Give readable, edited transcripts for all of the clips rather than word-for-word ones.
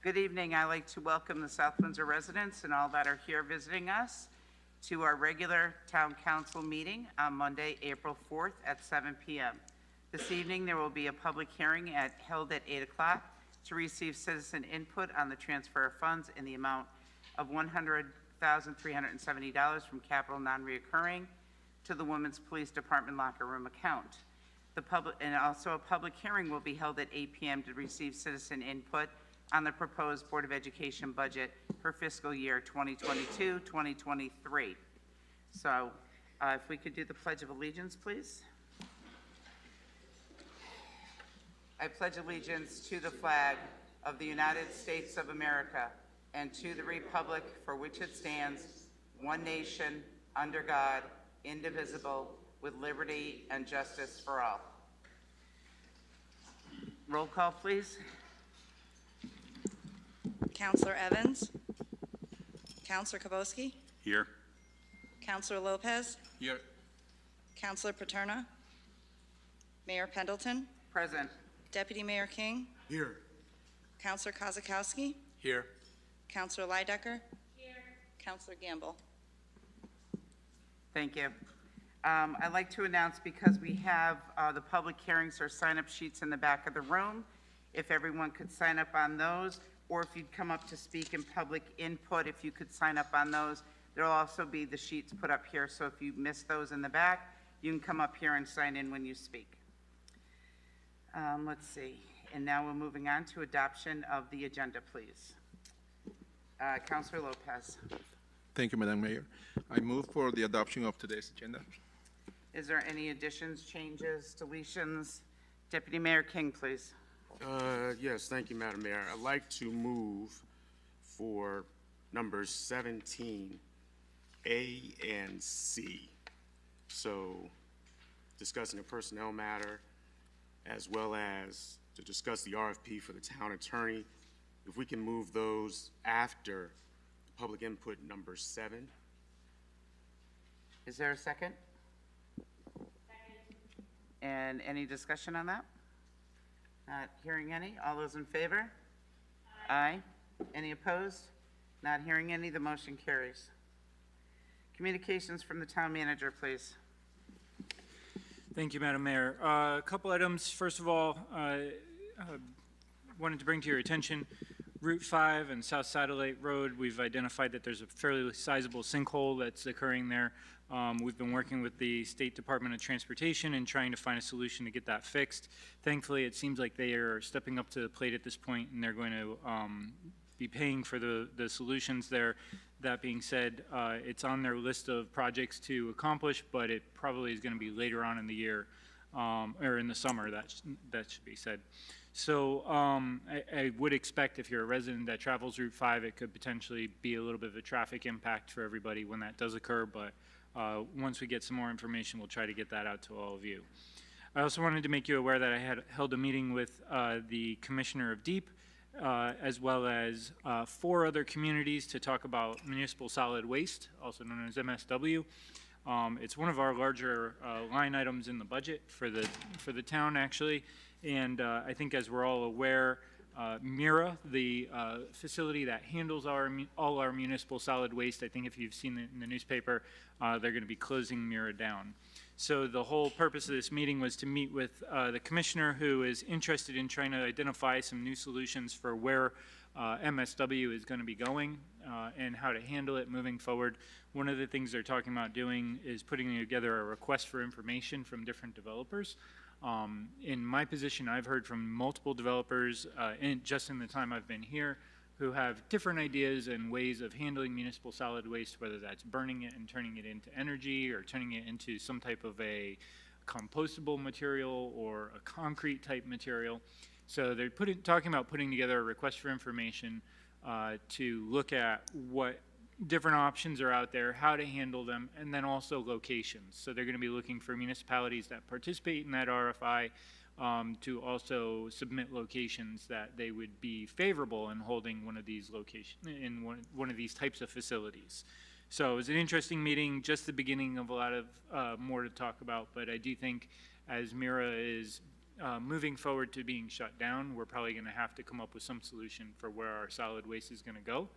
Good evening. I'd like to welcome the South Windsor residents and all that are here visiting us to our regular Town Council meeting on Monday, April 4th at 7 p.m. This evening, there will be a public hearing held at 8 o'clock to receive citizen input on the transfer of funds in the amount of $100,370 from capital non-reoccurring to the Women's Police Department locker room account. And also a public hearing will be held at 8 p.m. to receive citizen input on the proposed Board of Education budget for fiscal year 2022-2023. So if we could do the Pledge of Allegiance, please. I pledge allegiance to the flag of the United States of America and to the republic for which it stands, one nation, under God, indivisible, with liberty and justice for all. Roll call, please. Councillor Evans. Councillor Kabowski. Here. Councillor Lopez. Here. Councillor Paterna. Mayor Pendleton. Present. Deputy Mayor King. Here. Councillor Kozakowski. Here. Councillor Leidecker. Here. Councillor Gamble. Thank you. I'd like to announce, because we have the public hearings or sign-up sheets in the back of the room, if everyone could sign up on those, or if you'd come up to speak in public input, if you could sign up on those. There'll also be the sheets put up here, so if you miss those in the back, you can come up here and sign in when you speak. Let's see. And now we're moving on to adoption of the agenda, please. Councilor Lopez. Thank you, Madam Mayor. I move for the adoption of today's agenda. Is there any additions, changes, deletions? Deputy Mayor King, please. Yes, thank you, Madam Mayor. I'd like to move for numbers 17, A and C. So discussing a personnel matter as well as to discuss the RFP for the town attorney. If we can move those after the public input number 7. Is there a second? And any discussion on that? Not hearing any. All those in favor? Aye. Any opposed? Not hearing any. The motion carries. Communications from the town manager, please. Thank you, Madam Mayor. A couple items. First of all, wanted to bring to your attention Route 5 and South Satellite Road. We've identified that there's a fairly sizable sinkhole that's occurring there. We've been working with the State Department of Transportation and trying to find a solution to get that fixed. Thankfully, it seems like they are stepping up to the plate at this point, and they're going to be paying for the solutions there. That being said, it's on their list of projects to accomplish, but it probably is going to be later on in the year, or in the summer, that should be said. So I would expect, if you're a resident that travels Route 5, it could potentially be a little bit of a traffic impact for everybody when that does occur, but once we get some more information, we'll try to get that out to all of you. I also wanted to make you aware that I had held a meeting with the Commissioner of Deep, as well as 4 other communities to talk about municipal solid waste, also known as MSW. It's one of our larger line items in the budget for the town, actually. And I think, as we're all aware, MIRA, the facility that handles all our municipal solid waste, I think if you've seen it in the newspaper, they're going to be closing MIRA down. So the whole purpose of this meeting was to meet with the commissioner, who is interested in trying to identify some new solutions for where MSW is going to be going and how to handle it moving forward. One of the things they're talking about doing is putting together a request for information from different developers. In my position, I've heard from multiple developers just in the time I've been here, who have different ideas and ways of handling municipal solid waste, whether that's burning it and turning it into energy, or turning it into some type of a compostable material or a concrete type material. So they're talking about putting together a request for information to look at what different options are out there, how to handle them, and then also locations. So they're going to be looking for municipalities that participate in that RFI to also submit locations that they would be favorable in holding one of these locations, in one of these types of facilities. So it was an interesting meeting, just the beginning of a lot of more to talk about, but I do think, as MIRA is moving forward to being shut down, we're probably going to have to come up with some solution for where our solid waste is going to go.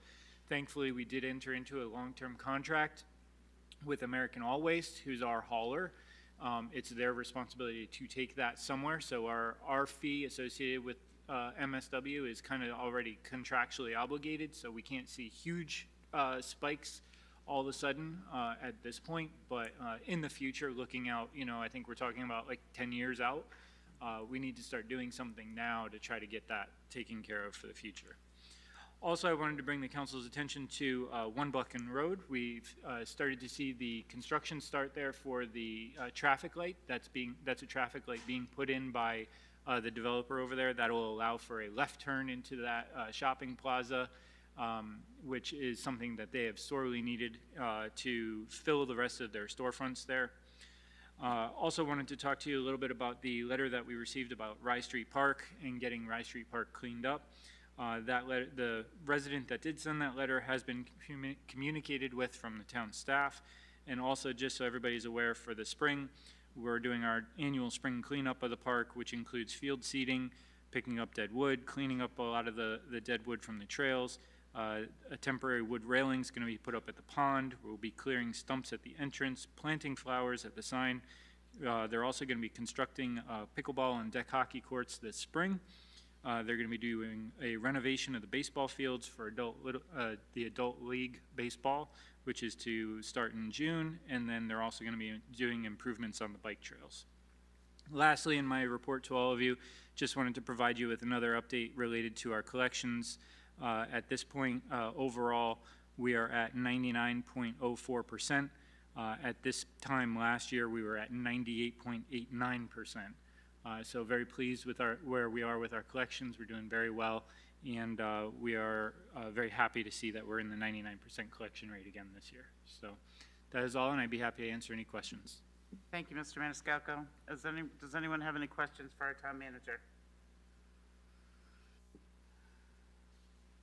Thankfully, we did enter into a long-term contract with American All Waste, who's our hauler. It's their responsibility to take that somewhere, so our fee associated with MSW is kind of already contractually obligated, so we can't see huge spikes all of a sudden at this point, but in the future, looking out, I think we're talking about like 10 years out, we need to start doing something now to try to get that taken care of for the future. Also, I wanted to bring the council's attention to One Buchan Road. We've started to see the construction start there for the traffic light. That's a traffic light being put in by the developer over there. That will allow for a left turn into that shopping plaza, which is something that they have sorely needed to fill the rest of their storefronts there. Also wanted to talk to you a little bit about the letter that we received about Rye Street Park and getting Rye Street Park cleaned up. The resident that did send that letter has been communicated with from the town staff. And also, just so everybody's aware, for the spring, we're doing our annual spring cleanup of the park, which includes field seeding, picking up dead wood, cleaning up a lot of the dead wood from the trails. A temporary wood railing is going to be put up at the pond. We'll be clearing stumps at the entrance, planting flowers at the sign. They're also going to be constructing pickleball and deck hockey courts this spring. They're going to be doing a renovation of the baseball fields for the adult league baseball, which is to start in June, and then they're also going to be doing improvements on the bike trails. Lastly, in my report to all of you, just wanted to provide you with another update related to our collections. At this point, overall, we are at 99.04%. At this time last year, we were at 98.89%. So very pleased with where we are with our collections. We're doing very well, and we are very happy to see that we're in the 99% collection rate again this year. So that is all, and I'd be happy to answer any questions. Thank you, Mr. Maniscalco. Does anyone have any questions for our town manager?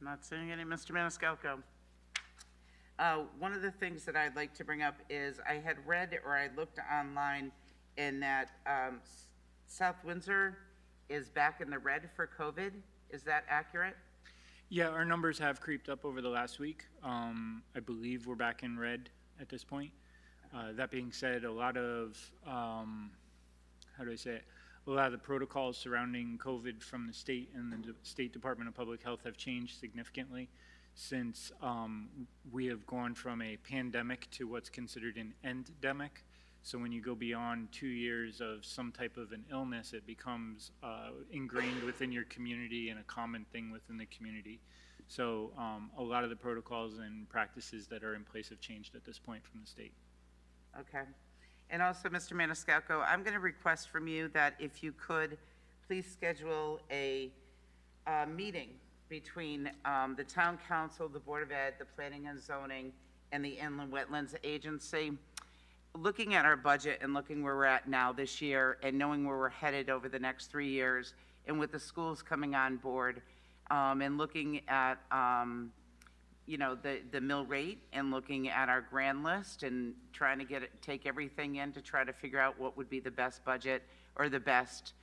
Not seeing any. Mr. Maniscalco. One of the things that I'd like to bring up is I had read, or I looked online, in that South Windsor is back in the red for COVID. Is that accurate? Yeah, our numbers have creeped up over the last week. I believe we're back in red at this point. That being said, a lot of, how do I say it? A lot of the protocols surrounding COVID from the state and the State Department of Public Health have changed significantly since we have gone from a pandemic to what's considered an endemic. So when you go beyond 2 years of some type of an illness, it becomes ingrained within your community and a common thing within the community. So a lot of the protocols and practices that are in place have changed at this point from the state. Okay. And also, Mr. Maniscalco, I'm going to request from you that if you could, please schedule a meeting between the Town Council, the Board of Ed, the Planning and Zoning, and the Inland Wetlands Agency. Looking at our budget and looking where we're at now this year and knowing where we're headed over the next 3 years, and with the schools coming on board, and looking at the mill rate and looking at our grand list and trying to take everything in to try to figure out what would be the best budget or the best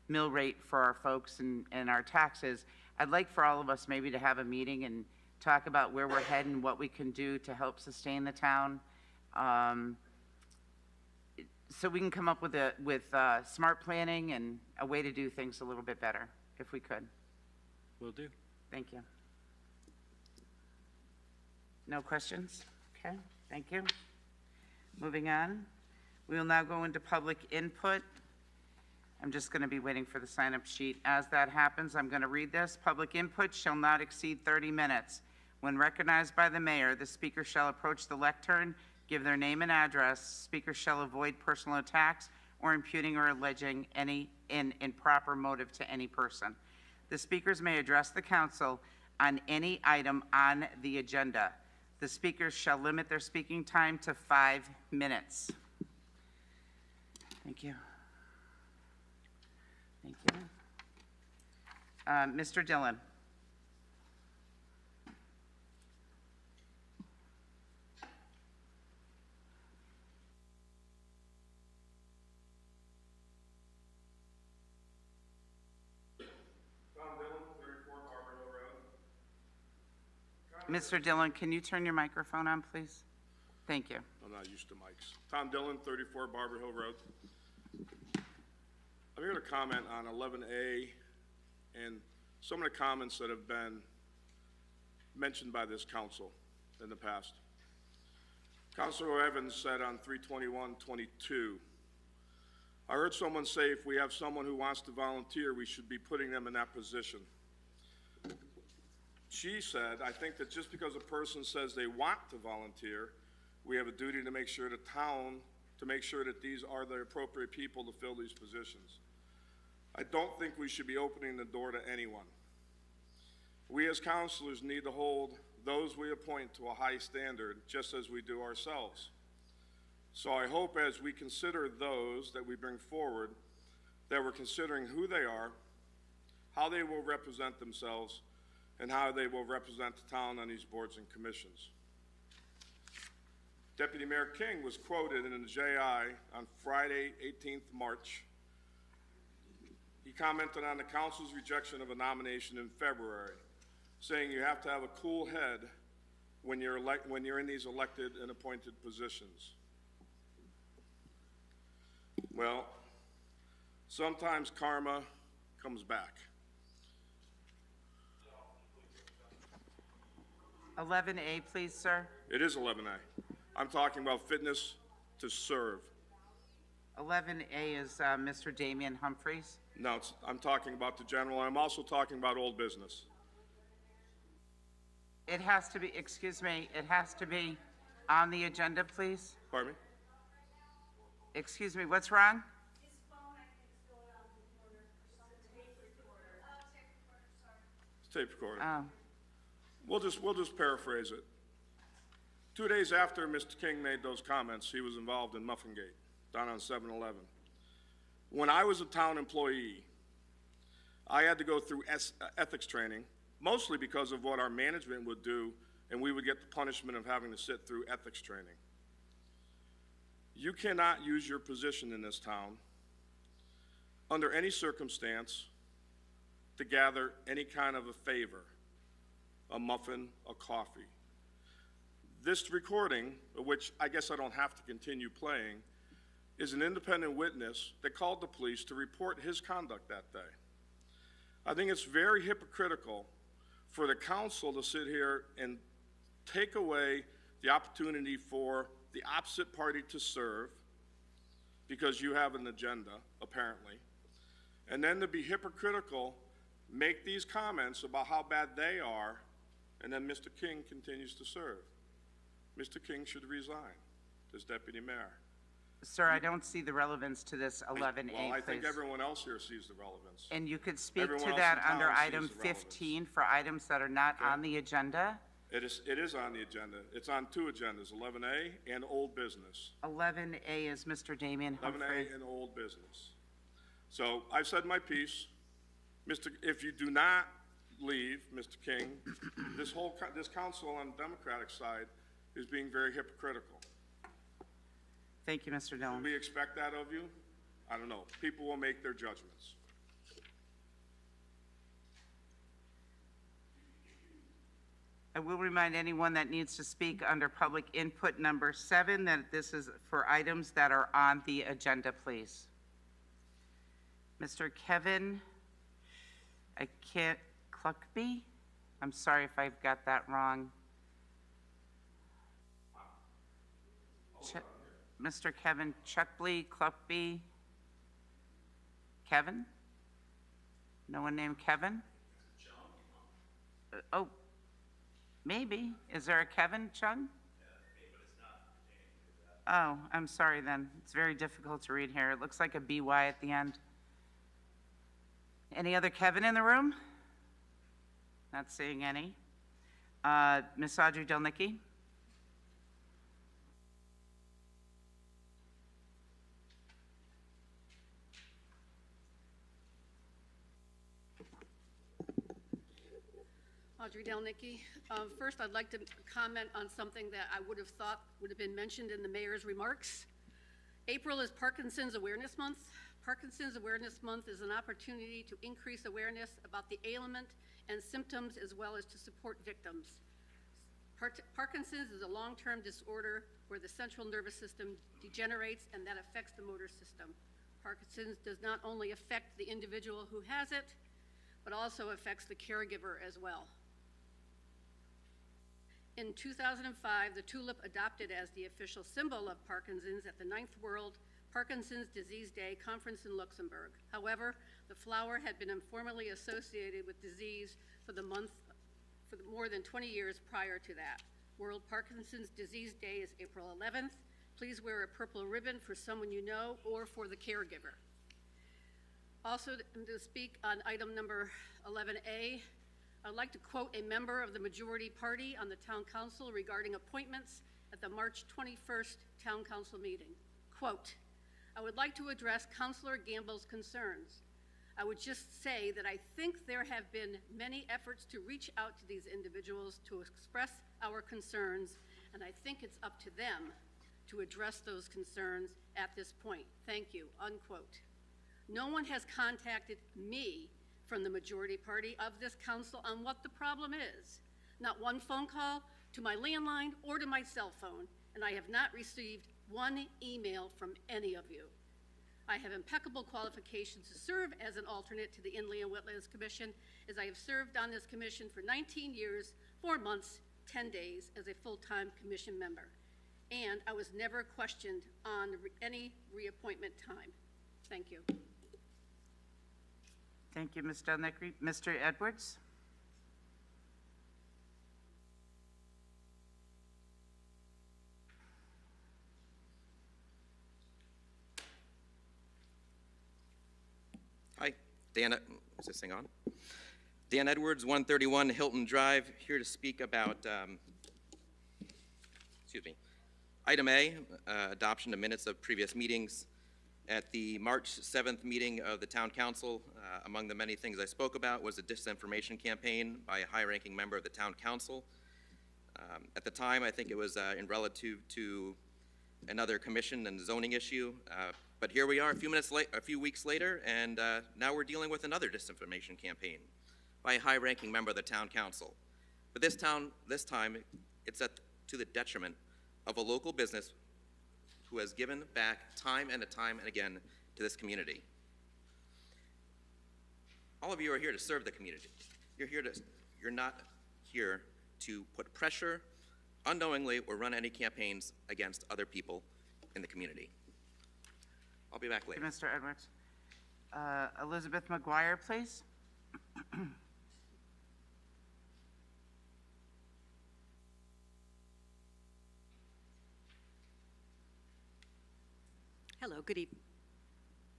mill rate for our folks and our taxes. I'd like for all of us maybe to have a meeting and talk about where we're heading, what we can do to help sustain the town. So we can come up with smart planning and a way to do things a little bit better, if we could. Will do. Thank you. No questions? Okay, thank you. Moving on. We will now go into public input. I'm just going to be waiting for the sign-up sheet. As that happens, I'm going to read this. Public input shall not exceed 30 minutes. When recognized by the mayor, the speaker shall approach the lectern, give their name and address. Speaker shall avoid personal attacks or imputing or alleging any improper motive to any person. The speakers may address the council on any item on the agenda. The speakers shall limit their speaking time to 5 minutes. Thank you. Thank you. Mr. Dillon. Mr. Dillon, can you turn your microphone on, please? Thank you. I'm not used to mics. Tom Dillon, 34 Barber Hill Road. I'm here to comment on 11A and some of the comments that have been mentioned by this council in the past. Councilor Evans said on 3/21/22, I heard someone say if we have someone who wants to volunteer, we should be putting them in that position. She said, I think that just because a person says they want to volunteer, we have a duty to make sure the town, to make sure that these are the appropriate people to fill these positions. I don't think we should be opening the door to anyone. We as councilors need to hold those we appoint to a high standard, just as we do ourselves. So I hope as we consider those that we bring forward, that we're considering who they are, how they will represent themselves, and how they will represent the town on these boards and commissions. Deputy Mayor King was quoted in the JI on Friday, 18th March. He commented on the council's rejection of a nomination in February, saying you have to have a cool head when you're in these elected and appointed positions. Well, sometimes karma comes back. 11A, please, sir. It is 11A. I'm talking about fitness to serve. 11A is Mr. Damian Humphreys. No, I'm talking about the general, and I'm also talking about old business. It has to be, excuse me, it has to be on the agenda, please. Pardon me? Excuse me, what's wrong? His phone, I think, is going on the corner or something. Tape recorder. Tape recorder, sorry. It's tape recorded. Oh, We'll just paraphrase it. 2 days after Mr. King made those comments, he was involved in Muffingate down on 7-Eleven. When I was a town employee, I had to go through ethics training, mostly because of what our management would do, and we would get the punishment of having to sit through ethics training. You cannot use your position in this town under any circumstance to gather any kind of a favor, a muffin, a coffee. This recording, which I guess I don't have to continue playing, is an independent witness that called the police to report his conduct that day. I think it's very hypocritical for the council to sit here and take away the opportunity for the opposite party to serve because you have an agenda, apparently, and then to be hypocritical, make these comments about how bad they are, and then Mr. King continues to serve. Mr. King should resign as deputy mayor. sir, I don't see the relevance to this 11A, Well, I think please. everyone else here sees the relevance. And you could speak Everyone to else that in town under sees item the relevance. 15 for items that are not on the agenda. It is on the agenda. It's on two agendas, 11A and old business. 11A is Mr. Damian Humphreys. 11A and old business. So I've said my piece. If you do not leave, Mr. King, this council on the Democratic side is being very hypocritical. Thank you, Mr. Do Dillon. we expect that of you? I don't know. People will make their judgments. I will remind anyone that needs to speak under public input number 7 that this is for items that are on the agenda, please. Mr. Kevin, Cluckby? I'm sorry if I've got that wrong. Mr. Kevin Cluckby? Kevin? No one named Kevin? Oh. Maybe. Is there a Kevin Chung? Oh, I'm sorry then. It's very difficult to read here. It looks like a BY at the end. Any other Kevin in the room? Not seeing any. Ms. Audrey Delnicki? Audrey Delnicki. First, I'd like to comment on something that I would have thought would have been mentioned in the mayor's remarks. April is Parkinson's Awareness Month. Parkinson's Awareness Month is an opportunity to increase awareness about the ailment and symptoms as well as to support victims. Parkinson's is a long-term disorder where the central nervous system degenerates and that affects the motor system. Parkinson's does not only affect the individual who has it, but also affects the caregiver as well. In 2005, the tulip adopted as the official symbol of Parkinson's at the 9th World Parkinson's Disease Day Conference in Luxembourg. However, the flower had been informally associated with disease for more than 20 years prior to that. World Parkinson's Disease Day is April 11th. Please wear a purple ribbon for someone you know or for the caregiver. Also, to speak on item number 11A, I'd like to quote a member of the majority party on the town council regarding appointments at the March 21st town council meeting. Quote, I would like to address Councilor Gamble's concerns. I would just say that I think there have been many efforts to reach out to these individuals to express our concerns, and I think it's up to them to address those concerns at this point. Thank you, unquote. No one has contacted me from the majority party of this council on what the problem is. Not one phone call to my landline or to my cell phone, and I have not received one email from any of you. I have impeccable qualifications to serve as an alternate to the Inland and Wetlands Commission, as I have served on this commission for 19 years, 4 months, 10 days as a full-time commission member. And I was never questioned on any reappointment time. Thank you. Thank you, Ms. Dunleary. Mr. Edwards? Hi, Dan, is this thing on? Dan Edwards, 131 Hilton Drive, here to speak about, item A, adoption of minutes of previous meetings. At the March 7th meeting of the Town Council, among the many things I spoke about was a disinformation campaign by a high-ranking member of the Town Council. At the time, I think it was in relative to another commission and zoning issue, but here we are a few weeks later, and now we're dealing with another disinformation campaign by a high-ranking member of the Town Council. But this time, it's to the detriment of a local business who has given back time and again to this community. All of you are here to serve the community. You're not here to put pressure, unknowingly, or run any campaigns against other people in the community. I'll be back later. Mr. Edwards. Elizabeth McGuire, please. Hello, good evening.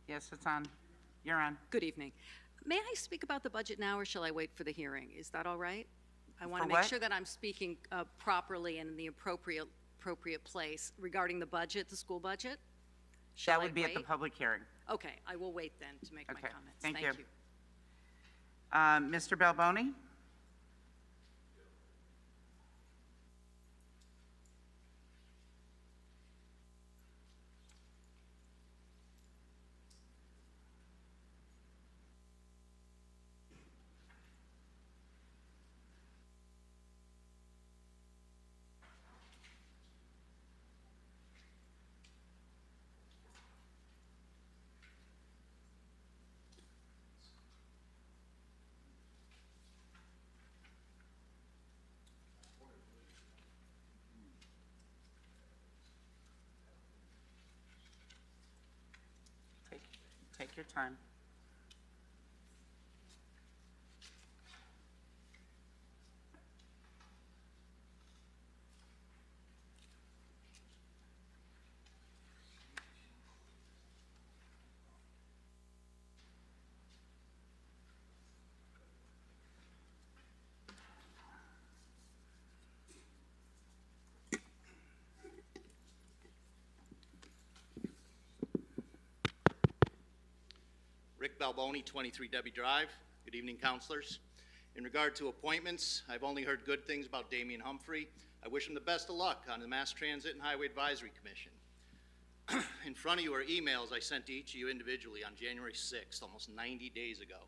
Yes, it's on. You're on. Good evening. May I speak about the budget now, or shall I wait for the hearing? Is that all right? I want For to make what? sure that I'm speaking properly and in the appropriate place regarding the budget, the school budget. Shall That would I be at the wait? public hearing. Okay, I will wait then to make my Okay, comments. thank you. Mr. Balboni? Take your time. Rick Balboni, 23 Debbie Drive. Good evening, councilors. In regard to appointments, I've only heard good things about Damian Humphrey. I wish him the best of luck on the Mass Transit and Highway Advisory Commission. In front of you are emails I sent to each of you individually on January 6th, almost 90 days ago,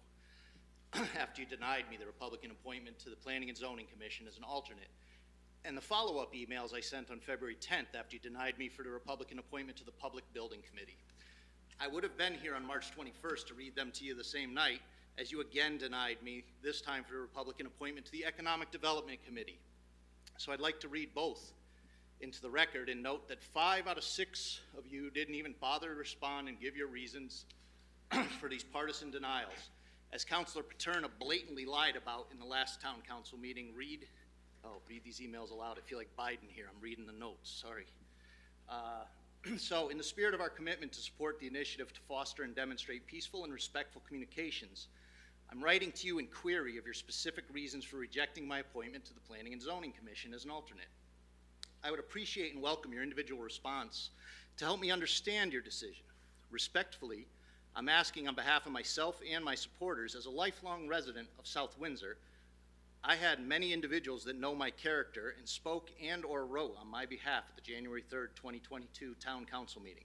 after you denied me the Republican appointment to the Planning and Zoning Commission as an alternate, and the follow-up emails I sent on February 10th after you denied me for the Republican appointment to the Public Building Committee. I would have been here on March 21st to read them to you the same night as you again denied me, this time for the Republican appointment to the Economic Development Committee. So I'd like to read both into the record and note that 5 out of 6 of you didn't even bother to respond and give your reasons for these partisan denials. As Councilor Paterna blatantly lied about in the last town council meeting, read these emails aloud. I feel like Biden here. I'm reading the notes, sorry. So in the spirit of our commitment to support the initiative to foster and demonstrate peaceful and respectful communications, I'm writing to you in query of your specific reasons for rejecting my appointment to the Planning and Zoning Commission as an alternate. I would appreciate and welcome your individual response to help me understand your decision. Respectfully, I'm asking on behalf of myself and my supporters, as a lifelong resident of South Windsor, I had many individuals that know my character and spoke and or wrote on my behalf at the January 3rd, 2022 Town Council meeting.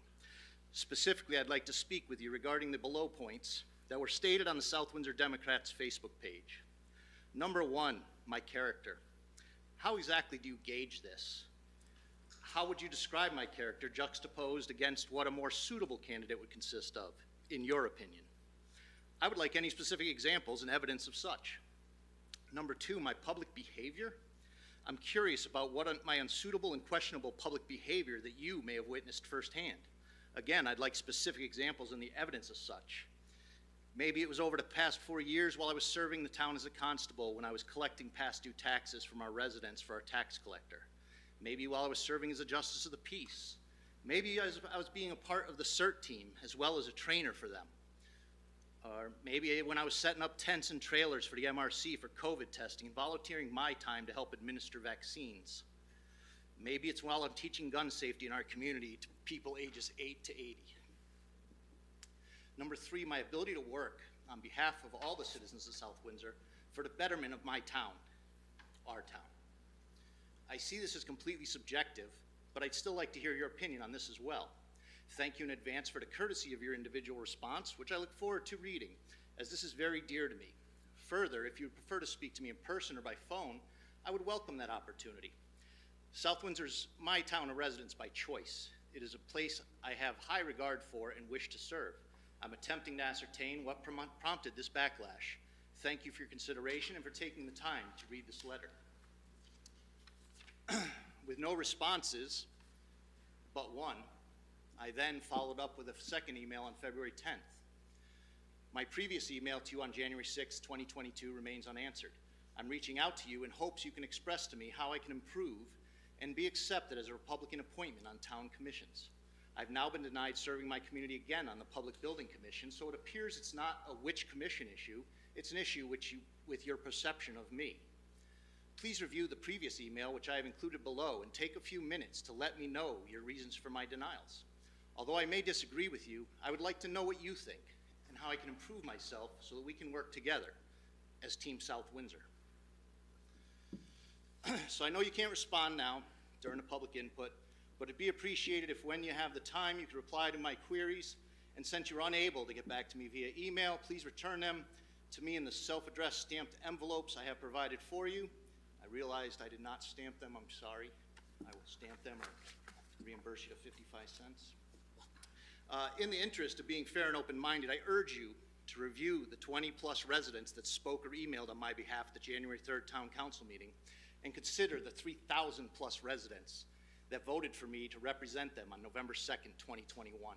Specifically, I'd like to speak with you regarding the below points that were stated on the South Windsor Democrats Facebook page. Number 1, my character. How exactly do you gauge this? How would you describe my character juxtaposed against what a more suitable candidate would consist of, in your opinion? I would like any specific examples and evidence of such. Number 2, my public behavior. I'm curious about what my unsuitable and questionable public behavior that you may have witnessed firsthand. Again, I'd like specific examples and the evidence of such. Maybe it was over the past 4 years while I was serving the town as a constable when I was collecting past due taxes from our residents for our tax collector. Maybe while I was serving as a justice of the peace. Maybe I was being a part of the CERT team as well as a trainer for them. Or maybe when I was setting up tents and trailers for the MRC for COVID testing and volunteering my time to help administer vaccines. Maybe it's while I'm teaching gun safety in our community to people ages 8 to 80. Number 3, my ability to work on behalf of all the citizens of South Windsor for the betterment of my town, our town. I see this as completely subjective, but I'd still like to hear your opinion on this as well. Thank you in advance for the courtesy of your individual response, which I look forward to reading, as this is very dear to me. Further, if you would prefer to speak to me in person or by phone, I would welcome that opportunity. South Windsor's my town of residence by choice. It is a place I have high regard for and wish to serve. I'm attempting to ascertain what prompted this backlash. Thank you for your consideration and for taking the time to read this letter. With no responses, but one, I then followed up with a second email on February 10th. My previous email to you on January 6, 2022 remains unanswered. I'm reaching out to you in hopes you can express to me how I can improve and be accepted as a Republican appointment on town commissions. I've now been denied serving my community again on the Public Building Commission, so it appears it's not a which commission issue, it's an issue with your perception of me. Please review the previous email, which I have included below, and take a few minutes to let me know your reasons for my denials. Although I may disagree with you, I would like to know what you think and how I can improve myself so that we can work together as Team South Windsor. So I know you can't respond now during the public input, but it'd be appreciated if when you have the time you could reply to my queries, and since you're unable to get back to me via email, please return them to me in the self-addressed stamped envelopes I have provided for you. I realized I did not stamp them, I'm sorry. I will stamp them or reimburse you to 55 cents. In the interest of being fair and open-minded, I urge you to review the 20-plus residents that spoke or emailed on my behalf at the January 3rd Town Council meeting and consider the 3,000-plus residents that voted for me to represent them on November 2nd, 2021.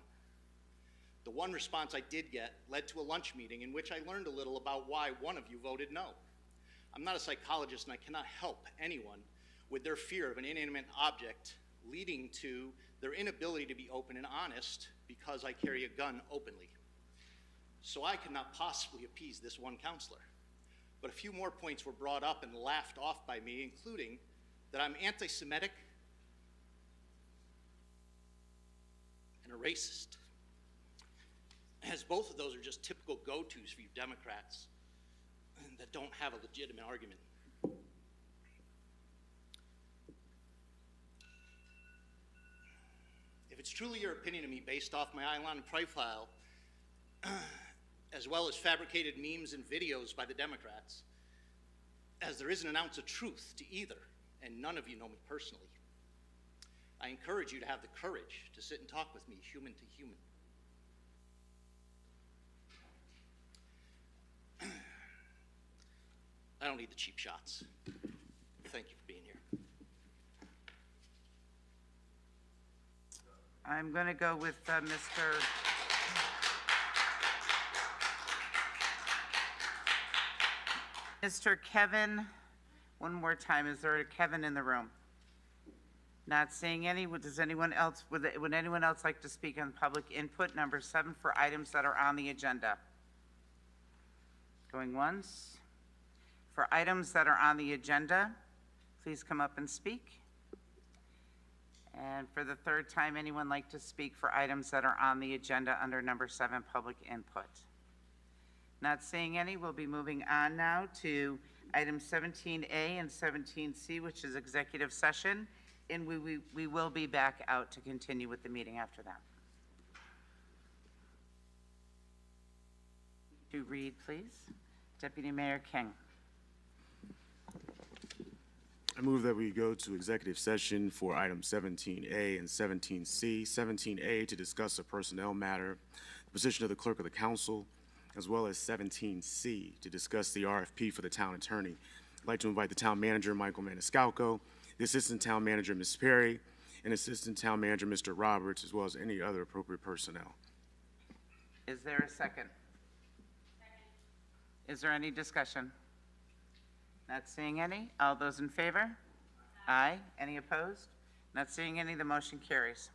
The one response I did get led to a lunch meeting in which I learned a little about why one of you voted no. I'm not a psychologist and I cannot help anyone with their fear of an inanimate object leading to their inability to be open and honest because I carry a gun openly. So I could not possibly appease this one counselor. But a few more points were brought up and laughed off by me, including that I'm anti-Semitic and a racist, as both of those are just typical go-tos for you Democrats that don't have a legitimate argument. If it's truly your opinion of me based off my online profile, as well as fabricated memes and videos by the Democrats, as there isn't an ounce of truth to either, and none of you know me personally. I encourage you to have the courage to sit and talk with me, human to human. I don't need the cheap shots. Thank you for being here. I'm going to go with Mr. Kevin. One more time, is there a Kevin in the room? Not seeing any. Does anyone else, would anyone else like to speak on public input number 7 for items that are on the agenda? Going once. For items that are on the agenda, please come up and speak. And for the third time, anyone like to speak for items that are on the agenda under number 7, public input? Not seeing any, we'll be moving on now to items 17A and 17C, which is executive session, and we will be back out to continue with the meeting after that. To read, please. Deputy Mayor King. I move that we go to executive session for items 17A and 17C. 17A to discuss a personnel matter, the position of the clerk of the council, as well as 17C to discuss the RFP for the town attorney. I'd like to invite the town manager, Michael Maniscalco, the assistant town manager, Ms. Perry, and assistant town manager, Mr. Roberts, as well as any other appropriate personnel. Is there a second? Is there any discussion? Not seeing any. All those in favor? Aye. Any opposed? Not seeing any. The motion carries.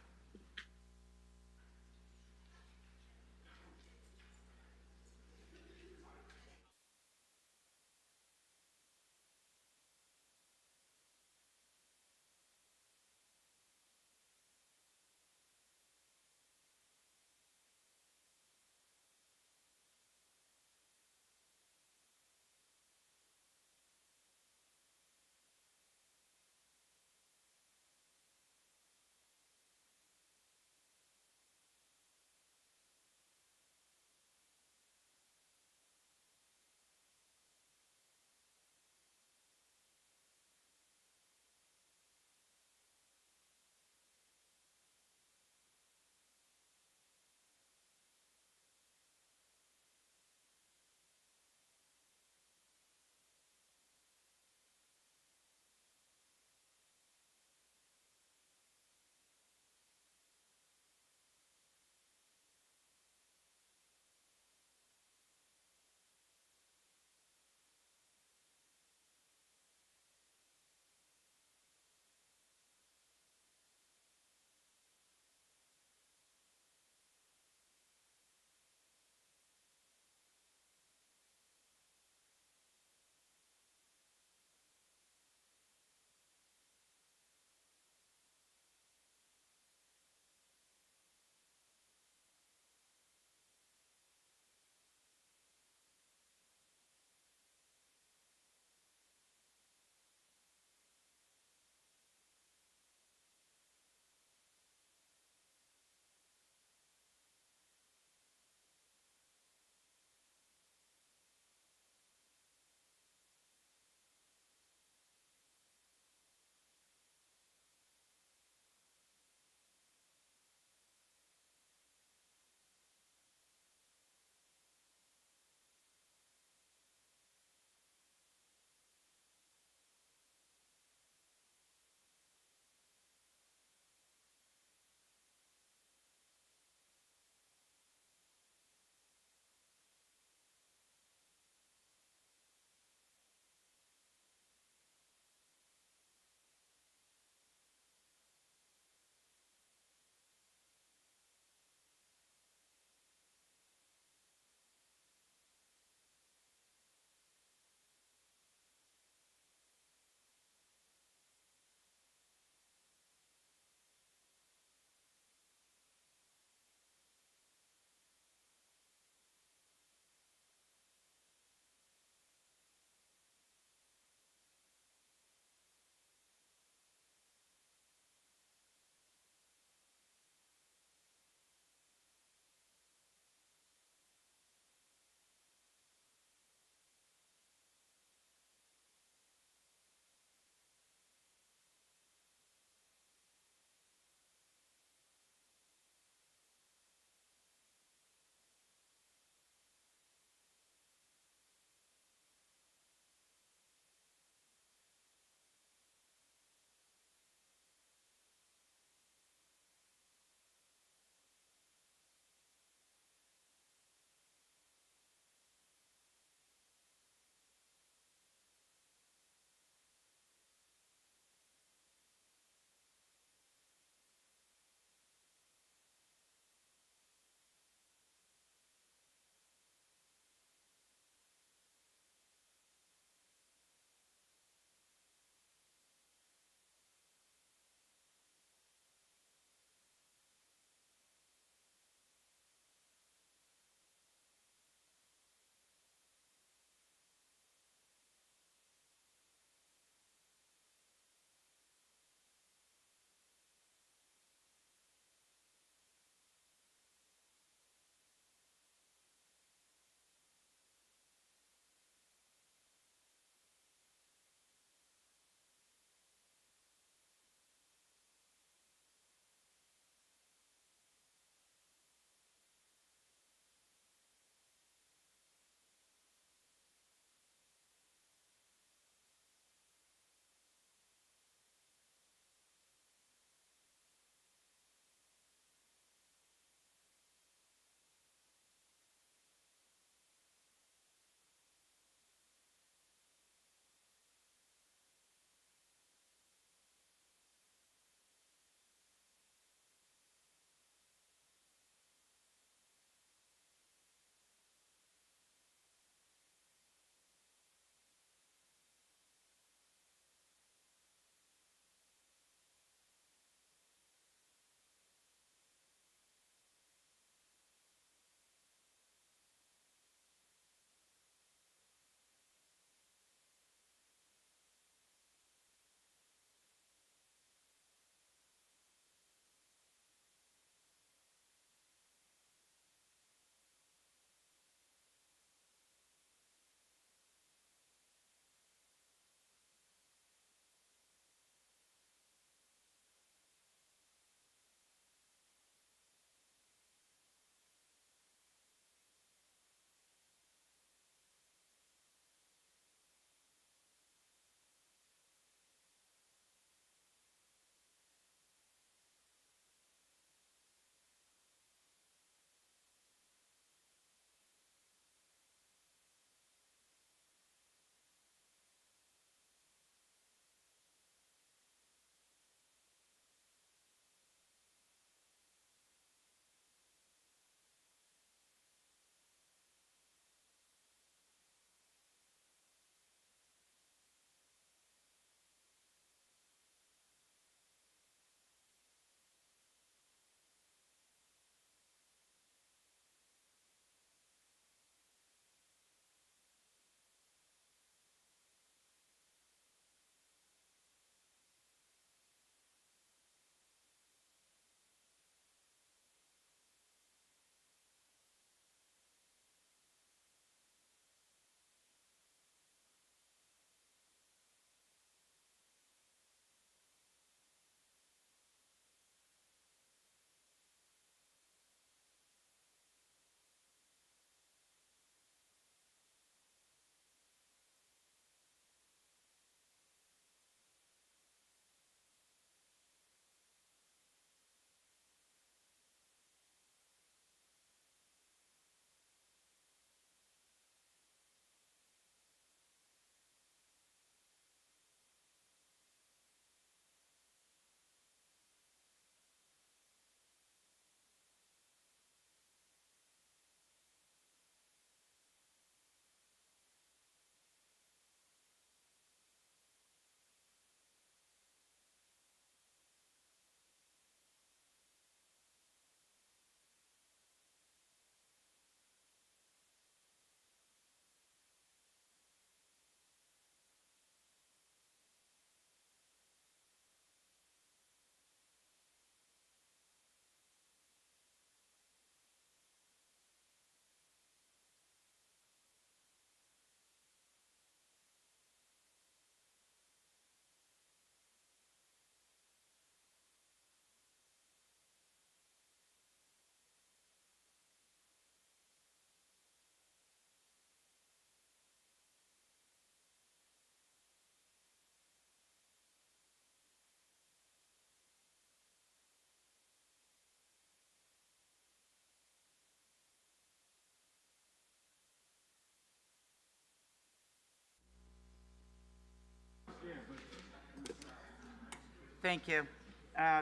Thank you.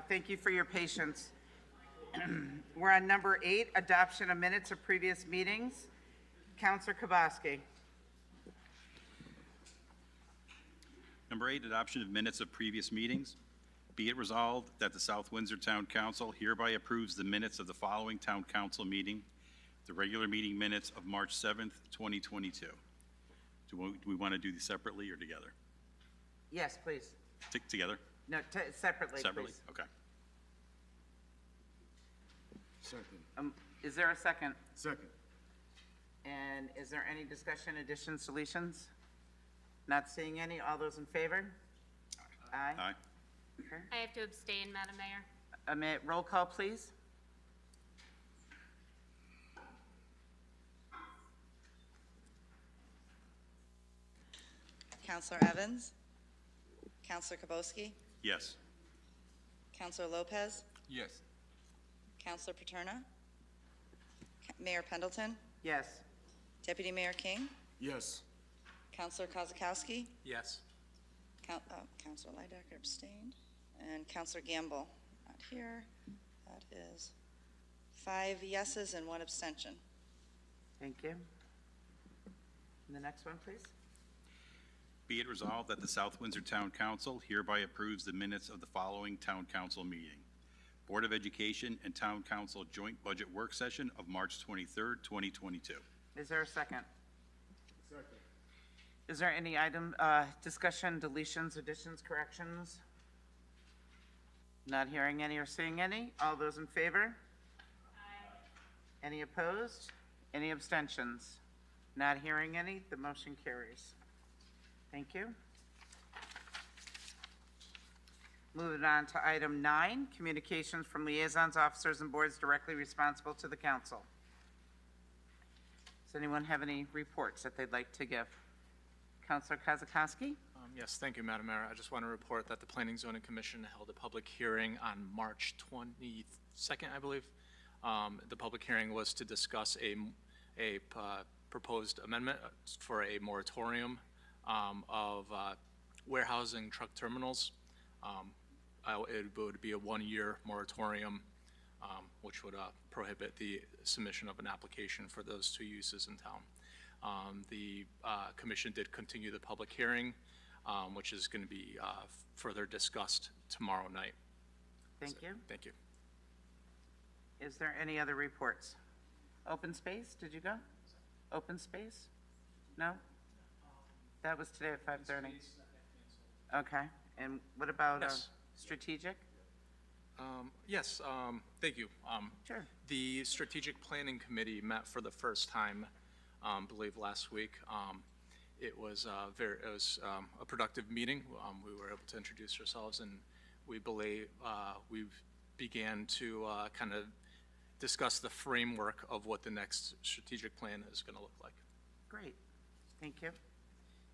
Thank you for your patience. We're on number 8, adoption of minutes of previous meetings. Counselor Kabowski. Number 8, adoption of minutes of previous meetings. Be it resolved that the South Windsor Town Council hereby approves the minutes of the following Town Council meeting, the regular meeting minutes of March 7th, 2022. Do we want to do these separately or together? Yes, please. Together? No, separately, Separately? please. Okay. Second. Is there a second? Second. And is there any discussion, additions, deletions? Not seeing any. All those in favor? Aye. Aye. Okay. I have to abstain, Madam Mayor. Roll call, please. Counselor Evans? Counselor Kabowski? Yes. Counselor Lopez? Yes. Counselor Paterna? Mayor Pendleton? Yes. Deputy Mayor King? Yes. Counselor Kozakowski? Yes. Counselor Leidecker abstained. And Counselor Gamble, not here. That is 5 yeses and 1 abstention. Thank you. And the next one, please. Be it resolved that the South Windsor Town Council hereby approves the minutes of the following Town Council meeting. Board of Education and Town Council Joint Budget Work Session of March 23rd, 2022. Is there a second? Second. Is there any item, discussion, deletions, additions, corrections? Not hearing any or seeing any. All those in favor? Aye. Any opposed? Any abstentions? Not hearing any. The motion carries. Thank you. Moving on to item 9, communications from liaisons, officers, and boards directly responsible to the council. Does anyone have any reports that they'd like to give? Councilor Kozakowski? Yes, thank you, Madam Mayor. I just want to report that the Planning Zoning Commission held a public hearing on March 22nd, I believe. The public hearing was to discuss a proposed amendment for a moratorium of warehousing truck terminals. It would be a 1-year moratorium, which would prohibit the submission of an application for those 2 uses in town. The commission did continue the public hearing, which is going to be further discussed tomorrow night. Thank you. Thank you. Is there any other reports? Open space, did you go? Open space? No? That was today at 5:30. Okay, and what about Yes. strategic? Yes, thank you. Sure. The Strategic Planning Committee met for the first time, I believe last week. It was a productive meeting. We were able to introduce ourselves, and we believe we began to kind of discuss the framework of what the next strategic plan is going to look like. Great, thank you.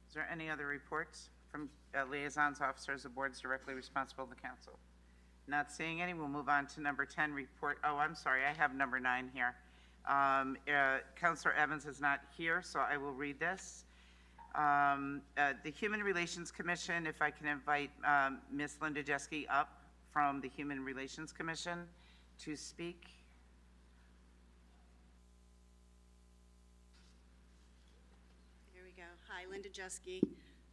Is there any other reports from liaisons, officers, or boards directly responsible to the council? Not seeing any, we'll move on to number 10 report. Oh, I'm sorry, I have number 9 here. Councilor Evans is not here, so I will read this. The Human Relations Commission, if I can invite Ms. Linda Jeske up from the Human Relations Commission to speak. Here we go. Hi, Linda Jeske.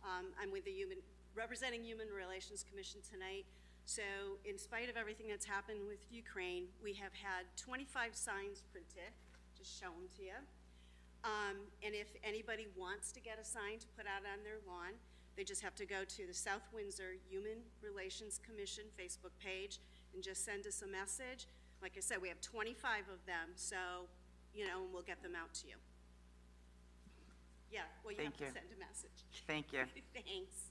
I'm with the representing Human Relations Commission tonight. So in spite of everything that's happened with Ukraine, we have had 25 signs printed, just show them to you. And if anybody wants to get a sign to put out on their lawn, they just have to go to the South Windsor Human Relations Commission Facebook page and just send us a message. Like I said, we have 25 of them, so, and we'll get them out to you. Yeah, well, you have to send a message. Thank you. Thanks.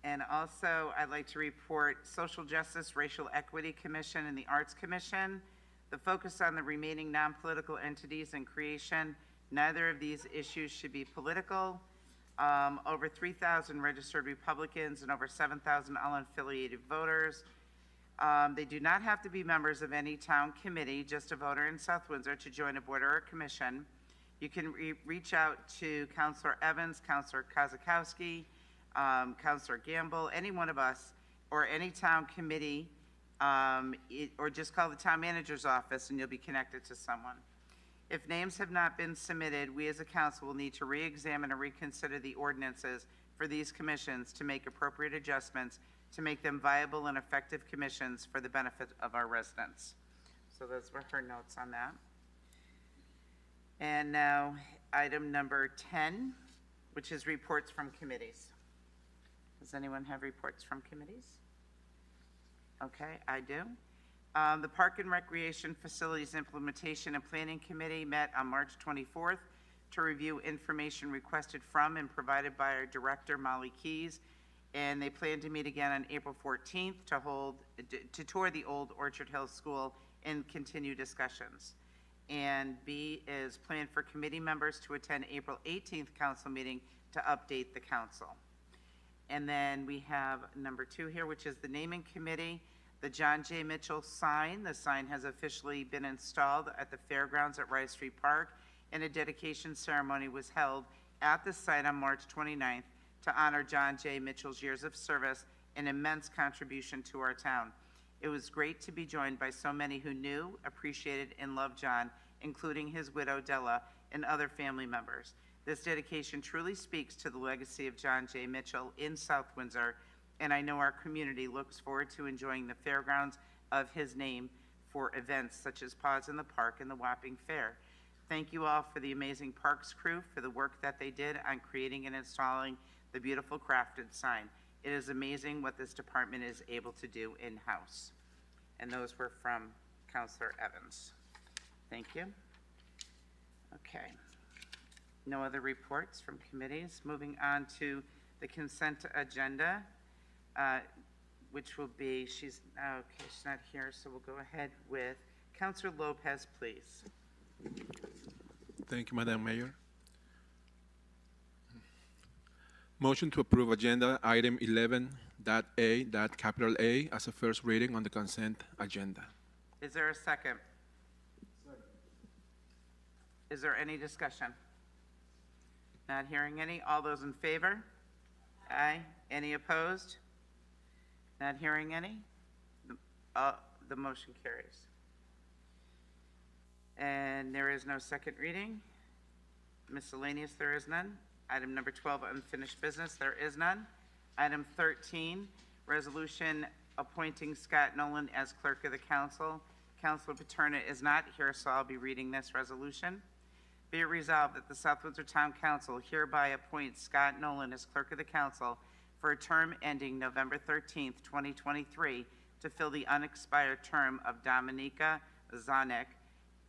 And also, I'd like to report Social Justice, Racial Equity Commission, and the Arts Commission. The focus on the remaining non-political entities and creation. Neither of these issues should be political. Over 3,000 registered Republicans and over 7,000 unaffiliated voters. They do not have to be members of any town committee, just a voter in South Windsor to join a board or a commission. You can reach out to Councilor Evans, Councilor Kozakowski, Councilor Gamble, any one of us, or any town committee, or just call the town manager's office and you'll be connected to someone. If names have not been submitted, we as a council will need to re-examine and reconsider the ordinances for these commissions to make appropriate adjustments to make them viable and effective commissions for the benefit of our residents. So those were her notes on that. And now, item number 10, which is reports from committees. Does anyone have reports from committees? Okay, I do. The Park and Recreation Facilities Implementation and Planning Committee met on March 24th to review information requested from and provided by our director, Molly Keys, and they plan to meet again on April 14th to tour the old Orchard Hill School and continue discussions. And B is planned for committee members to attend April 18th council meeting to update the council. And then we have number 2 here, which is the naming committee. The John J. Mitchell sign. The sign has officially been installed at the fairgrounds at Rice Street Park, and a dedication ceremony was held at the site on March 29th to honor John J. Mitchell's years of service and immense contribution to our town. It was great to be joined by so many who knew, appreciated, and loved John, including his widow Della and other family members. This dedication truly speaks to the legacy of John J. Mitchell in South Windsor, and I know our community looks forward to enjoying the fairgrounds of his name for events such as Paws in the Park and the Wapping Fair. Thank you all for the amazing Parks crew for the work that they did on creating and installing the beautiful crafted sign. It is amazing what this department is able to do in-house. And those were from Councilor Evans. Thank you. Okay. No other reports from committees. Moving on to the consent agenda, which will be, she's not here, so we'll go ahead with Councilor Lopez, please. Thank you, Madam Mayor. Motion to approve agenda item 11.A, as a first reading on the consent agenda. Is there a second? Is there any discussion? Not hearing any. All those in favor? Aye. Any opposed? Not hearing any. The motion carries. And there is no second reading. Miscellaneous, there is none. Item number 12, unfinished business, there is none. Item 13, resolution appointing Scott Nolan as clerk of the council. Councilor Paterna is not here, so I'll be reading this resolution. Be it resolved that the South Windsor Town Council hereby appoints Scott Nolan as clerk of the council for a term ending November 13th, 2023, to fill the unexpired term of Dominika Zanek.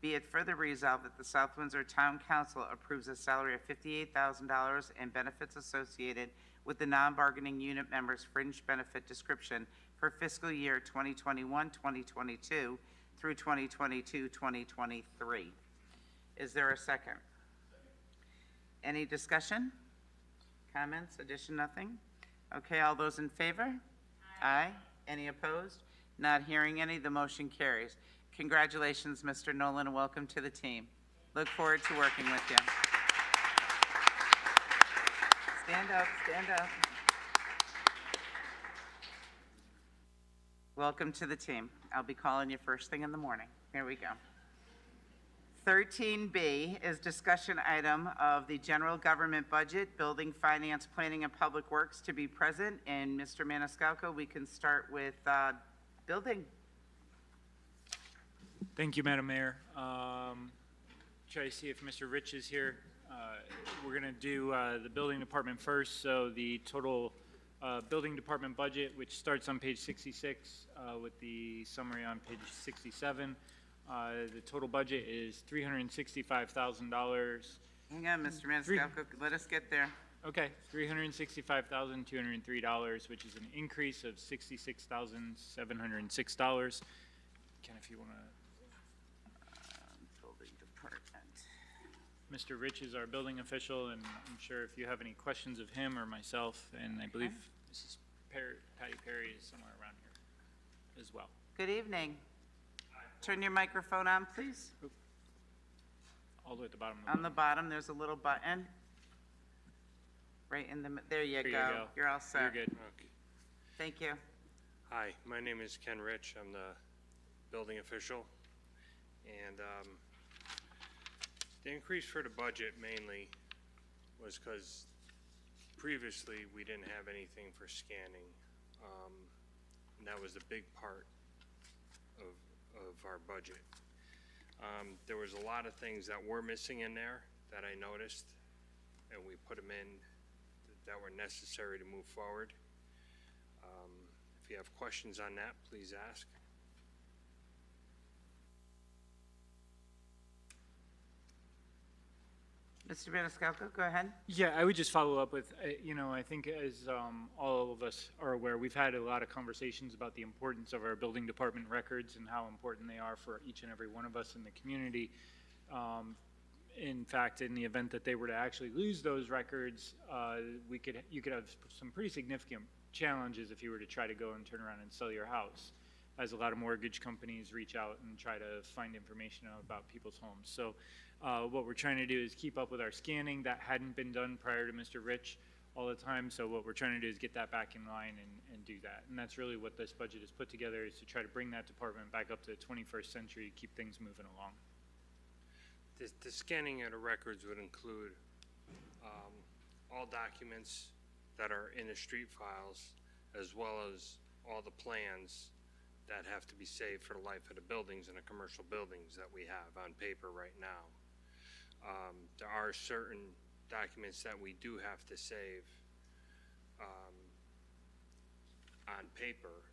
Be it further resolved that the South Windsor Town Council approves a salary of $58,000 and benefits associated with the non-bargaining unit members' fringe benefit description for fiscal year 2021-2022 through 2022-2023. Is there a second? Any discussion? Comments? Addition? Nothing? Okay, all those in favor? Aye. Any opposed? Not hearing any, the motion carries. Congratulations, Mr. Nolan, and welcome to the team. Look forward to working with you. Stand up, stand up. Welcome to the team. I'll be calling you first thing in the morning. Here we go. 13B is discussion item of the general government budget, building, finance, planning, and public works to be present. And Mr. Maniscalco, we can start with building. Thank you, Madam Mayor. Try to see if Mr. Rich is here. We're going to do the building department first. So the total building department budget, which starts on page 66 with the summary on page 67. The total budget is $365,000. Hang on, Mr. Maniscalco, let us get there. Okay, $365,203, which is an increase of $66,706. Ken, if you want to. Building department. Mr. Rich is our building official, and I'm sure if you have any questions of him or myself, and I believe Mrs. Patty Perry is somewhere around here as well. Good evening. Turn your microphone on, please. All the way at the bottom. On the bottom, there's a little button. Right in the, there you go. You're all set. You're good. Thank you. Hi, my name is Ken Rich. I'm the building official. And the increase for the budget mainly was because previously we didn't have anything for scanning. And that was a big part of our budget. There was a lot of things that were missing in there that I noticed, and we put them in that were necessary to move forward. If you have questions on that, please ask. Mr. Maniscalco, go ahead. Yeah, I would just follow up with, you know, I think as all of us are aware, we've had a lot of conversations about the importance of our building department records and how important they are for each and every one of us in the community. In fact, in the event that they were to actually lose those records, you could have some pretty significant challenges if you were to try to go and turn around and sell your house, as a lot of mortgage companies reach out and try to find information about people's homes. So what we're trying to do is keep up with our scanning. That hadn't been done prior to Mr. Rich all the time, so what we're trying to do is get that back in line and do that. And that's really what this budget is put together, is to try to bring that department back up to the 21st century, keep things moving along. The scanning of the records would include all documents that are in the street files, as well as all the plans that have to be saved for the life of the buildings and the commercial buildings that we have on paper right now. There are certain documents that we do have to save on paper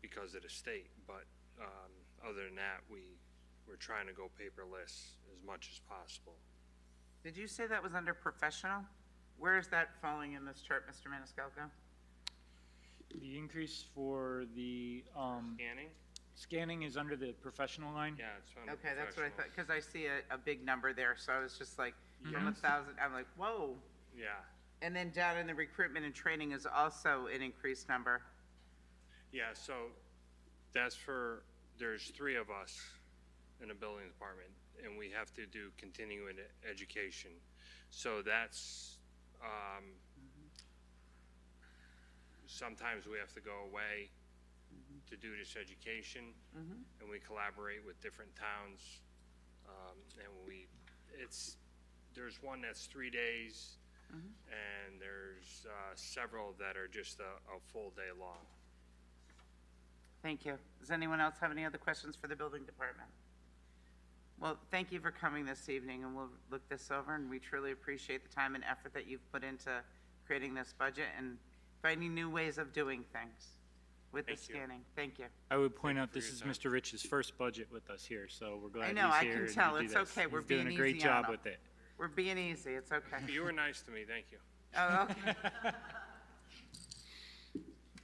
because of the state, but other than that, we're trying to go paperless as much as possible. Did you say that was under professional? Where is that falling in this chart, Mr. Maniscalco? The increase for the scanning is under the professional line? Yeah, it's under Okay, that's what I thought, because I see a big number there, so I was just like, from 1,000, I'm like, whoa. Yeah. And then down in the recruitment and training is also an increased number. Yeah, so that's for, there's 3 of us in the building department, and we have to do continuing education. So that's, sometimes we have to go away to do this education, and we collaborate with different towns. And there's one that's 3 days, and there's several that are just a full day long. Thank you. Does anyone else have any other questions for the building department? Well, thank you for coming this evening, and we'll look this over, and we truly appreciate the time and effort that you've put into creating this budget and finding new ways of doing things with the scanning. Thank you. I would point out this is Mr. Rich's first budget with us here, so we're glad I know, he's here. I can tell. to do It's this. okay. We're He's being doing a great easy on job him. with it. We're being easy. It's okay. You were nice to me, thank you. Oh, okay.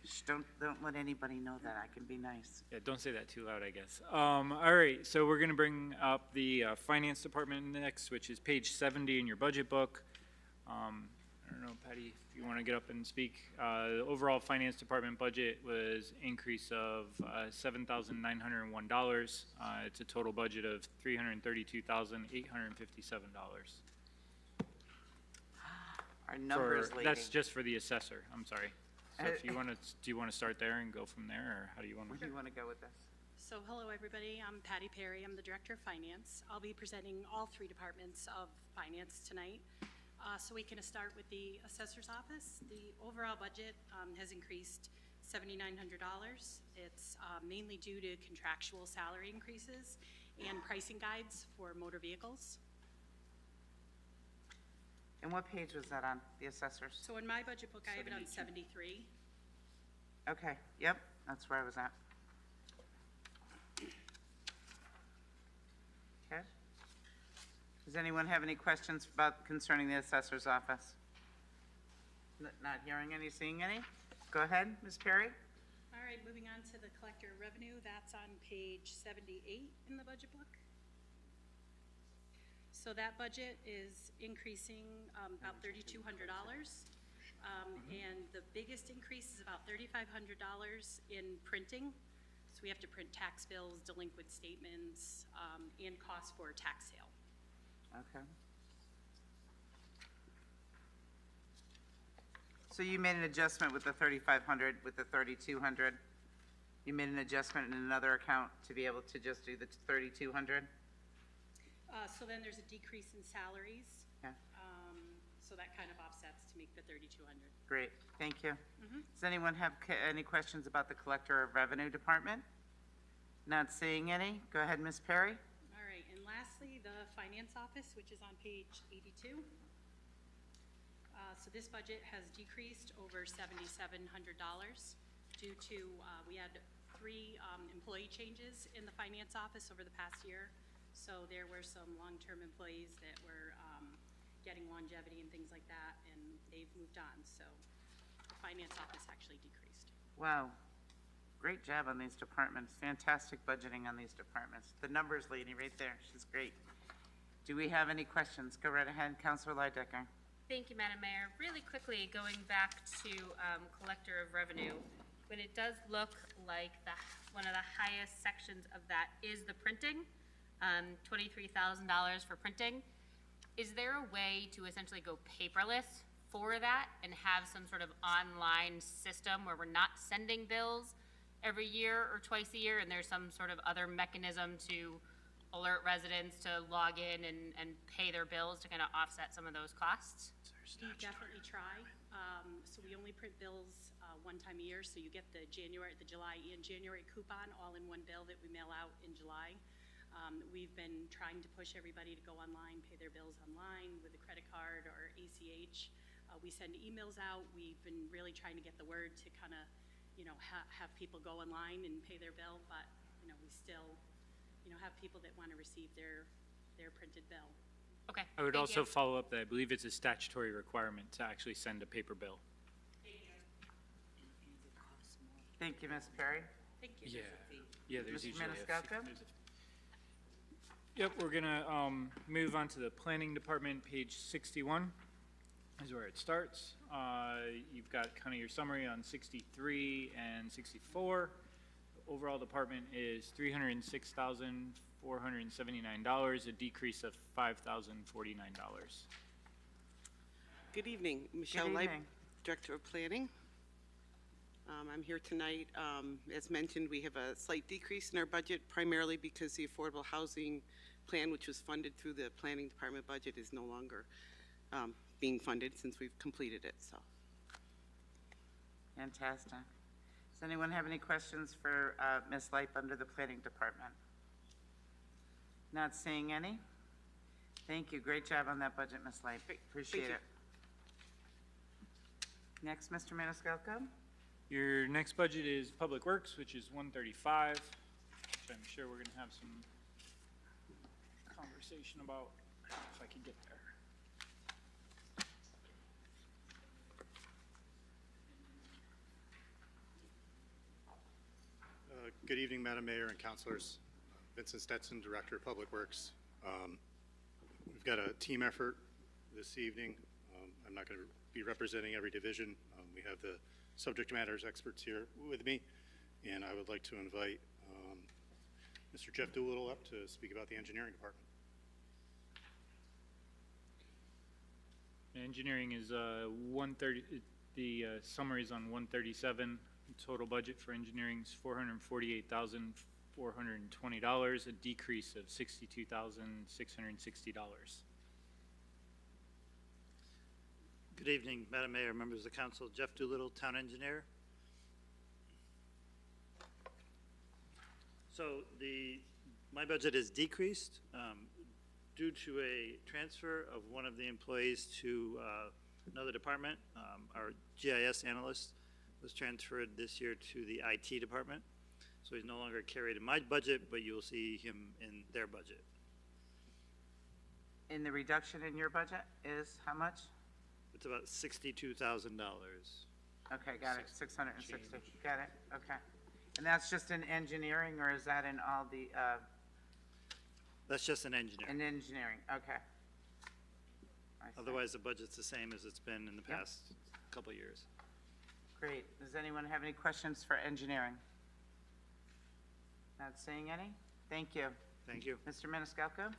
Shh, don't let anybody know that. I can be nice. Yeah, don't say that too loud, I guess. All right, so we're going to bring up the finance department next, which is page 70 in your budget book. I don't know, Patty, if you want to get up and speak. The overall finance department budget was increase of $7,901. It's a total budget of $332,857. Our numbers leading. That's just for the assessor, I'm sorry. So if you want to, do you want to start there and go from there, or how do you want to? Where do you want to go with this? So hello, everybody. I'm Patty Perry. I'm the Director of Finance. I'll be presenting all 3 departments of finance tonight. So we can start with the Assessor's Office. The overall budget has increased $7,900. It's mainly due to contractual salary increases and pricing guides for motor vehicles. And what page was that on, the assessors? So in my budget book, I have it on 73. Okay, yep, that's where I was at. Okay. Does anyone have any questions concerning the assessor's office? Not hearing any, seeing any? Go ahead, Ms. Perry. All right, moving on to the collector of revenue. That's on page 78 in the budget book. So that budget is increasing about $3,200. And the biggest increase is about $3,500 in printing. So we have to print tax bills, delinquent statements, and costs for tax sale. Okay. So you made an adjustment with the 3,500, with the 3,200? You made an adjustment in another account to be able to just do the 3,200? So then there's a decrease in salaries. Yeah. So that kind of offsets to make the 3,200. Great, thank you. Does anyone have any questions about the Collector of Revenue Department? Not seeing any. Go ahead, Ms. Perry. All right, and lastly, the Finance Office, which is on page 82. So this budget has decreased over $7,700 due to, we had 3 employee changes in the Finance Office over the past year. So there were some long-term employees that were getting longevity and things like that, and they've moved on. So the Finance Office actually decreased. Wow, great job on these departments. Fantastic budgeting on these departments. The numbers lady right there, she's great. Do we have any questions? Go right ahead, Councilor Lydecker. Thank you, Madam Mayor. Really quickly, going back to Collector of Revenue, when it does look like one of the highest sections of that is the printing, $23,000 for printing. Is there a way to essentially go paperless for that and have some sort of online system where we're not sending bills every year or twice a year, and there's some sort of other mechanism to alert residents to log in and pay their bills to kind of offset some of those costs? We definitely try. So we only print bills one time a year, so you get the July and January coupon all in one bill that we mail out in July. We've been trying to push everybody to go online, pay their bills online with a credit card or ACH. We send emails out. We've been really trying to get the word to kind of, have people go online and pay their bill, but, we still, have people that want to receive their printed bill. Okay. I would also follow up that I believe it's a statutory requirement to actually send a paper bill. Thank you, Ms. Perry. Thank you. Yeah, there's Mr. usually a Maniscalco? Yep, we're gonna move on to the Planning Department, page 61 is where it starts. You've got kind of your summary on 63 and 64. The overall department is $306,479, a decrease of $5,049. Good evening, Michelle Lipe, evening. Director of Planning. I'm here tonight. As mentioned, we have a slight decrease in our budget, primarily because the affordable housing plan, which was funded through the Planning Department budget, is no longer being funded since we've completed it. So, Fantastic. Does anyone have any questions for Ms. Lipe under the Planning Department? Not seeing any. Thank you. Great job on that budget, Ms. Lipe. Appreciate it. Next, Mr. Maniscalco. Your next budget is Public Works, which is 135, which I'm sure we're gonna have some conversation about, if I can get there. Good evening, Madam Mayor and Councilors. Vincent Stetson, Director of Public Works. We've got a team effort this evening. I'm not going to be representing every division. We have the subject matters experts here with me, and I would like to invite Mr. Jeff Doolittle up to speak about the engineering department. Engineering is 130, the summary is on 137. Total budget for engineering is $448,420, a decrease of $62,660. Good evening, Madam Mayor, members of the council. Jeff Doolittle, Town Engineer. So my budget is decreased due to a transfer of one of the employees to another department. Our GIS analyst was transferred this year to the IT department. So he's no longer carried in my budget, but you will see him in their budget. And the reduction in your budget is how much? It's about $62,000. Okay, got it, 660, got it, okay. And that's just in engineering, or is that in all the, That's just an engineer. in engineering, okay. I see. Otherwise, the budget's the same as it's been in the past couple of years. Great, does anyone have any questions for engineering? Not seeing any? Thank you. Thank you. Mr. Maniscalco?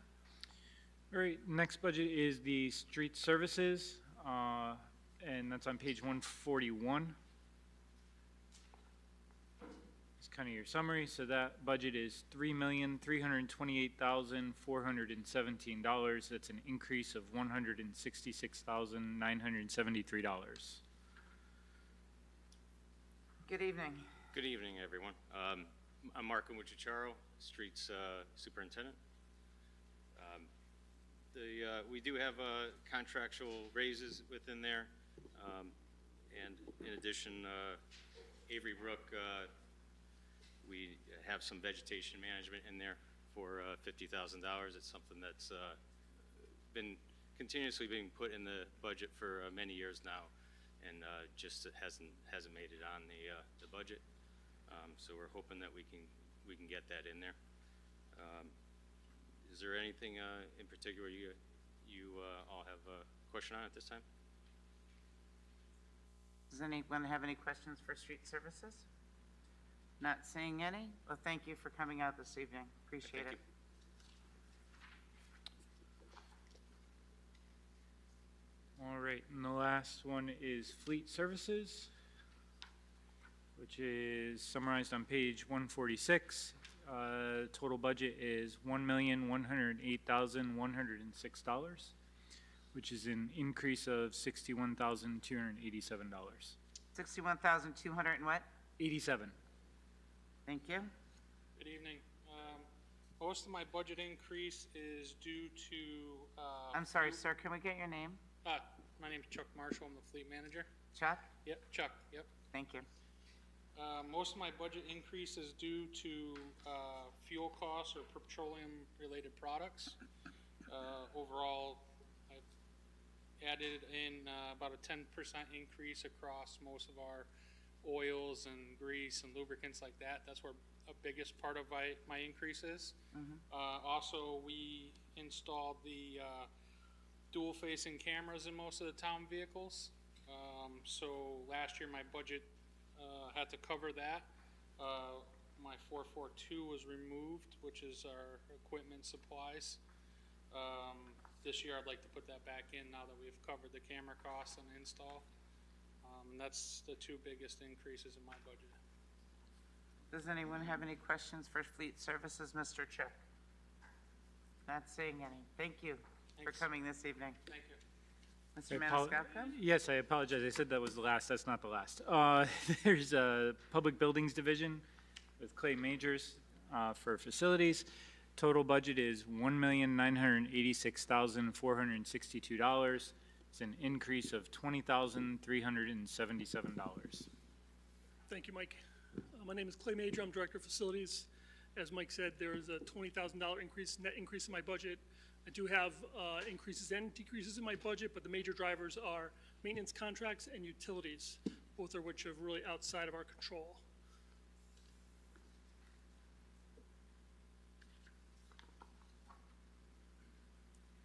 All right, next budget is the street services. and that's on page 141. It's kind of your summary. So that budget is $3,328,417. That's an increase of $166,973. Good evening. Good evening, everyone. I'm Marco Mucciaro, Streets Superintendent. We do have contractual raises within there, and in addition, Avery Brook, we have some vegetation management in there for $50,000. It's something that's been continuously being put in the budget for many years now, and just it hasn't made it on the budget. So we're hoping that we can get that in there. Is there anything in particular you all have a question on at this time? Does anyone have any questions for street services? Not seeing any? Well, thank you for coming out this evening. Appreciate it. All right, and the last one is fleet services, which is summarized on page 146. Total budget is $1,108,106, which is an increase of $61,287. 61,200 and what? 87. Thank you. Good evening. Most of my budget increase is due to... I'm sorry, sir, can we get your name? My name's Chuck Marshall. I'm the fleet manager. Chuck? Yep, Chuck, yep. Thank you. Most of my budget increase is due to fuel costs or petroleum-related products. Overall, I've added in about a 10% increase across most of our oils and grease and lubricants like that. That's where a biggest part of my increase is. Also, we installed the dual-facing cameras in most of the town vehicles. So last year my budget had to cover that. My 442 was removed, which is our equipment supplies. This year I'd like to put that back in now that we've covered the camera costs and install. And that's the two biggest increases in my budget. Does anyone have any questions for fleet services, Mr. Chick? Not seeing any. Thank you for coming this evening. Thank you. Mr. Maniscalco? Yes, I apologize. I said that was the last. That's not the last. There's a Public Buildings Division with Clay Majors for facilities. Total budget is $1,986,462. It's an increase of $20,377. Thank you, Mike. My name is Clay Major. I'm Director of Facilities. As Mike said, there is a $20,000 net increase in my budget. I do have increases and decreases in my budget, but the major drivers are maintenance contracts and utilities, both of which are really outside of our control.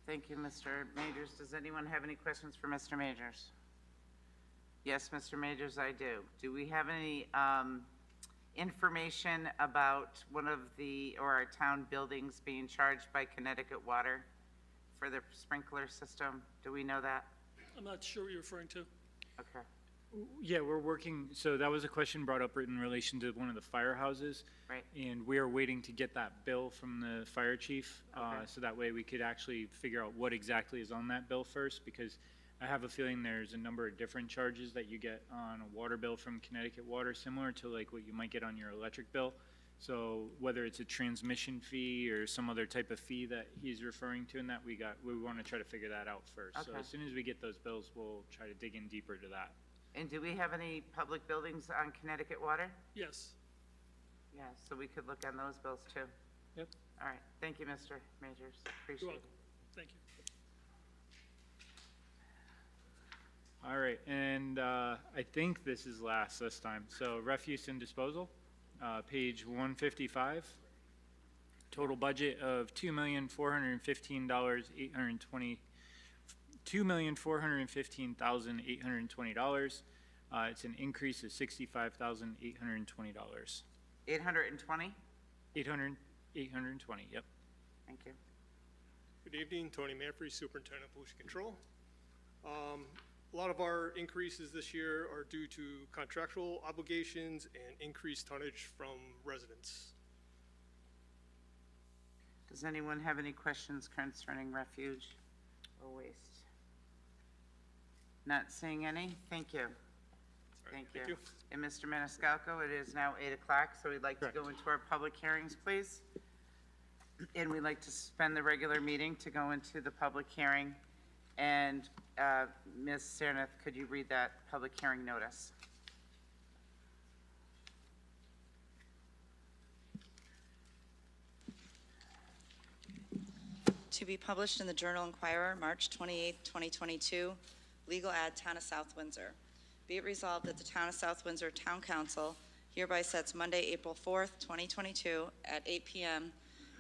Thank you, Mr. Majors. Does anyone have any questions for Mr. Majors? Yes, Mr. Majors, I do. Do we have any information about one of our town buildings being charged by Connecticut Water for the sprinkler system? Do we know that? I'm not sure what you're referring to. Okay. Yeah, we're working, so that was a question brought up in relation to one of the firehouses. Right. And we are waiting to get that bill from the fire chief, so that way we could actually figure out what exactly is on that bill first, because I have a feeling there's a number of different charges that you get on a water bill from Connecticut Water, similar to like what you might get on your electric bill. So whether it's a transmission fee or some other type of fee that he's referring to in that, we want to try to figure that out first. So Okay. as soon as we get those bills, we'll try to dig in deeper to that. And do we have any public buildings on Connecticut Water? Yes. Yeah, so we could look on those bills too. Yep. All right. Thank you, Mr. Majors. Appreciate it. Thank you. All right, and I think this is last this time. So refuse and disposal, page 155. Total budget of $2,415,820. $2,415,820. It's an increase of $65,820. 820? 820, yep. Thank you. Good evening, Tony Manfrey, Superintendent of Pollution Control. A lot of our increases this year are due to contractual obligations and increased tonnage from residents. Does anyone have any questions concerning refuge or waste? Not seeing any? Thank you. Thank you. And Mr. Maniscalco, it is now 8 o'clock, so we'd like to go into our public hearings, please. And we'd like to suspend the regular meeting to go into the public hearing. And Ms. Sarnath, could you read that public hearing notice? To be published in the Journal Enquirer, March 28, 2022, legal ad, Town of South Windsor. Be it resolved that the Town of South Windsor Town Council hereby sets Monday, April 4th, 2022, at 8 p.m.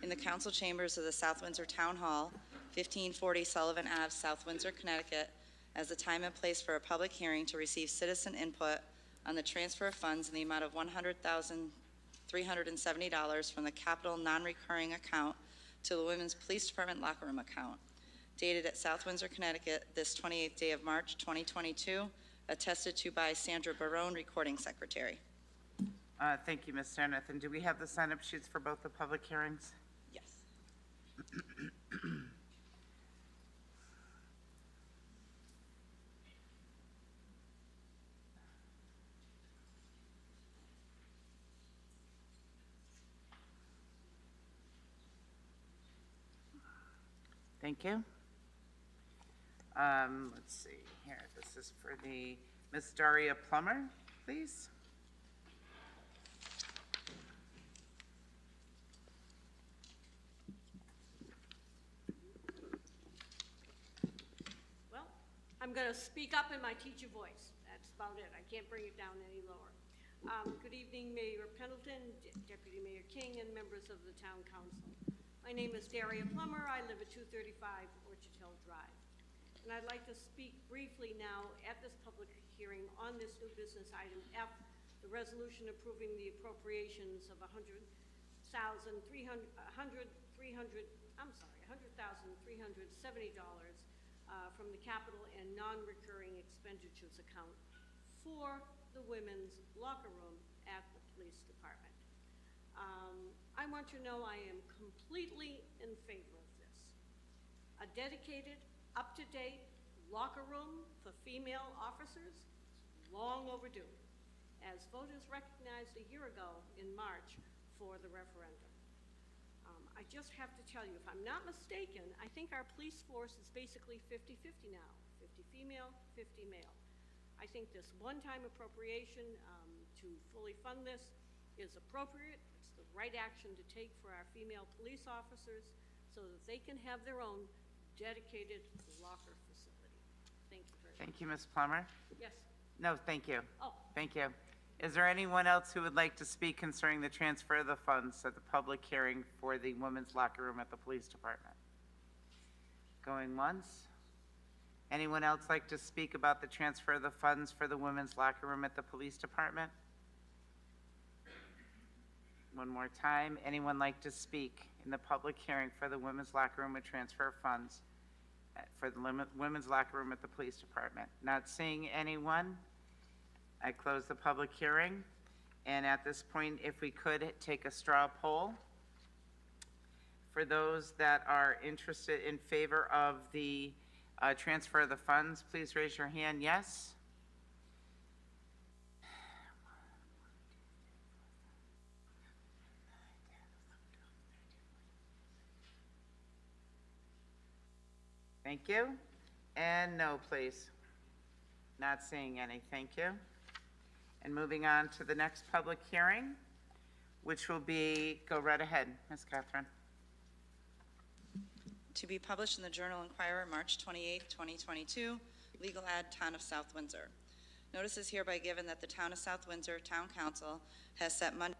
in the council chambers of the South Windsor Town Hall, 1540 Sullivan Ave, South Windsor, Connecticut, as the time and place for a public hearing to receive citizen input on the transfer of funds in the amount of $100,370 from the capital non-recurring account to the Women's Police Department locker room account, dated at South Windsor, Connecticut, this 28th day of March, 2022, attested to by Sandra Barone, Recording Secretary. Thank you, Ms. Sarnath. And do we have the sign-up sheets for both the public hearings? Yes. Thank you. Let's see here. This is for the Ms. Daria Plummer, please. Well, I'm going to speak up in my teacher voice. That's about it. I can't bring it down any lower. Good evening, Mayor Pendleton, Deputy Mayor King, and members of the Town Council. My name is Daria Plummer. I live at 235 Orchard Hill Drive. And I'd like to speak briefly now at this public hearing on this new business item F, the resolution approving the appropriations of $100,370 from the capital and non-recurring expenditures account for the women's locker room at the police department. I want you to know I am completely in favor of this. A dedicated, up-to-date locker room for female officers is long overdue, as voters recognized a year ago in March for the referendum. I just have to tell you, if I'm not mistaken, I think our police force is basically 50-50 now, 50 female, 50 male. I think this one-time appropriation to fully fund this is appropriate. It's the right action to take for our female police officers so that they can have their own dedicated locker facility. Thank you very much. Thank you, Ms. Plummer. Yes. No, thank you. Oh. Thank you. Is there anyone else who would like to speak concerning the transfer of the funds at the public hearing for the women's locker room at the police department? Going once? Anyone else like to speak about the transfer of the funds for the women's locker room at the police department? One more time. Anyone like to speak in the public hearing for the women's locker room and transfer of funds for the women's locker room at the police department? Not seeing anyone. I close the public hearing. And at this point, if we could take a straw poll. For those that are interested in favor of the transfer of the funds, please raise your hand. Yes? Thank you. And no, please. Not seeing any. Thank you. And moving on to the next public hearing, which will be, go right ahead, Ms. Catherine. To be published in the Journal Enquirer, March 28, 2022, legal ad, Town of South Windsor. Notice is hereby given that the Town of South Windsor Town Council has set Monday,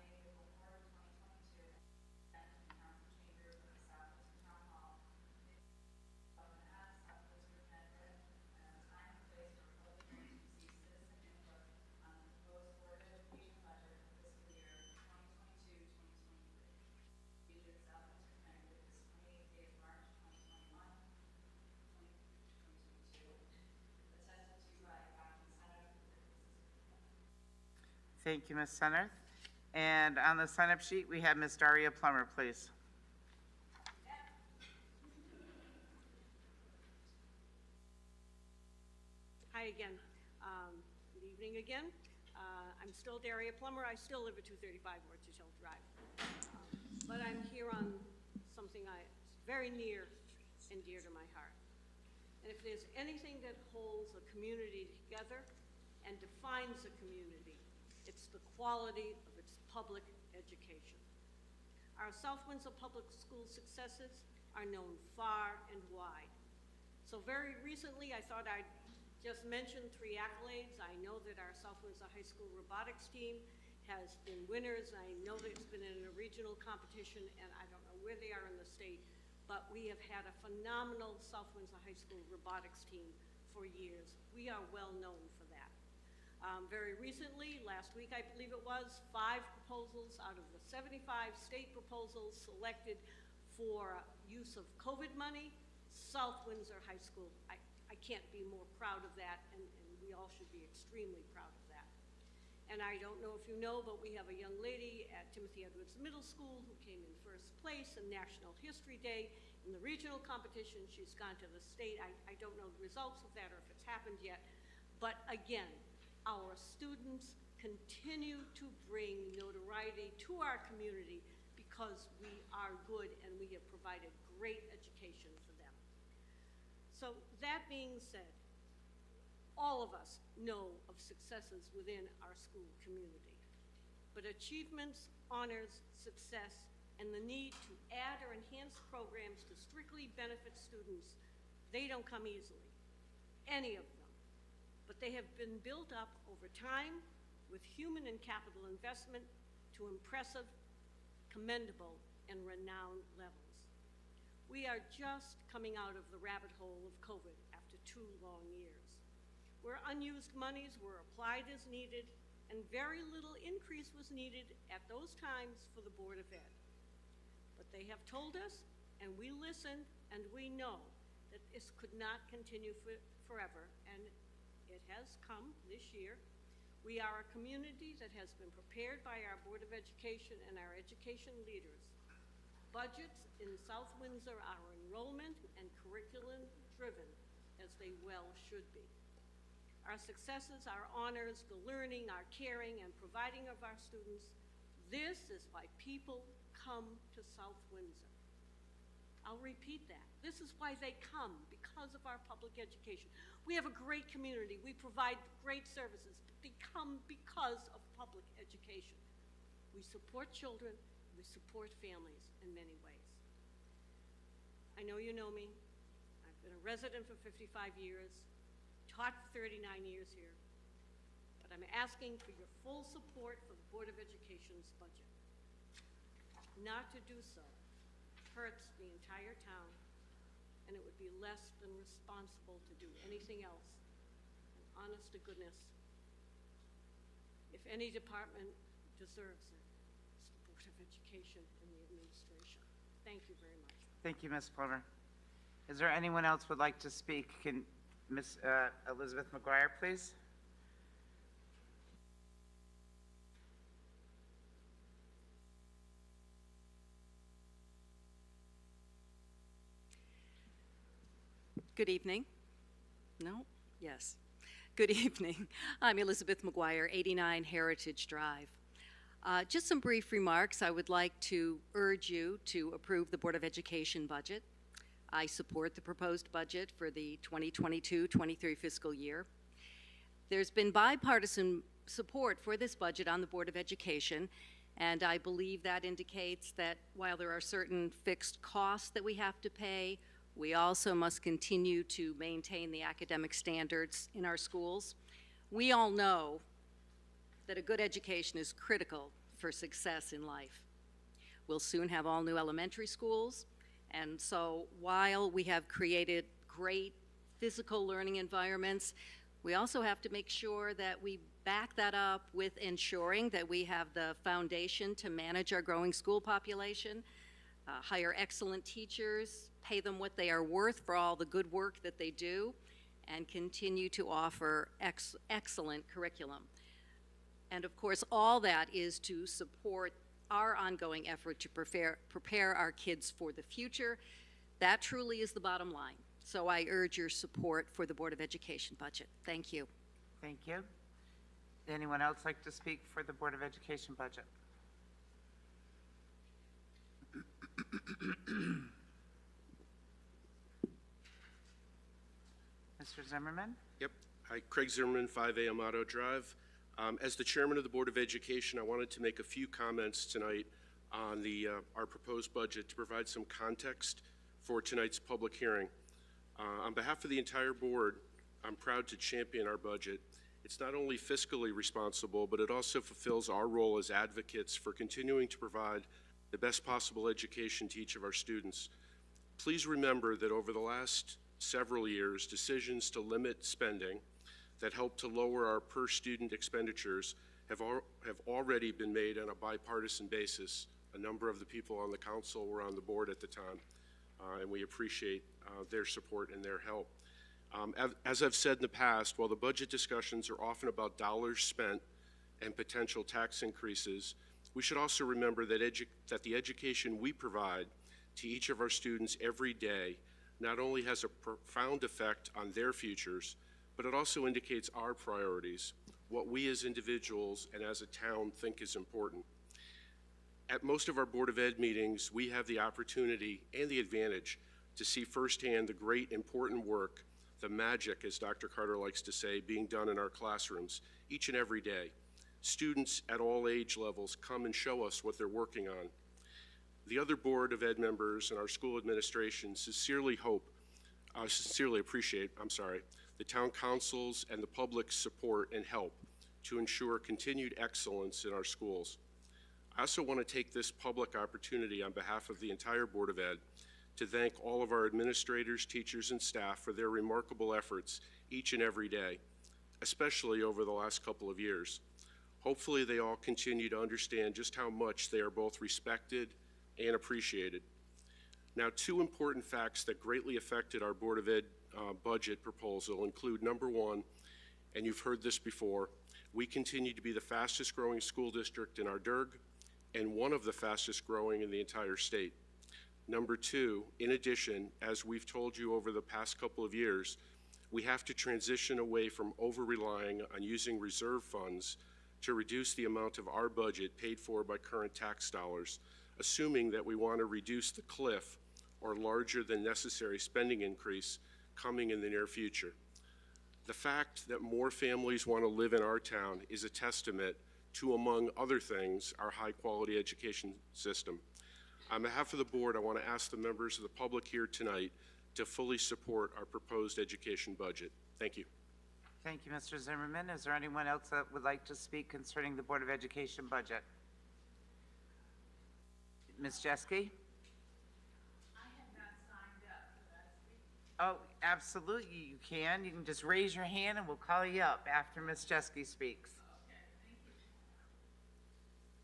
Thank you, Ms. Center. And on the sign-up sheet, we have Ms. Daria Plummer, please. Hi again. Good evening again. I'm still Daria Plummer. I still live at 235 Orchard Hill Drive. But I'm here on something very near and dear to my heart. And if there's anything that holds a community together and defines a community, it's the quality of its public education. Our South Windsor Public School successes are known far and wide. So very recently, I thought I'd just mention 3 accolades. I know that our South Windsor High School robotics team has been winners. I know that it's been in a regional competition, and I don't know where they are in the state, but we have had a phenomenal South Windsor High School robotics team for years. We are well known for that. Very recently, last week I believe it was, 5 proposals out of the 75 state proposals selected for use of COVID money, South Windsor High School. I can't be more proud of that, and we all should be extremely proud of that. And I don't know if you know, but we have a young lady at Timothy Edwards Middle School who came in first place in National History Day in the regional competition. She's gone to the state. I don't know the results of that or if it's happened yet. But again, our students continue to bring notoriety to our community because we are good and we have provided great education for them. So that being said, all of us know of successes within our school community, but achievements, honors, success, and the need to add or enhance programs to strictly benefit students, they don't come easily, any of them, but they have been built up over time with human and capital investment to impressive, commendable, and renowned levels. We are just coming out of the rabbit hole of COVID after 2 long years, where unused monies were applied as needed and very little increase was needed at those times for the Board of Ed. But they have told us, and we listened, and we know that this could not continue forever, and it has come this year. We are a community that has been prepared by our Board of Education and our education leaders. Budgets in South Windsor are enrollment and curriculum driven, as they well should be. Our successes, our honors, the learning, our caring, and providing of our students, this is why people come to South Windsor. I'll repeat that. This is why they come, because of our public education. We have a great community. We provide great services, but they come because of public education. We support children. We support families in many ways. I know you know me. I've been a resident for 55 years, taught for 39 years here, but I'm asking for your full support for the Board of Education's budget. Not to do so hurts the entire town, and it would be less than responsible to do anything else. And honest to goodness, if any department deserves it, it's the Board of Education and the administration. Thank you very much. Thank you, Ms. Plummer. Is there anyone else who would like to speak? Can Ms. Elizabeth McGuire, please? Good evening. No? Yes. Good evening. I'm Elizabeth McGuire, 89 Heritage Drive. Just some brief remarks. I would like to urge you to approve the Board of Education budget. I support the proposed budget for the 2022-23 fiscal year. There's been bipartisan support for this budget on the Board of Education, and I believe that indicates that while there are certain fixed costs that we have to pay, we also must continue to maintain the academic standards in our schools. We all know that a good education is critical for success in life. We'll soon have all new elementary schools, and so while we have created great physical learning environments, we also have to make sure that we back that up with ensuring that we have the foundation to manage our growing school population, hire excellent teachers, pay them what they are worth for all the good work that they do, and continue to offer excellent curriculum. And of course, all that is to support our ongoing effort to prepare our kids for the future. That truly is the bottom line. So I urge your support for the Board of Education budget. Thank you. Thank you. Anyone else like to speak for the Board of Education budget? Mr. Zimmerman? Yep. Hi, Craig Zimmerman, 5A Amato Drive. As the chairman of the Board of Education, I wanted to make a few comments tonight on our proposed budget to provide some context for tonight's public hearing. On behalf of the entire board, I'm proud to champion our budget. It's not only fiscally responsible, but it also fulfills our role as advocates for continuing to provide the best possible education to each of our students. Please remember that over the last several years, decisions to limit spending that help to lower our per-student expenditures have already been made on a bipartisan basis. A number of the people on the council were on the board at the time, and we appreciate their support and their help. As I've said in the past, while the budget discussions are often about dollars spent and potential tax increases, we should also remember that the education we provide to each of our students every day not only has a profound effect on their futures, but it also indicates our priorities, what we as individuals and as a town think is important. At most of our Board of Ed meetings, we have the opportunity and the advantage to see firsthand the great important work, the magic, as Dr. Carter likes to say, being done in our classrooms each and every day. Students at all age levels come and show us what they're working on. The other Board of Ed members and our school administration sincerely appreciate the town councils and the public's support and help to ensure continued excellence in our schools. I also want to take this public opportunity on behalf of the entire Board of Ed to thank all of our administrators, teachers, and staff for their remarkable efforts each and every day, especially over the last couple of years. Hopefully they all continue to understand just how much they are both respected and appreciated. Now, two important facts that greatly affected our Board of Ed budget proposal include, number one, and you've heard this before, we continue to be the fastest growing school district in our DIRG and one of the fastest growing in the entire state. Number two, in addition, as we've told you over the past couple of years, we have to transition away from over-relying on using reserve funds to reduce the amount of our budget paid for by current tax dollars, assuming that we want to reduce the cliff or larger than necessary spending increase coming in the near future. The fact that more families want to live in our town is a testament to, among other things, our high-quality education system. On behalf of the board, I want to ask the members of the public here tonight to fully support our proposed education budget. Thank you. Thank you, Mr. Zimmerman. Is there anyone else that would like to speak concerning the Board of Education budget? Ms. Jeske? Oh, absolutely, you can. You can just raise your hand and we'll call you up after Ms. Jeske speaks.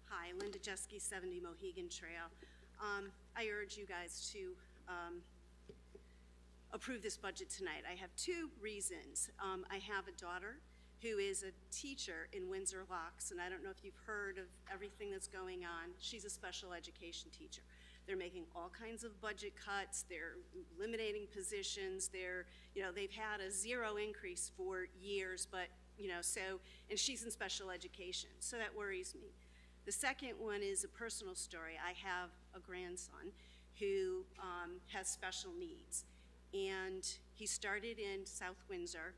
Hi, Linda Jeske, 70 Mohegan Trail. I urge you guys to approve this budget tonight. I have two reasons. I have a daughter who is a teacher in Windsor Locks, and I don't know if you've heard of everything that's going on. She's a special education teacher. They're making all kinds of budget cuts. They're eliminating positions. They've had a zero increase for years, but, and she's in special education, so that worries me. The second one is a personal story. I have a grandson who has special needs, and he started in South Windsor,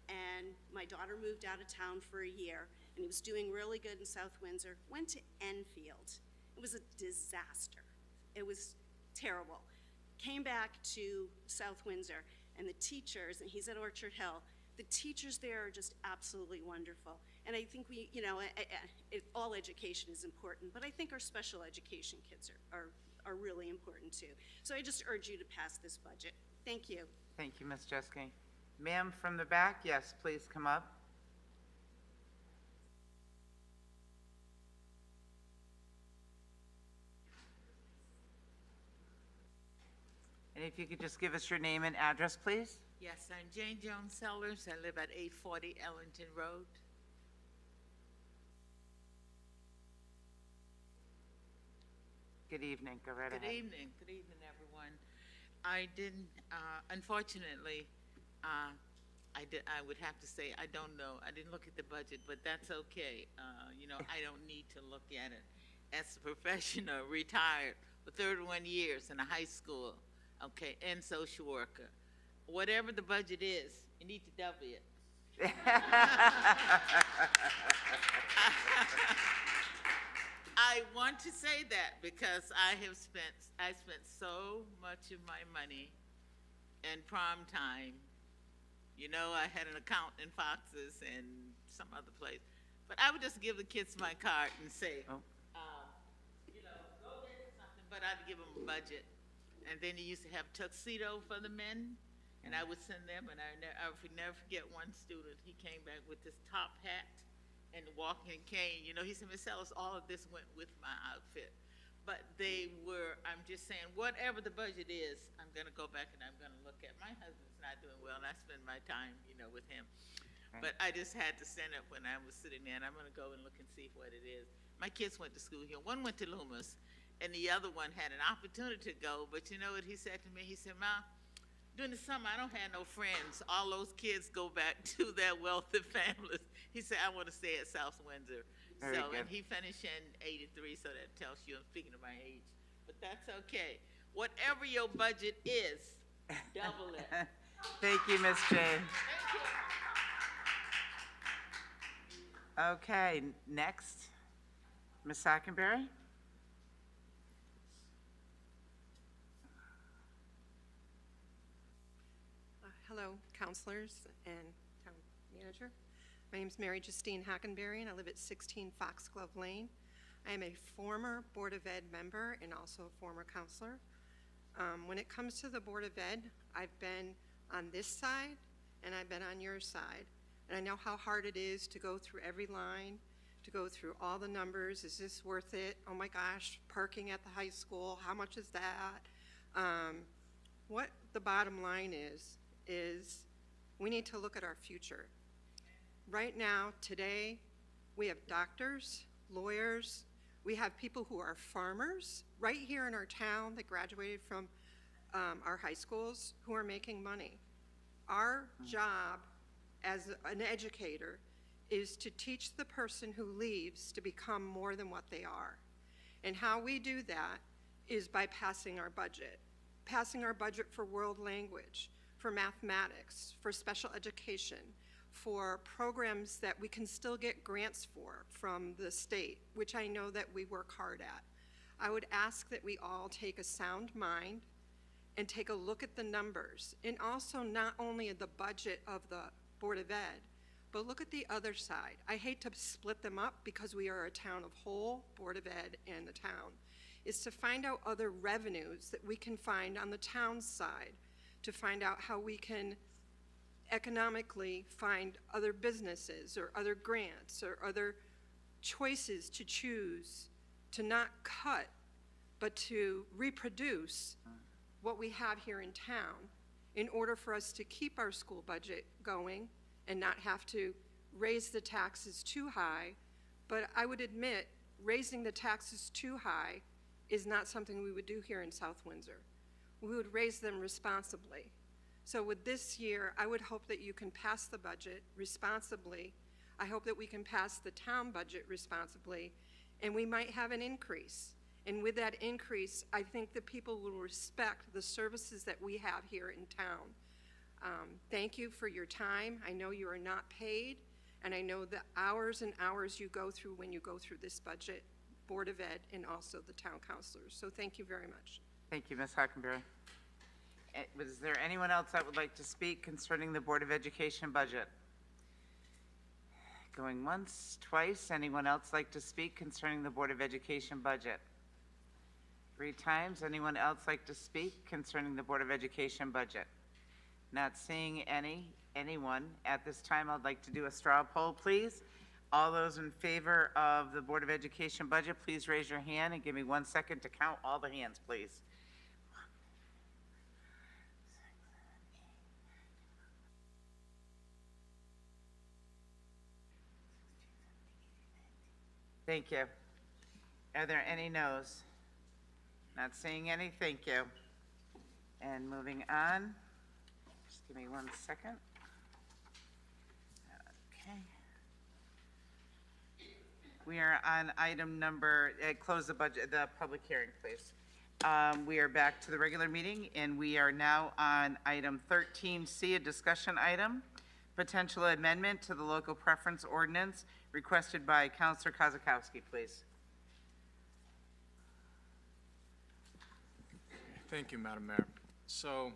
and my daughter moved out of town for a year, and he was doing really good in South Windsor, went to Enfield. It was a disaster. It was terrible. Came back to South Windsor, and the teachers, and he's at Orchard Hill, the teachers there are just absolutely wonderful. And I think all education is important, but I think our special education kids are really important too. So I just urge you to pass this budget. Thank you. Thank you, Ms. Jeske. Ma'am from the back, yes, please come up. And if you could just give us your name and address, please. Yes, I'm Jane Jones Sellers. I live at 840 Ellington Road. Good evening, go right ahead. Good evening, everyone. I didn't, unfortunately, I would have to say, I don't know. I didn't look at the budget, but that's okay. You know, I don't need to look at it. As a professional, retired for 31 years in a high school, okay, and social worker. Whatever the budget is, you need to double it. I want to say that because I spent so much of my money in prom time. You know, I had an account in Fox's and some other place. But I would just give the kids my card and say, you know, go get something, but I'd give them a budget. And then you used to have tuxedo for the men, and I would send them, and I would never forget one student. He came back with this top hat and walking cane. You know, he said, Miss Ellis, all of this went with my outfit. But they were, I'm just saying, whatever the budget is, I'm gonna go back and I'm gonna look at. My husband's not doing well, and I spend my time, you know, with him. But I just had to stand up when I was sitting there, and I'm gonna go and look and see what it is. My kids went to school here. One went to Loomis, and the other one had an opportunity to go, but you know what he said to me? He said, Ma, during the summer, I don't have no friends. All those kids go back to their wealthy families. He said, I want to stay at South Windsor. Very So, good. and he finished in 83, so that tells you I'm speaking of my age. But that's okay. Whatever your budget is, double it. Thank you, Ms. Jane. Okay, next, Ms. Hockenberry? Hello, counselors and town manager. My name is Mary Justine Hockenberry, and I live at 16 Foxglove Lane. I am a former Board of Ed member and also a former counselor. When it comes to the Board of Ed, I've been on this side and I've been on your side. And I know how hard it is to go through every line, to go through all the numbers. Is this worth it? Oh my gosh, parking at the high school, how much is that? What the bottom line is we need to look at our future. Right now, today, we have doctors, lawyers, we have people who are farmers right here in our town that graduated from our high schools who are making money. Our job as an educator is to teach the person who leaves to become more than what they are. And how we do that is by passing our budget for world language, for mathematics, for special education, for programs that we can still get grants for from the state, which I know that we work hard at. I would ask that we all take a sound mind and take a look at the numbers, and also not only at the budget of the Board of Ed, but look at the other side. I hate to split them up because we are a town of whole, Board of Ed and the town, is to find out other revenues that we can find on the town side, to find out how we can economically find other businesses or other grants or other choices to choose, to not cut, but to reproduce what we have here in town in order for us to keep our school budget going and not have to raise the taxes too high. But I would admit, raising the taxes too high is not something we would do here in South Windsor. We would raise them responsibly. So with this year, I would hope that you can pass the budget responsibly. I hope that we can pass the town budget responsibly, and we might have an increase. And with that increase, I think that people will respect the services that we have here in town. Thank you for your time. I know you are not paid, and I know the hours and hours you go through when you go through this budget, Board of Ed, and also the town councilors. So thank you very much. Thank you, Ms. Hockenberry. Was there anyone else that would like to speak concerning the Board of Education budget? Going once, twice. Anyone else like to speak concerning the Board of Education budget? 3 times. Anyone else like to speak concerning the Board of Education budget? Not seeing anyone at this time. I'd like to do a straw poll, please. All those in favor of the Board of Education budget, please raise your hand and give me 1 second to count all the hands, please. Thank you. Are there any noes? Not seeing any, thank you. And moving on, just give me 1 second. Okay. We are on item number, close the budget, the public hearing, please. We are back to the regular meeting, and we are now on item 13C, a discussion item, potential amendment to the local preference ordinance requested by Councilor Kozakowski, please. Thank you, Madam Mayor. So,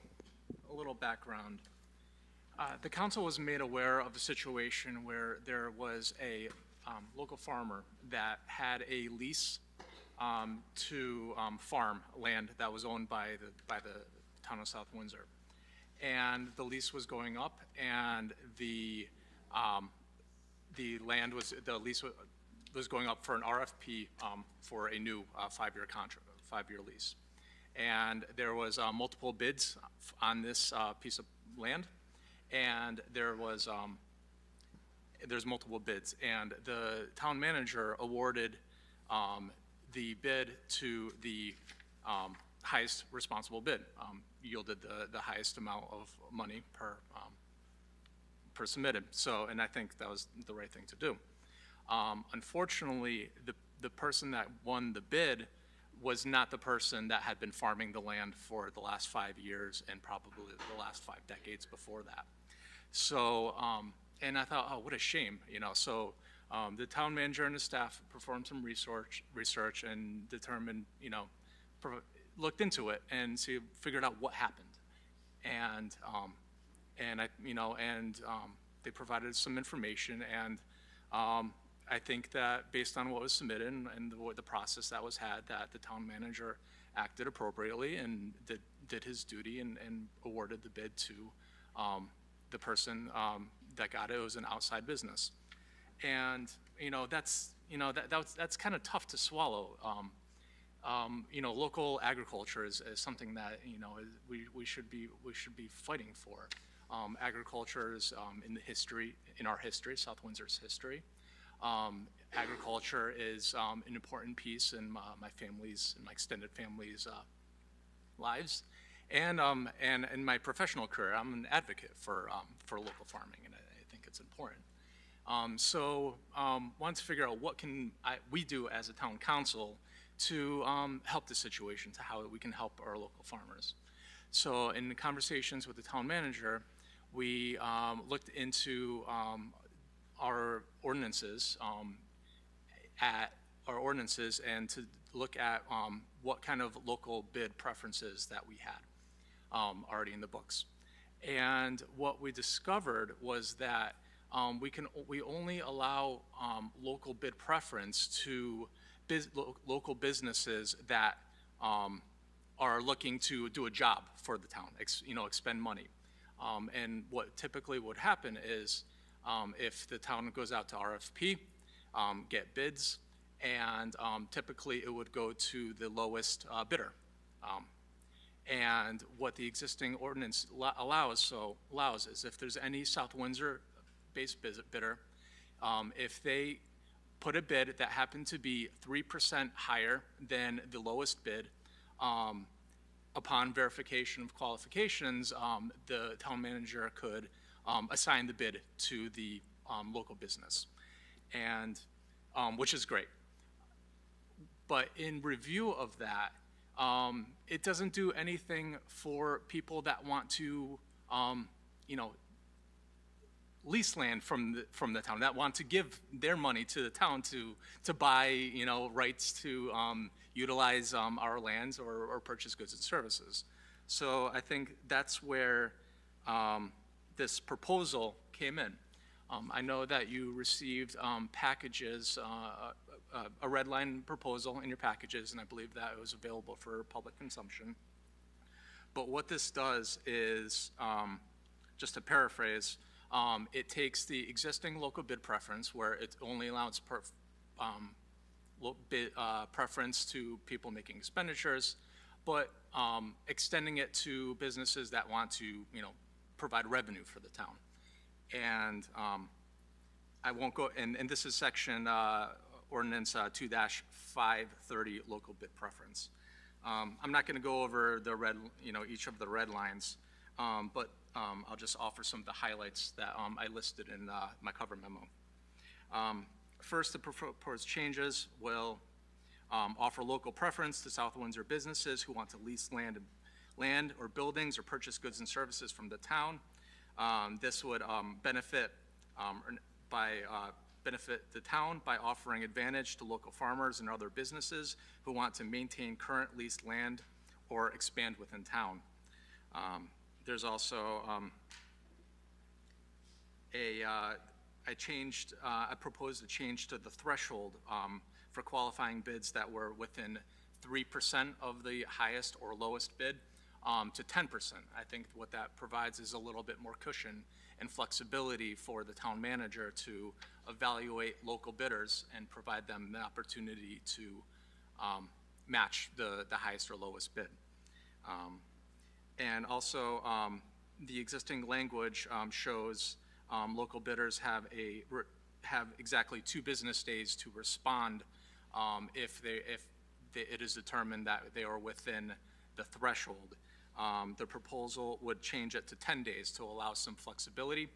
a little background. The council was made aware of a situation where there was a local farmer that had a lease to farm land that was owned by the town of South Windsor. And the lease was going up, and the lease was going up for an RFP for a new 5-year contract, 5-year lease. And there was multiple bids on this piece of land, and there's multiple bids, and the town manager awarded the bid to the highest responsible bid, yielded the highest amount of money per submitted. So, and I think that was the right thing to do. Unfortunately, the person that won the bid was not the person that had been farming the land for the last 5 years and probably the last 5 decades before that. So, and I thought, oh, what a shame, you know. So the town manager and the staff performed some research and determined, you know, looked into it and figured out what happened. And they provided some information, and I think that based on what was submitted and the process that was had, that the town manager acted appropriately and did his duty and awarded the bid to the person that got it. It was an outside business. And, you know, that's kind of tough to swallow. You know, local agriculture is something that, you know, we should be fighting for. Agriculture is in our history, South Windsor's history. Agriculture is an important piece in my extended family's lives, and in my professional career, I'm an advocate for local farming, and I think it's important. So, want to figure out what can we do as a town council to help the situation, to how we can help our local farmers. So, in the conversations with the town manager, we looked into our ordinances, and to look at what kind of local bid preferences that we had already in the books. And what we discovered was that we only allow local bid preference to local businesses that are looking to do a job for the town, expend money. And what typically would happen is if the town goes out to RFP, get bids, and typically it would go to the lowest bidder. And what the existing ordinance allows is if there's any South Windsor-based bidder, if they put a bid that happened to be 3% higher than the lowest bid, upon verification of qualifications, the town manager could assign the bid to the local business, and which is great. But in review of that, it doesn't do anything for people that want to, lease land from the town, that want to give their money to the town to buy, rights to utilize our lands or purchase goods and services. So I think that's where this proposal came in. I know that you received packages, a red line proposal in your packages, and I believe that it was available for public consumption. But what this does is, just to paraphrase, it takes the existing local bid preference, where it only allows preference to people making expenditures, but extending it to businesses that want to, provide revenue for the town. And I won't go, and this is section ordinance 2-530 local bid preference. I'm not going to go over the red, each of the red lines, but I'll just offer some of the highlights that I listed in my cover memo. First, the proposed changes will offer local preference to South Windsor businesses who want to lease land or buildings or purchase goods and services from the town. This would benefit the town by offering advantage to local farmers and other businesses who want to maintain current leased land or expand within town. There's also I proposed a change to the threshold for qualifying bids that were within 3% of the highest or lowest bid to 10%. I think what that provides is a little bit more cushion and flexibility for the town manager to evaluate local bidders and provide them the opportunity to match the highest or lowest bid. And also, the existing language shows local bidders have exactly 2 business days to respond if it is determined that they are within the threshold. The proposal would change it to 10 days to allow some flexibility.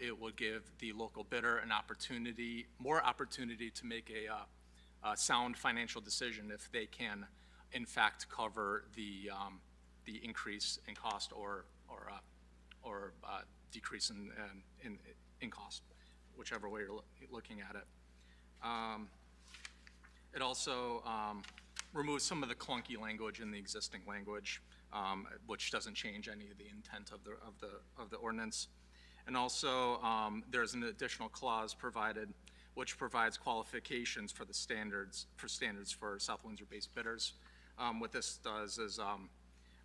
It would give the local bidder an opportunity, more opportunity to make a sound financial decision if they can, in fact, cover the increase in cost or decrease in cost, whichever way you're looking at it. It also removes some of the clunky language in the existing language, which doesn't change any of the intent of the ordinance. And also, there's an additional clause provided which provides qualifications for the standards for South Windsor-based bidders. What this does is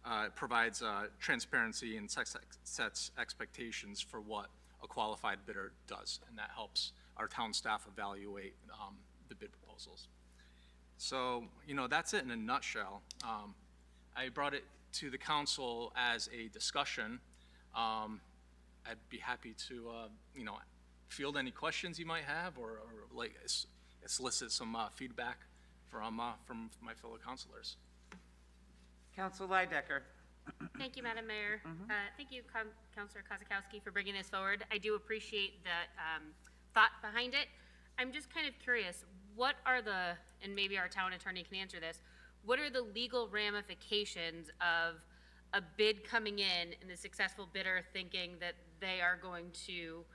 it provides transparency and sets expectations for what a qualified bidder does, and that helps our town staff evaluate the bid proposals. So, that's it in a nutshell. I brought it to the council as a discussion. I'd be happy to, field any questions you might have, or solicit some feedback from my fellow councilors. Council Lydecker. Thank you, Madam Mayor. Thank you, Councilor Kozakowski, for bringing this forward. I do appreciate the thought behind it. I'm just kind of curious, what are and maybe our town attorney can answer this, what are the legal ramifications of a bid coming in and the successful bidder thinking that they are going to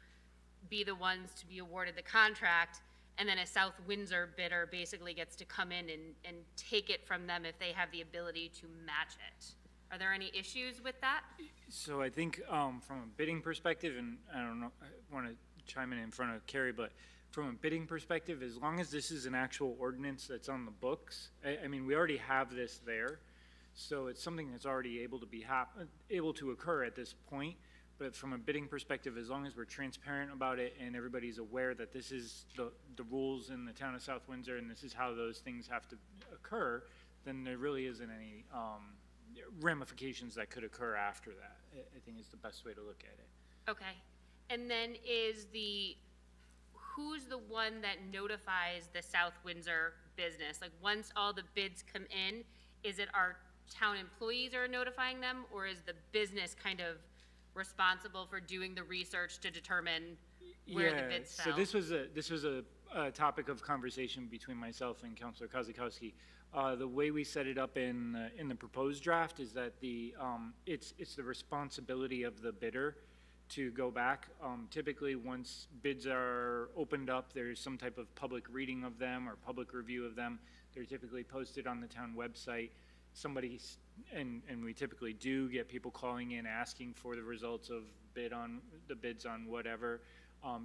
be the ones to be awarded the contract, and then a South Windsor bidder basically gets to come in and take it from them if they have the ability to match it? Are there any issues with that? So I think from a bidding perspective, and I don't know, I want to chime in front of Carrie, but from a bidding perspective, as long as this is an actual ordinance that's on the books, I mean, we already have this there, so it's something that's already able to occur at this point. But from a bidding perspective, as long as we're transparent about it and everybody's aware that this is the rules in the town of South Windsor and this is how those things have to occur, then there really isn't any ramifications that could occur after that, I think is the best way to look at it. Okay. And then who's the one that notifies the South Windsor business? Like, once all the bids come in, is it our town employees are notifying them, or is the business kind of responsible for doing the research to determine where the bids fell? So this was a topic of conversation between myself and Councilor Kozakowski. The way we set it up in the proposed draft is that it's the responsibility of the bidder to go back. Typically, once bids are opened up, there's some type of public reading of them or public review of them. They're typically posted on the town website. And we typically do get people calling in asking for the results of bids on whatever.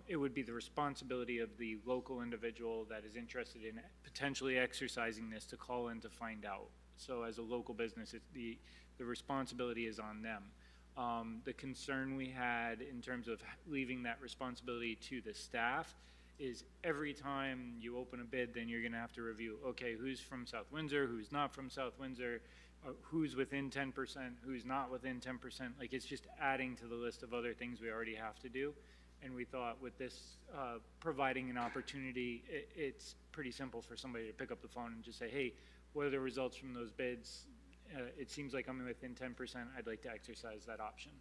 It would be the responsibility of the local individual that is interested in potentially exercising this to call in to find out. So as a local business, the responsibility is on them. The concern we had in terms of leaving that responsibility to the staff is every time you open a bid, then you're going to have to review, okay, who's from South Windsor, who's not from South Windsor, who's within 10%, who's not within 10%. Like, it's just adding to the list of other things we already have to do. And we thought with this providing an opportunity, it's pretty simple for somebody to pick up the phone and just say, hey, what are the results from those bids? It seems like I'm within 10%. I'd like to exercise that option.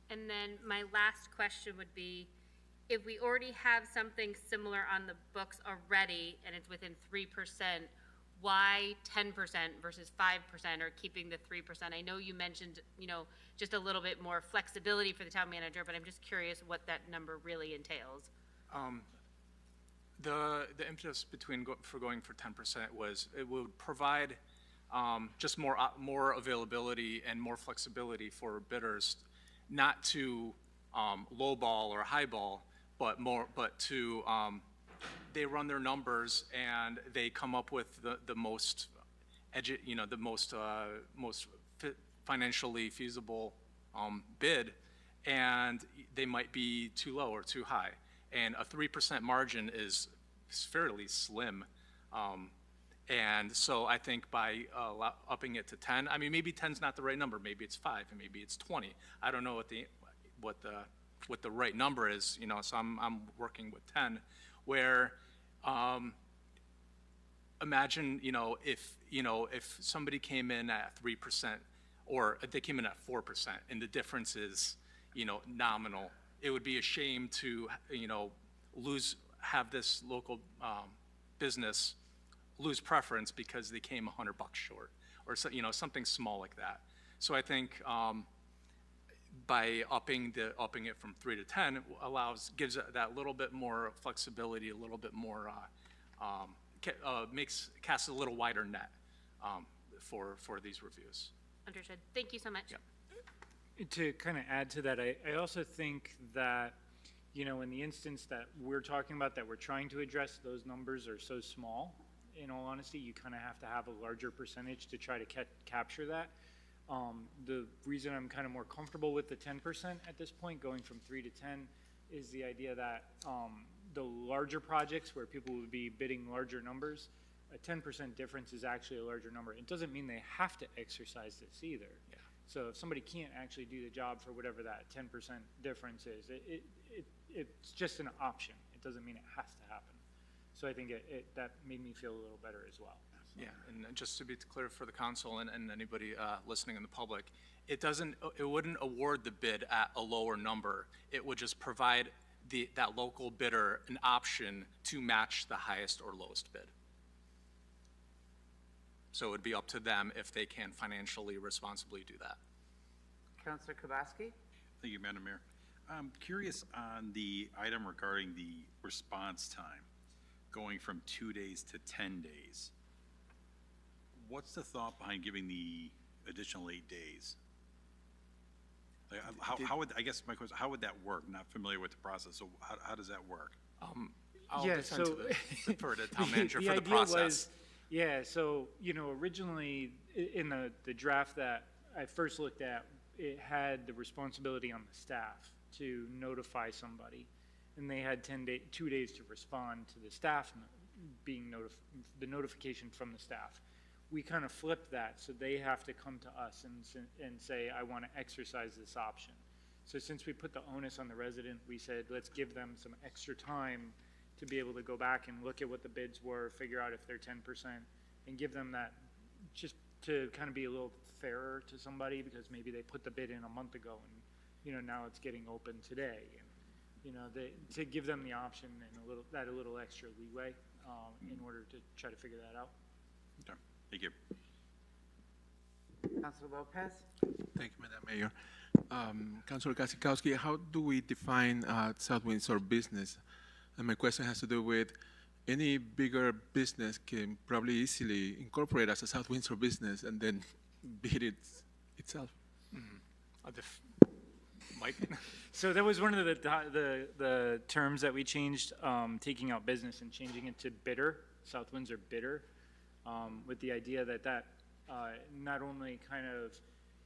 And then my last question would be, if we already have something similar on the books already and it's within 3%, why 10% versus 5% or keeping the 3%? I know you mentioned, just a little bit more flexibility for the town manager, but I'm just curious what that number really entails. The impetus for going for 10% was it would provide just more availability and more flexibility for bidders, not to lowball or highball, but to they run their numbers and they come up with the most most financially feasible bid, and they might be too low or too high. And a 3% margin is fairly slim. And so I think by upping it to 10, I mean, maybe 10's not the right number. Maybe it's 5, and maybe it's 20. I don't know what the right number is, so I'm working with 10, where imagine, if somebody came in at 3%, or if they came in at 4%, and the difference is, nominal, it would be a shame to, have this local business lose preference because they came $100 short, or something small like that. So I think by upping it from 3 to 10 gives it that little bit more flexibility, a little bit more casts a little wider net for these reviews. Understood. Thank you so much. Yeah. To kind of add to that, I also think that, in the instance that we're talking about, that we're trying to address, those numbers are so small. In all honesty, you kind of have to have a larger percentage to try to capture that. The reason I'm kind of more comfortable with the 10% at this point, going from 3 to 10, is the idea that the larger projects where people would be bidding larger numbers, a 10% difference is actually a larger number. It doesn't mean they have to exercise this either. Yeah. So if somebody can't actually do the job for whatever that 10% difference is, it's just an option. It doesn't mean it has to happen. So I think that made me feel a little better as well. Yeah, and just to be clear for the council and anybody listening in the public, it wouldn't award the bid at a lower number. It would just provide that local bidder an option to match the highest or lowest bid. So it would be up to them if they can financially responsibly do that. Councilor Kubowski? Thank you, Madam Mayor. I'm curious on the item regarding the response time, going from 2 days to 10 days. What's the thought behind giving the additional 8 days? Like, how would, I guess my question, how would that work? Not familiar with the process, so how does that work? I'll defer to the town manager for the process. So, originally in the draft that I first looked at, it had the responsibility on the staff to notify somebody, and they had 2 days to respond to the staff being the notification from the staff. We kind of flipped that, so they have to come to us and say, I want to exercise this option. So since we put the onus on the resident, we said, let's give them some extra time to be able to go back and look at what the bids were, figure out if they're 10%, and give them that, just to kind of be a little fairer to somebody, because maybe they put the bid in a month ago and, now it's getting open today. And, to give them the option and a little extra leeway in order to try to figure that out. Okay. Thank you. Councilor Lopez? Thank you, Madam Mayor. Councilor Kasikowski, how do we define South Windsor business? And my question has to do with any bigger business can probably easily incorporate as a South Windsor business and then bid it itself. Mike? So that was one of the terms that we changed, taking out business and changing it to bidder, South Windsor bidder, with the idea that not only kind of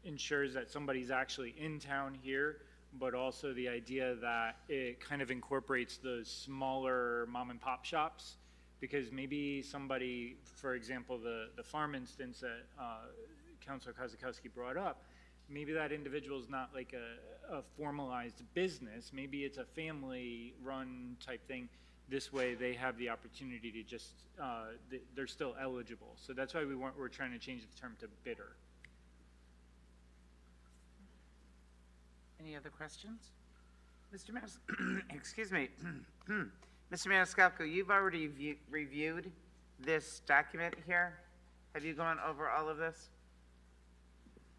ensures that somebody's actually in town here, but also the idea that it kind of incorporates those smaller mom and pop shops, because maybe somebody, for example, the farm instance that Councilor Kozakowski brought up, maybe that individual is not like a formalized business. Maybe it's a family-run type thing. This way, they have the opportunity to just, they're still eligible. So that's why we're trying to change the term to bidder. Any other questions? Mr. Excuse me. Mr. Maniscalco, you've already reviewed this document here? Have you gone over all of this?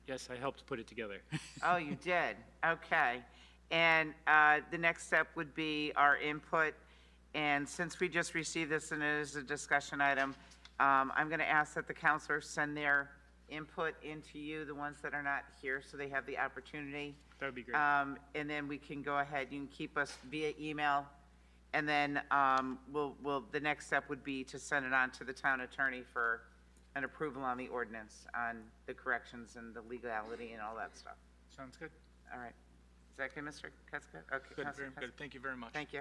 Yes, I helped put it together. Oh, you did? Okay. And the next step would be our input. And since we just received this and it is a discussion item, I'm going to ask that the counselors send their input into you, the ones that are not here, so they have the opportunity. That would be great. And then we can go ahead. You can keep us via email. And then the next step would be to send it on to the town attorney for an approval on the ordinance, on the corrections and the legality and all that stuff. Sounds good. All right. Is that good, Mr. Kutzka? Okay. Good, Councilor very good. Thank you very much. Thank you.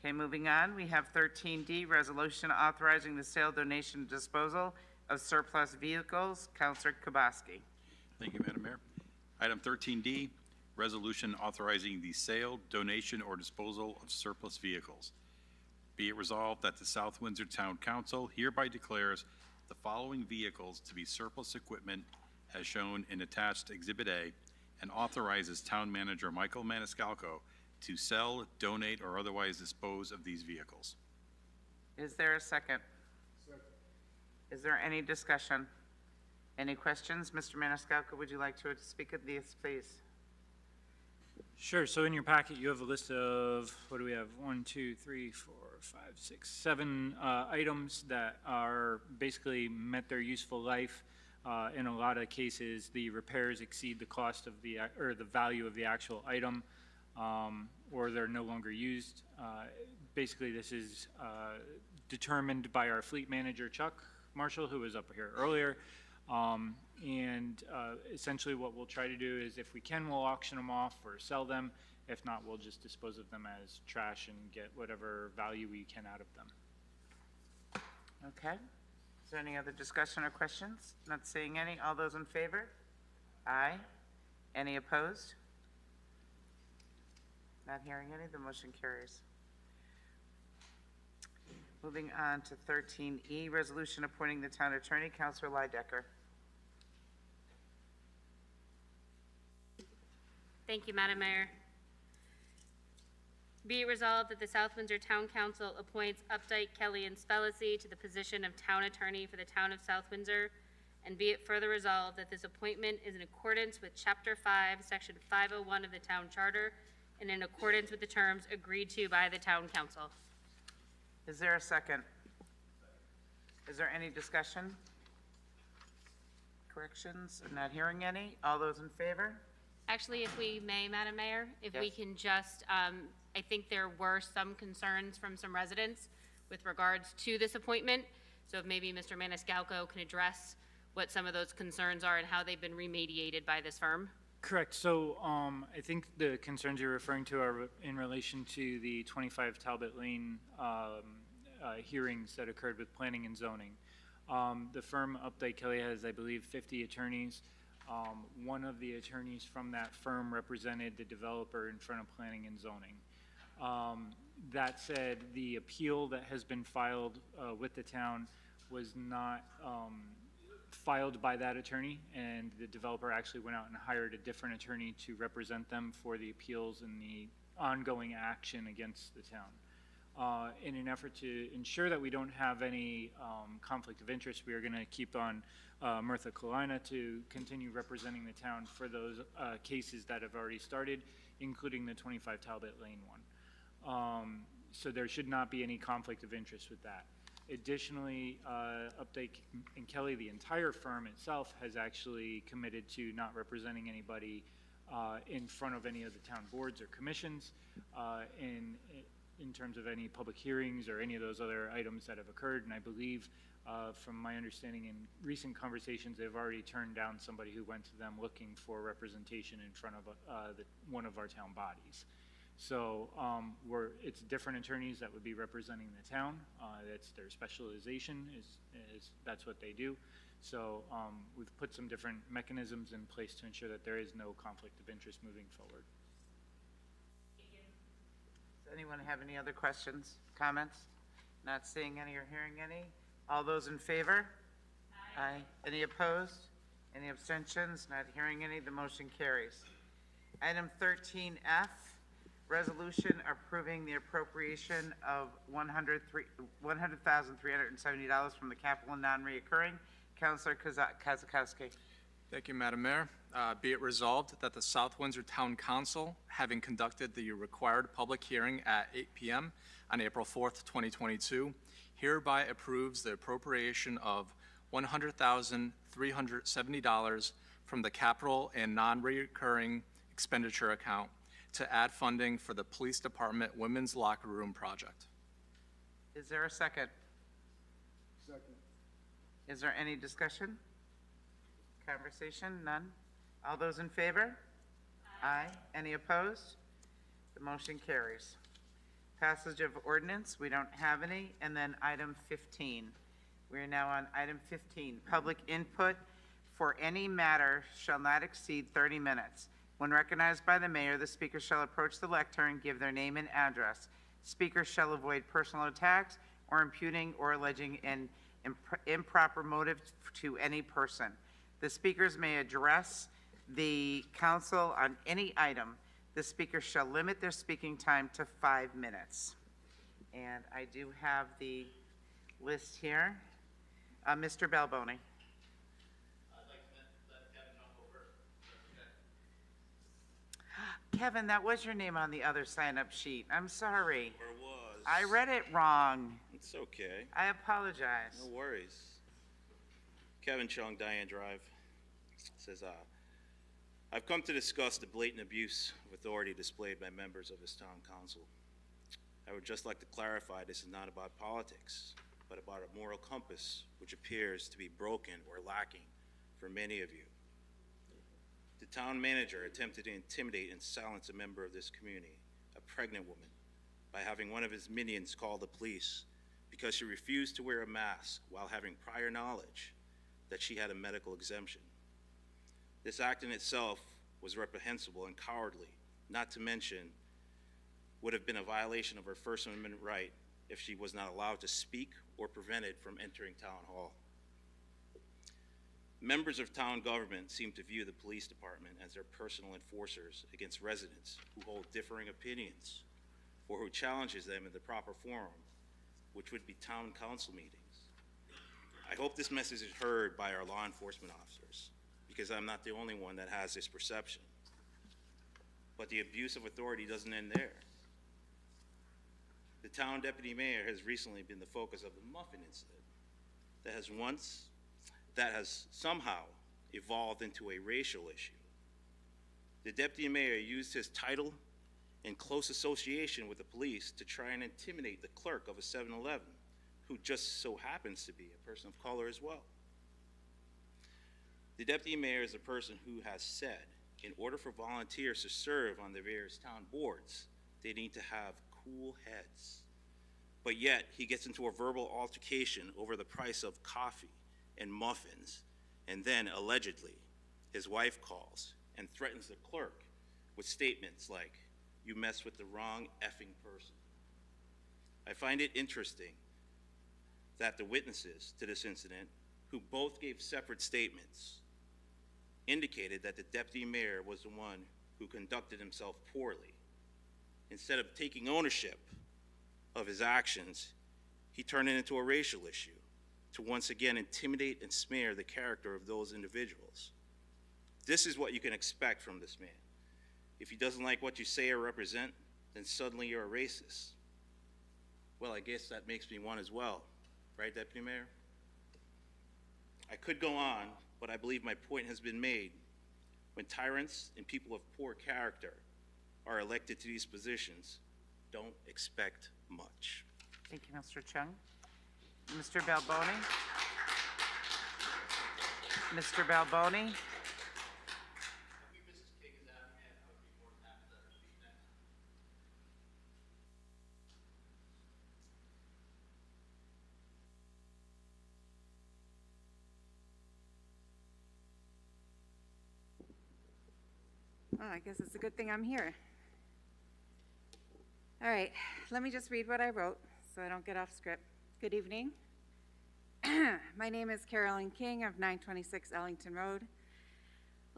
Okay, moving on, we have 13D, resolution authorizing the sale, donation, and disposal of surplus vehicles. Councilor Kubaski. Thank you, Madam Mayor. Item 13D, resolution authorizing the sale, donation, or disposal of surplus vehicles. Be it resolved that the South Windsor Town Council hereby declares the following vehicles to be surplus equipment as shown in attached Exhibit A, and authorizes Town Manager Michael Maniscalco to sell, donate, or otherwise dispose of these vehicles. Is there a second? Second. Is there any discussion? Any questions? Mr. Maniscalco, would you like to speak of these, please? Sure. So in your packet, you have a list of, what do we have? 1, 2, 3, 4, 5, 6, 7 items that are basically met their useful life. In a lot of cases, the repairs exceed the cost of the value of the actual item, or they're no longer used. Basically, this is determined by our fleet manager, Chuck Marshall, who was up here earlier. Essentially what we'll try to do is, if we can, we'll auction them off or sell them. If not, we'll just dispose of them as trash and get whatever value we can out of them. Okay. Is there any other discussion or questions? Not seeing any. All those in favor? Aye. Any opposed? Not hearing any. The motion carries. Moving on to 13E, resolution appointing the town attorney, Councilor Lydecker. Thank you, Madam Mayor. Be it resolved that the South Windsor Town Council appoints Updike, Kelly, and Spellacy to the position of Town Attorney for the Town of South Windsor, and be it further resolved that this appointment is in accordance with Chapter 5, Section 501 of the Town Charter, and in accordance with the terms agreed to by the Town Council. Is there a second? Is there any discussion? Corrections? I'm not hearing any. All those in favor? Actually, if we may, Madam Mayor, if we Yes. can just, I think there were some concerns from some residents with regards to this appointment. So if maybe Mr. Maniscalco can address what some of those concerns are and how they've been remediated by this firm. Correct. So I think the concerns you're referring to are in relation to the 25 Talbot Lane hearings that occurred with planning and zoning. The firm Updike Kelly has, I believe, 50 attorneys. One of the attorneys from that firm represented the developer in front of planning and zoning. That said, the appeal that has been filed with the town was not filed by that attorney, and the developer actually went out and hired a different attorney to represent them for the appeals and the ongoing action against the town. In an effort to ensure that we don't have any conflict of interest, we are going to keep on Mirtha Kalina to continue representing the town for those cases that have already started, including the 25 Talbot Lane one. So there should not be any conflict of interest with that. Additionally, Updike and Kelly, the entire firm itself, has actually committed to not representing anybody in front of any of the town boards or commissions in terms of any public hearings or any of those other items that have occurred. And I believe, from my understanding in recent conversations, they've already turned down somebody who went to them looking for representation in front of one of our town bodies. So it's different attorneys that would be representing the town. That's their specialization, that's what they do. So we've put some different mechanisms in place to ensure that there is no conflict of interest moving forward. Does anyone have any other questions, comments? Not seeing any or hearing any? All those in favor? Aye. Any opposed? Any abstentions? Not hearing any, the motion carries. Item 13F, resolution approving the appropriation of $100,370 from the capital and non-reoccurring. Councilor Kozakowski. Thank you, Madam Mayor. Be it resolved that the South Windsor Town Council, having conducted the required public hearing at 8 p.m. on April 4th, 2022, hereby approves the appropriation of $100,370 from the capital and non-recurring expenditure account to add funding for the Police Department Women's Locker Room project. Is there a second? Second. Is there any discussion? Conversation? None? All those in favor? Aye. Any opposed? The motion carries. Passage of ordinance, we don't have any. And then item 15. We are now on item 15. Public input for any matter shall not exceed 30 minutes. When recognized by the mayor, the speaker shall approach the lectern and give their name and address. Speakers shall avoid personal attacks or imputing or alleging an improper motive to any person. The speakers may address the council on any item. The speaker shall limit their speaking time to 5 minutes. And I do have the list here. Mr. Balboni. Kevin, that was your name on the other sign-up sheet. I'm sorry. Or was. I read it wrong. It's okay. I apologize. No worries. Kevin Chung, Diane Drive, says, I've come to discuss the blatant abuse of authority displayed by members of this town council. I would just like to clarify this is not about politics, but about a moral compass which appears to be broken or lacking for many of you. The town manager attempted to intimidate and silence a member of this community, a pregnant woman, by having one of his minions call the police because she refused to wear a mask while having prior knowledge that she had a medical exemption. This act in itself was reprehensible and cowardly, not to mention would have been a violation of her First Amendment right if she was not allowed to speak or prevented from entering town hall. Members of town government seem to view the police department as their personal enforcers against residents who hold differing opinions or who challenges them in the proper forum, which would be town council meetings. I hope this message is heard by our law enforcement officers, because I'm not the only one that has this perception. But the abuse of authority doesn't end there. The town deputy mayor has recently been the focus of the muffin incident that has somehow evolved into a racial issue. The deputy mayor used his title and close association with the police to try and intimidate the clerk of a 7-Eleven, who just so happens to be a person of color as well. The deputy mayor is a person who has said, in order for volunteers to serve on the various town boards, they need to have cool heads. But yet, he gets into a verbal altercation over the price of coffee and muffins, and then, allegedly, his wife calls and threatens the clerk with statements like, "You mess with the wrong effing person." I find it interesting that the witnesses to this incident, who both gave separate statements, indicated that the deputy mayor was the one who conducted himself poorly. Instead of taking ownership of his actions, he turned it into a racial issue to once again intimidate and smear the character of those individuals. This is what you can expect from this man. If he doesn't like what you say or represent, then suddenly you're a racist. Well, I guess that makes me one as well, right, Deputy Mayor? I could go on, but I believe my point has been made. When tyrants and people of poor character are elected to these positions, don't expect much. Thank you, Mr. Chung. Mr. Balboni? Mr. Well, I guess it's a good thing I'm here. All right, let me just read what I wrote so I don't get off script. Good evening. My name is Carolyn King of 926 Ellington Road.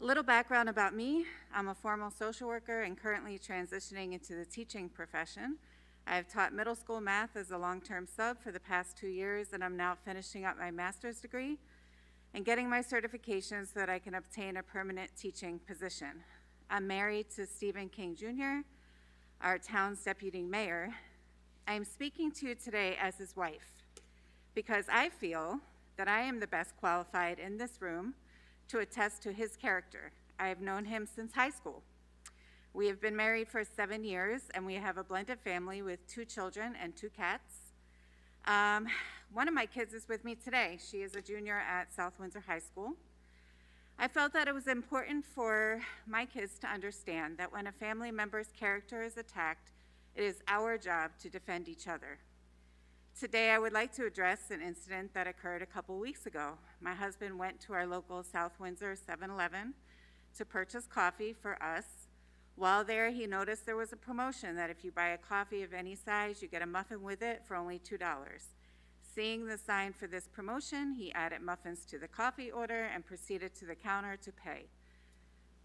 A little background about me. I'm a formal social worker and currently transitioning into the teaching profession. I have taught middle school math as a long-term sub for the past 2 years, and I'm now finishing up my master's degree and getting my certification so that I can obtain a permanent teaching position. I'm married to Stephen King Jr., our town's deputy mayor. I am speaking to you today as his wife because I feel that I am the best qualified in this room to attest to his character. I have known him since high school. We have been married for 7 years, and we have a blended family with 2 children and 2 cats. One of my kids is with me today. She is a junior at South Windsor High School. I felt that it was important for my kids to understand that when a family member's character is attacked, it is our job to defend each other. Today, I would like to address an incident that occurred a couple weeks ago. My husband went to our local South Windsor 7-Eleven to purchase coffee for us. While there, he noticed there was a promotion that if you buy a coffee of any size, you get a muffin with it for only $2. Seeing the sign for this promotion, he added muffins to the coffee order and proceeded to the counter to pay.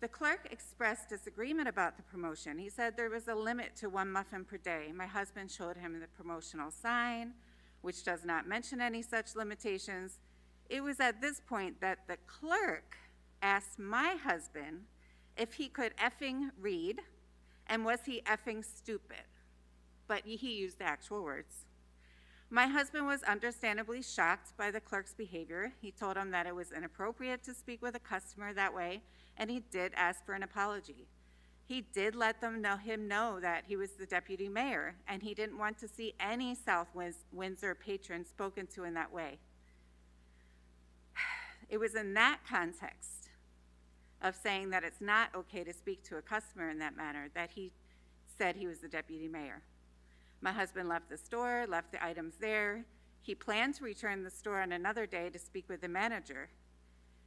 The clerk expressed disagreement about the promotion. He said there was a limit to 1 muffin per day. My husband showed him the promotional sign, which does not mention any such limitations. It was at this point that the clerk asked my husband if he could effing read, and was he effing stupid? But he used the actual words. My husband was understandably shocked by the clerk's behavior. He told him that it was inappropriate to speak with a customer that way, and he did ask for an apology. He did let him know that he was the deputy mayor, and he didn't want to see any South Windsor patron spoken to in that way. It was in that context of saying that it's not okay to speak to a customer in that manner that he said he was the deputy mayor. My husband left the store, left the items there. He planned to return the store on another day to speak with the manager.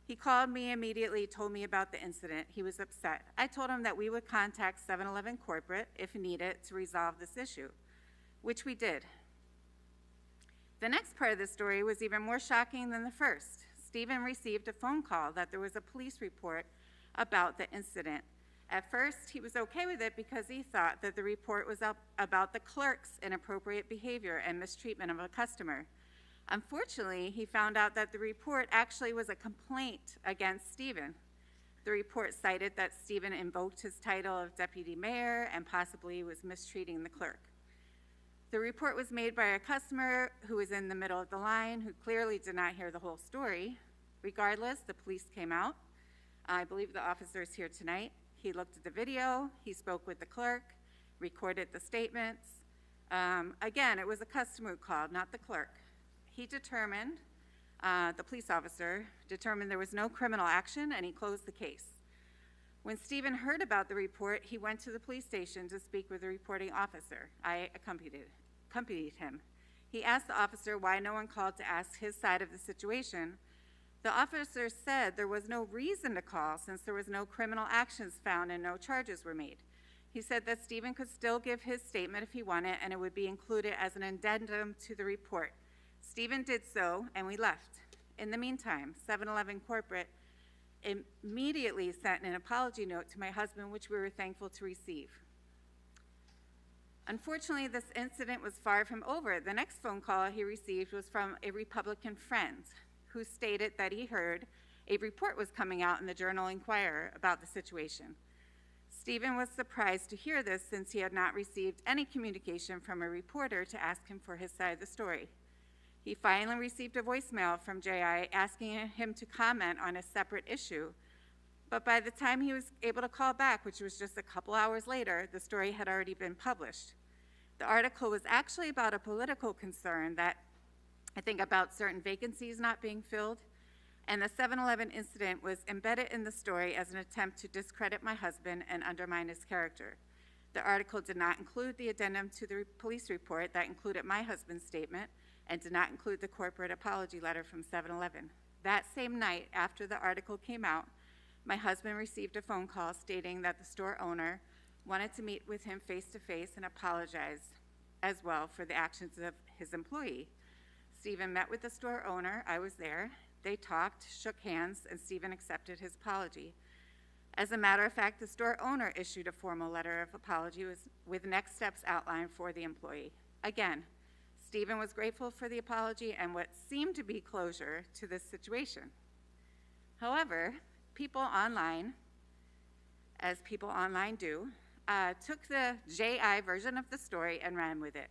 He called me immediately, told me about the incident. He was upset. I told him that we would contact 7-Eleven corporate if needed to resolve this issue, which we did. The next part of the story was even more shocking than the first. Stephen received a phone call that there was a police report about the incident. At first, he was okay with it because he thought that the report was about the clerk's inappropriate behavior and mistreatment of a customer. Unfortunately, he found out that the report actually was a complaint against Stephen. The report cited that Stephen invoked his title of deputy mayor and possibly was mistreating the clerk. The report was made by a customer who was in the middle of the line, who clearly did not hear the whole story. Regardless, the police came out. I believe the officer is here tonight. He looked at the video, he spoke with the clerk, recorded the statements. Again, it was a customer who called, not the clerk. He determined, the police officer determined there was no criminal action, and he closed the case. When Stephen heard about the report, he went to the police station to speak with the reporting officer. I accompanied him. He asked the officer why no one called to ask his side of the situation. The officer said there was no reason to call since there was no criminal actions found and no charges were made. He said that Stephen could still give his statement if he wanted, and it would be included as an addendum to the report. Stephen did so, and we left. In the meantime, 7-Eleven corporate immediately sent an apology note to my husband, which we were thankful to receive. Unfortunately, this incident was far from over. The next phone call he received was from a Republican friend who stated that he heard a report was coming out in the Journal-Inquirer about the situation. Stephen was surprised to hear this since he had not received any communication from a reporter to ask him for his side of the story. He finally received a voicemail from JI asking him to comment on a separate issue, but by the time he was able to call back, which was just a couple hours later, the story had already been published. The article was actually about a political concern that I think about certain vacancies not being filled, and the 7-Eleven incident was embedded in the story as an attempt to discredit my husband and undermine his character. The article did not include the addendum to the police report that included my husband's statement and did not include the corporate apology letter from 7-Eleven. That same night, after the article came out, My husband received a phone call stating that the store owner wanted to meet with him face-to-face and apologize as well for the actions of his employee. Stephen met with the store owner. I was there. They talked, shook hands, and Stephen accepted his apology. As a matter of fact, the store owner issued a formal letter of apology with next steps outlined for the employee. Again, Stephen was grateful for the apology and what seemed to be closure to this situation. However, people online, as people online do, took the JI version of the story and ran with it.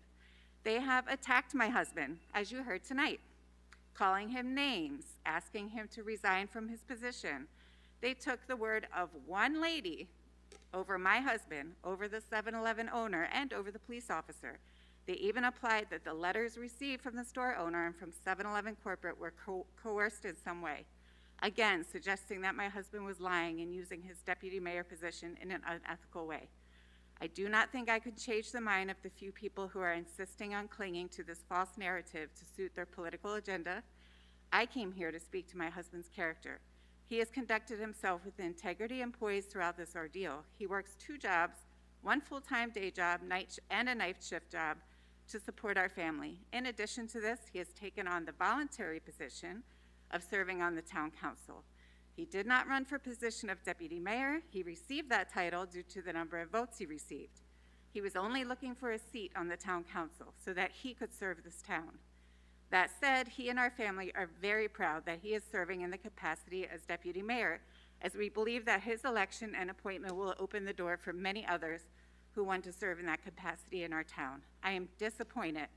They have attacked my husband, as you heard tonight, calling him names, asking him to resign from his position. They took the word of one lady over my husband, over the 7-Eleven owner, and over the police officer. They even applied that the letters received from the store owner and from 7-Eleven corporate were coerced in some way. Again, suggesting that my husband was lying and using his deputy mayor position in an unethical way. I do not think I could change the mind of the few people who are insisting on clinging to this false narrative to suit their political agenda. I came here to speak to my husband's character. He has conducted himself with integrity and poise throughout this ordeal. He works 2 jobs, 1 full-time day job, and a night shift job to support our family. In addition to this, he has taken on the voluntary position of serving on the town council. He did not run for position of deputy mayor. He received that title due to the number of votes he received. He was only looking for a seat on the town council so that he could serve this town. That said, he and our family are very proud that he is serving in the capacity as deputy mayor, as we believe that his election and appointment will open the door for many others who want to serve in that capacity in our town. I am disappointed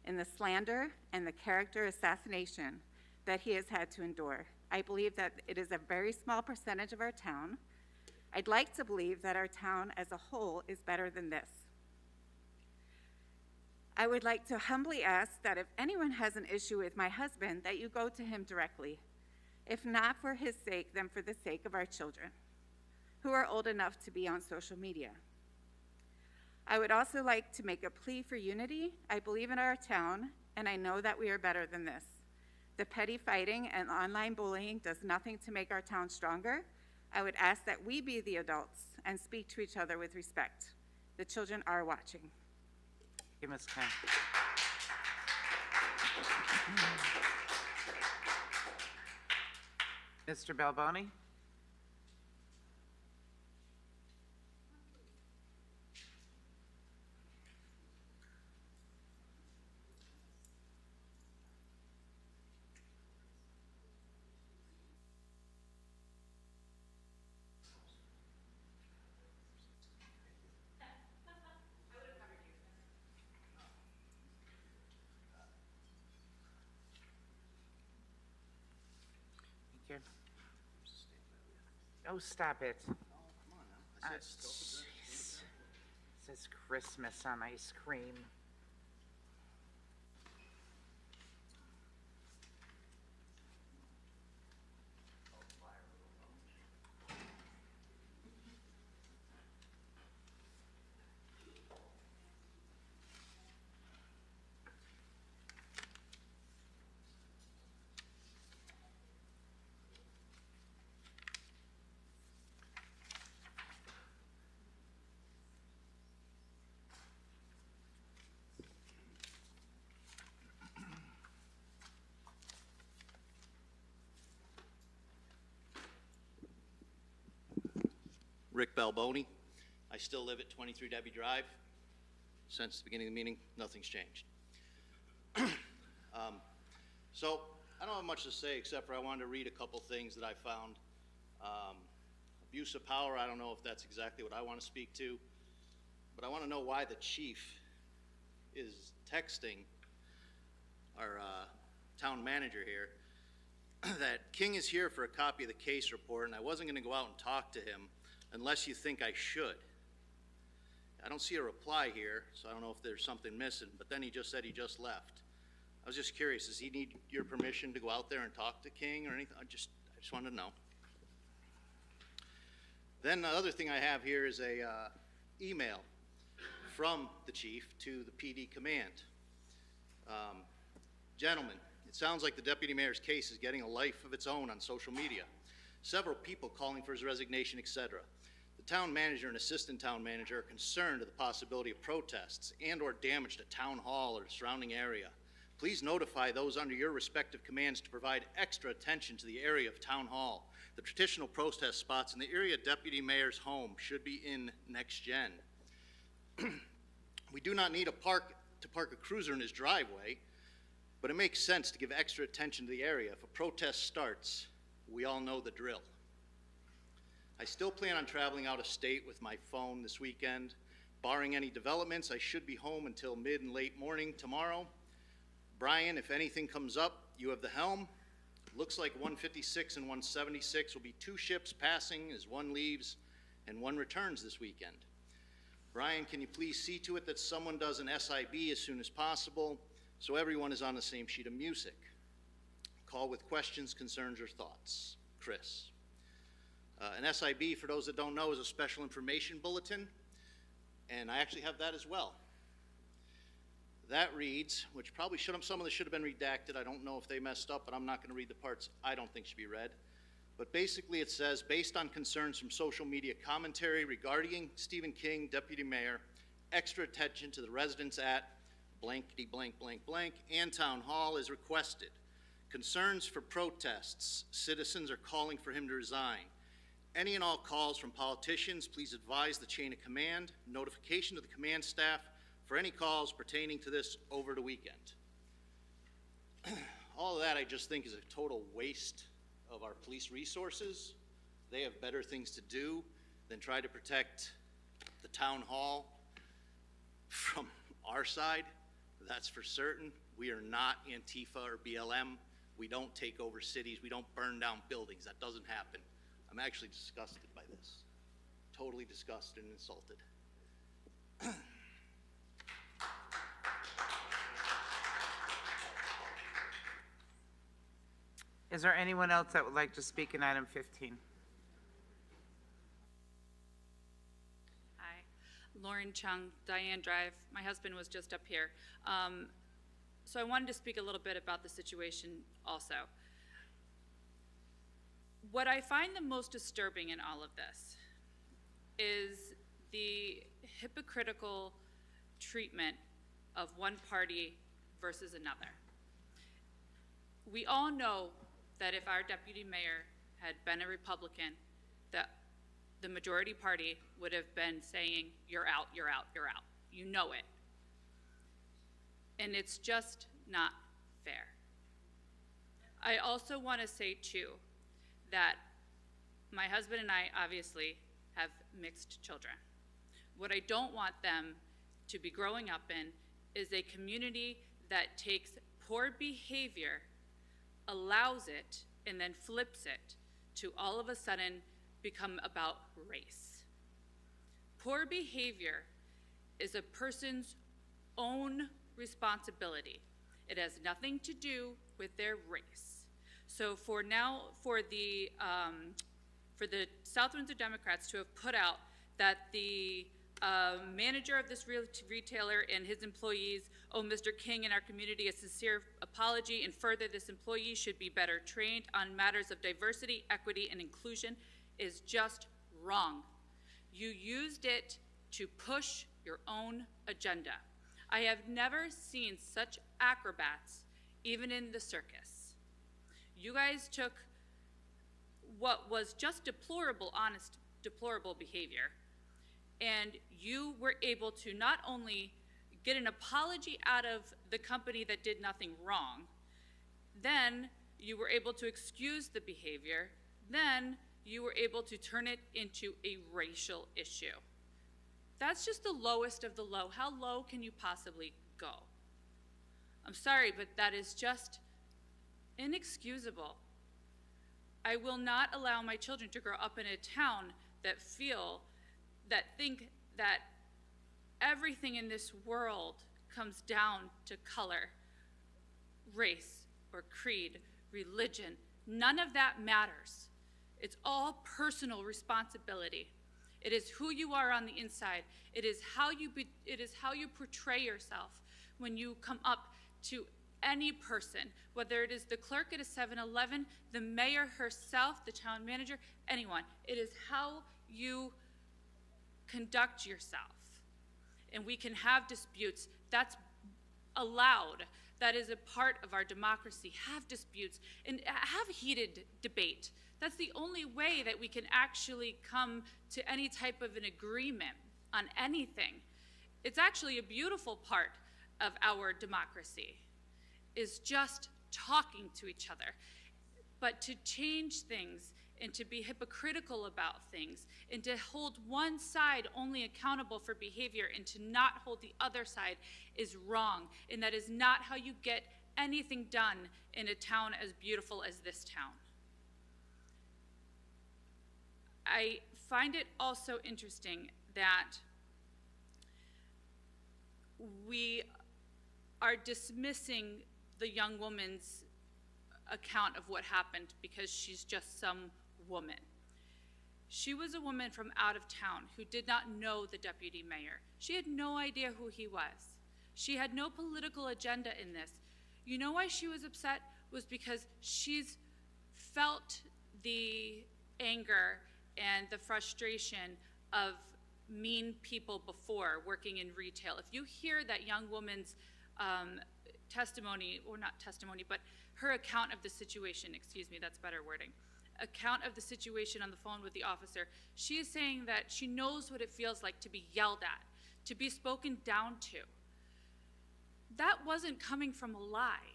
in the slander and the character assassination that he has had to endure. I believe that it is a very small percentage of our town. I'd like to believe that our town as a whole is better than this. I would like to humbly ask that if anyone has an issue with my husband, that you go to him directly. If not for his sake, then for the sake of our children, who are old enough to be on social media. I would also like to make a plea for unity. I believe in our town, and I know that we are better than this. The petty fighting and online bullying does nothing to make our town stronger. I would ask that we be the adults and speak to each other with respect. The children are watching. Thank you, Ms. Kern. Mr. Balboni? Oh, stop it. Oh, come on now. I said jeez. It says Christmas on ice cream. Rick Balboni. I still live at 23 Debbie Drive. Since the beginning of the meeting, nothing's changed. So I don't have much to say except for I wanted to read a couple things that I found. Abuse of power, I don't know if that's exactly what I want to speak to, but I want to know why the chief is texting our town manager here that King is here for a copy of the case report, and I wasn't going to go out and talk to him unless you think I should. I don't see a reply here, so I don't know if there's something missing, but then he just said he just left. I was just curious, does he need your permission to go out there and talk to King or anything? I just wanted to know. Then the other thing I have here is a email from the chief to the PD command. Gentlemen, it sounds like the deputy mayor's case is getting a life of its own on social media. several people calling for his resignation, etc. The town manager and assistant town manager are concerned of the possibility of protests and/or damage to town hall or the surrounding area. Please notify those under your respective commands to provide extra attention to the area of town hall. The traditional protest spots in the area deputy mayor's home should be in next gen. We do not need to park a cruiser in his driveway, but it makes sense to give extra attention to the area. If a protest starts, we all know the drill. I still plan on traveling out of state with my phone this weekend. Barring any developments, I should be home until mid and late morning tomorrow. Brian, if anything comes up, you have the helm. Looks like 156 and 176 will be two ships passing as one leaves and one returns this weekend. Brian, can you please see to it that someone does an SIB as soon as possible so everyone is on the same sheet of music? Call with questions, concerns, or thoughts. Chris. An SIB, for those that don't know, is a special information bulletin, and I actually have that as well. That reads, which probably some of this should have been redacted. I don't know if they messed up, but I'm not going to read the parts I don't think should be read. But basically it says, based on concerns from social media commentary regarding Stephen King, Deputy Mayor, extra attention to the residents at blankety blank blank blank and Town Hall is requested. Concerns for protests. Citizens are calling for him to resign. Any and all calls from politicians, please advise the chain of command. Notification to the command staff for any calls pertaining to this over the weekend. All of that I just think is a total waste of our police resources. They have better things to do than try to protect the town hall from our side. That's for certain. We are not Antifa or BLM. We don't take over cities. We don't burn down buildings. That doesn't happen. I'm actually disgusted by this. Totally disgusted and insulted. Is there anyone else that would like to speak in item 15? Hi, Lauren Chung, Diane Drive. My husband was just up here. So I wanted to speak a little bit about the situation also. What I find the most disturbing in all of this is the hypocritical treatment of one party versus another. We all know that if our deputy mayor had been a Republican, that the majority party would have been saying, you're out, you're out, you're out. You know it. And it's just not fair. I also want to say, too, that my husband and I obviously have mixed children. What I don't want them to be growing up in is a community that takes poor behavior, allows it, and then flips it to all of a sudden become about race. Poor behavior is a person's own responsibility. It has nothing to do with their race. So for the South Windsor Democrats to have put out that the manager of this retailer and his employees owe Mr. King and our community a sincere apology, and further, this employee should be better trained on matters of diversity, equity, and inclusion is just wrong. You used it to push your own agenda. I have never seen such acrobats, even in the circus. You guys took what was just deplorable, honest, deplorable behavior, and you were able to not only get an apology out of the company that did nothing wrong, then you were able to excuse the behavior, then you were able to turn it into a racial issue. That's just the lowest of the low. How low can you possibly go? I'm sorry, but that is just inexcusable. I will not allow my children to grow up in a town that think that everything in this world comes down to color, race, or creed, religion. None of that matters. It's all personal responsibility. It is who you are on the inside. It is how you portray yourself when you come up to any person, whether it is the clerk at a 7-Eleven, the mayor herself, the town manager, anyone. It is how you conduct yourself. And we can have disputes. That's allowed. That is a part of our democracy. Have disputes and have heated debate. That's the only way that we can actually come to any type of an agreement on anything. It's actually a beautiful part of our democracy, is just talking to each other. But to change things and to be hypocritical about things and to hold one side only accountable for behavior and to not hold the other side is wrong. And that is not how you get anything done in a town as beautiful as this town. I find it also interesting that we are dismissing the young woman's account of what happened because she's just some woman. She was a woman from out of town who did not know the deputy mayor. She had no idea who he was. She had no political agenda in this. You know why she was upset? Was because she's felt the anger and the frustration of mean people before working in retail. If you hear that young woman's testimony, or not testimony, but her account of the situation, excuse me, that's better wording, account of the situation on the phone with the officer, she is saying that she knows what it feels like to be yelled at, to be spoken down to. That wasn't coming from a lie.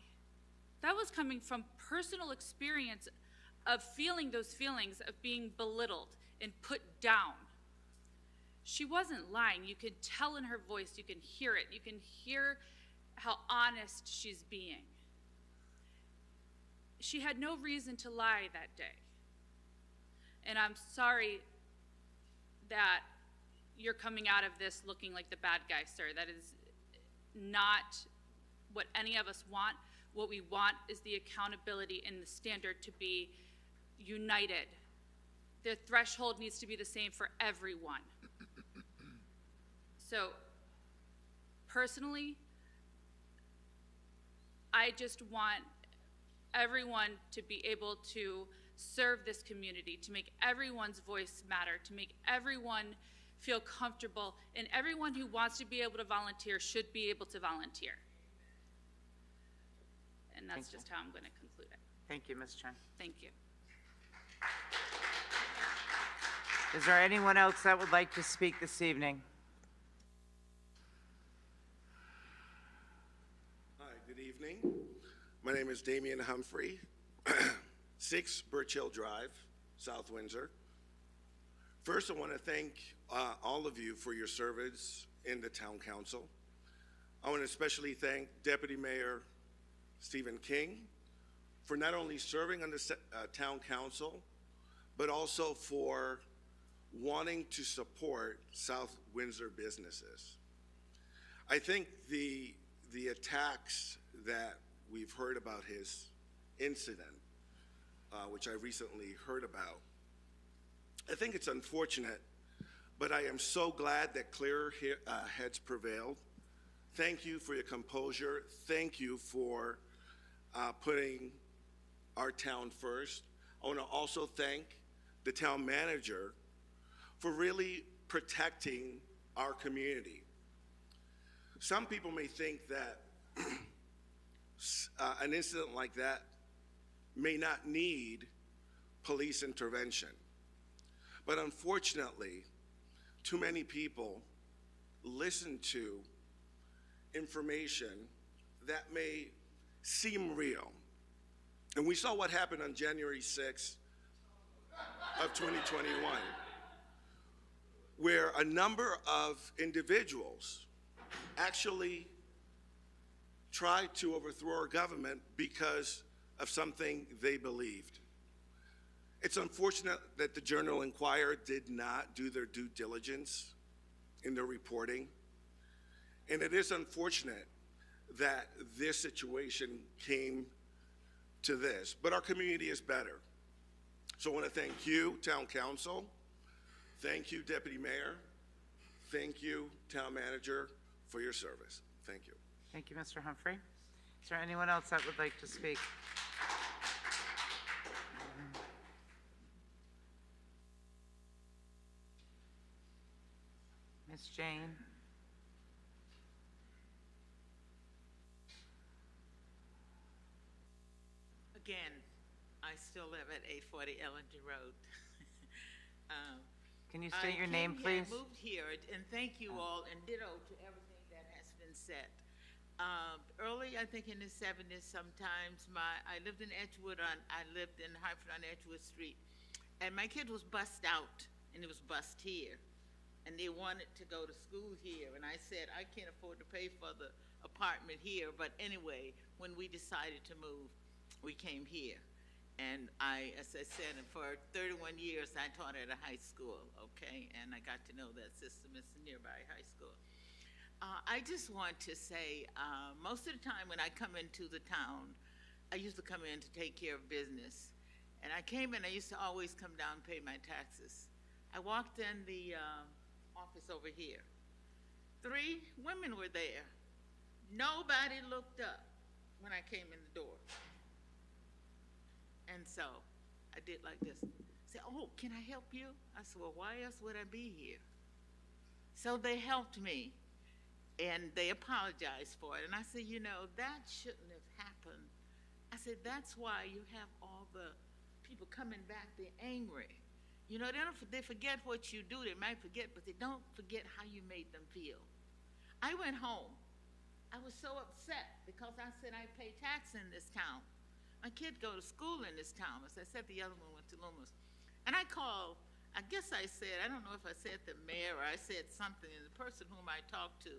That was coming from personal experience of feeling those feelings of being belittled and put down. She wasn't lying. You could tell in her voice, you can hear it. You can hear how honest she's being. She had no reason to lie that day. And I'm sorry that you're coming out of this looking like the bad guy, sir. That is not what any of us want. What we want is the accountability and the standard to be united. The threshold needs to be the same for everyone. So, personally, I just want everyone to be able to serve this community, to make everyone's voice matter, to make everyone feel comfortable, and everyone who wants to be able to volunteer should be able to volunteer. And that's just how I'm going to conclude it. Thank you, Ms. Chen. Thank you. Is there anyone else that would like to speak this evening? Hi, good evening. My name is Damian Humphrey, 6 Birch Hill Drive, South Windsor. First, I want to thank all of you for your service in the town council. I want to especially thank Deputy Mayor Stephen King for not only serving on the town council, but also for wanting to support South Windsor businesses. I think the attacks that we've heard about his incident, which I recently heard about, I think it's unfortunate, but I am so glad that clearer heads prevailed. Thank you for your composure. Thank you for putting our town first. I want to also thank the town manager for really protecting our community. Some people may think that an incident like that may not need police intervention. But unfortunately, too many people listen to information that may seem real. And we saw what happened on January 6th of 2021, where a number of individuals actually tried to overthrow our government because of something they believed. It's unfortunate that the Journal-Inquirer did not do their due diligence in their reporting. And it is unfortunate that this situation came to this, but our community is better. So I want to thank you, Town Council. Thank you, Deputy Mayor. Thank you, Town Manager, for your service. Thank you. Thank you, Mr. Humphrey. Is there anyone else that would like to speak? Ms. Jane? Again, I still live at 840 Ellington Road. Can you state your name, I please? moved here, and thank you all, and ditto to everything that has been said. Early, I think in the 70s, sometimes I lived in Edgewood I lived in Hartford on Edgewood Street, and my kid was bussed out, and it was bussed here, and they wanted to go to school here, and I said, I can't afford to pay for the apartment here, but anyway, when we decided to move, we came here. And as I said, for 31 years, I taught at a high school, okay? And I got to know that system. It's a nearby high school. I just want to say, most of the time when I come into the town, I used to come in to take care of business. And I came in, I used to always come down and pay my taxes. I walked in the office over here. 3 women were there. Nobody looked up when I came in the door. And so I did like this. Say, oh, can I help you? I said, well, why else would I be here? So they helped me, and they apologized for it. And I said, you know, that shouldn't have happened. I said, that's why you have all the people coming back, they're angry. You know, they forget what you do. They might forget, but they don't forget how you made them feel. I went home. I was so upset because I said I pay tax in this town. My kid go to school in this town. As I said, the other one went to Loomis. And I called, I guess I said, I don't know if I said the mayor or I said something, and the person whom I talked to,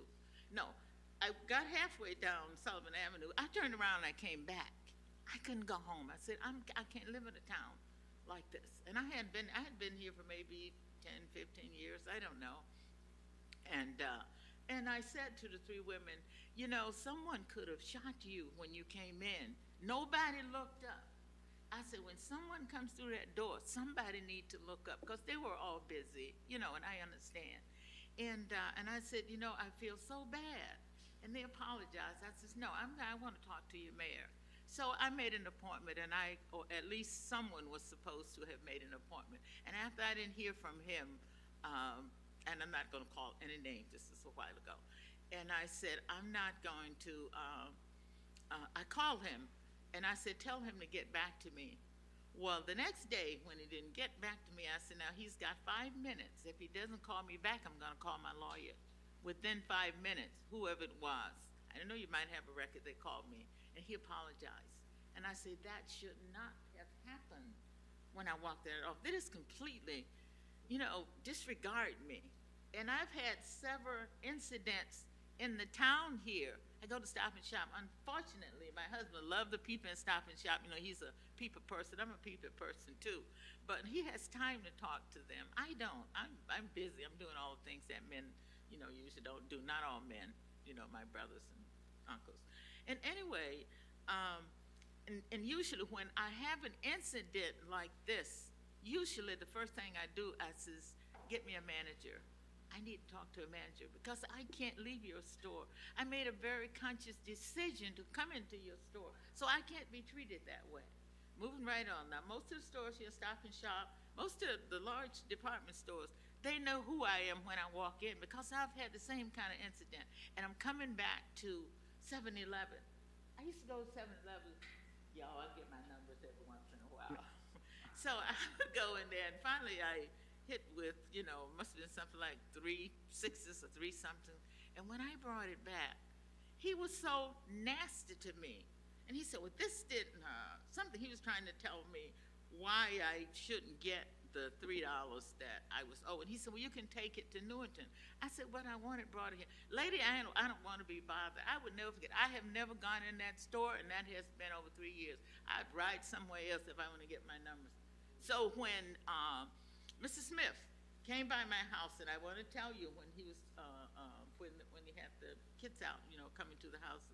no, I got halfway down Sullivan Avenue. I turned around and I came back. I couldn't go home. I said, I can't live in a town like this. And I had been here for maybe 10, 15 years, I don't know. And I said to the 3 women, you know, someone could have shot you when you came in. Nobody looked up. I said, when someone comes through that door, somebody need to look up, because they were all busy, you know, and I understand. And I said, you know, I feel so bad. And they apologized. I said, no, I want to talk to your mayor. So I made an appointment, and or at least someone was supposed to have made an appointment. And after I didn't hear from him, and I'm not going to call any names, this is a while ago, and I said, I'm not going to, I called him, and I said, tell him to get back to me. Well, the next day, when he didn't get back to me, I said, now he's got 5 minutes. If he doesn't call me back, I'm going to call my lawyer. Within 5 minutes, whoever it was, I know you might have a record, they called me, and he apologized. And I said, that should not have happened when I walked in. Oh, this completely, you know, disregard me. And I've had several incidents in the town here. I go to Stop and Shop. Unfortunately, my husband loved the people in Stop and Shop. You know, he's a people person. I'm a people person too. But he has time to talk to them. I don't. I'm busy. I'm doing all the things that men, you know, usually don't do. Not all men, you know, my brothers and uncles. And anyway, and usually when I have an incident like this, usually the first thing I do is get me a manager. I need to talk to a manager because I can't leave your store. I made a very conscious decision to come into your store, so I can't be treated that way. Moving right on. Now, most of the stores here, Stop and Shop, most of the large department stores, they know who I am when I walk in because I've had the same kind of incident. And I'm coming back to 7-Eleven. I used to go to 7-Eleven. Y'all, I get my numbers every once in a while. So I would go in there, and finally I hit with, you know, must have been something like 3 6s or 3 something. And when I brought it back, he was so nasty to me. And he said, well, this didn't, something he was trying to tell me why I shouldn't get the $3 that I was owed. And he said, well, you can take it to Newington. I said, but I want it brought here. Lady, I don't want to be bothered. I would never forget. I have never gone in that store, and that has been over 3 years. I'd ride somewhere else if I want to get my numbers. So when Mr. Smith came by my house, and I want to tell you when he was, when he had the kids out, you know, coming to the house,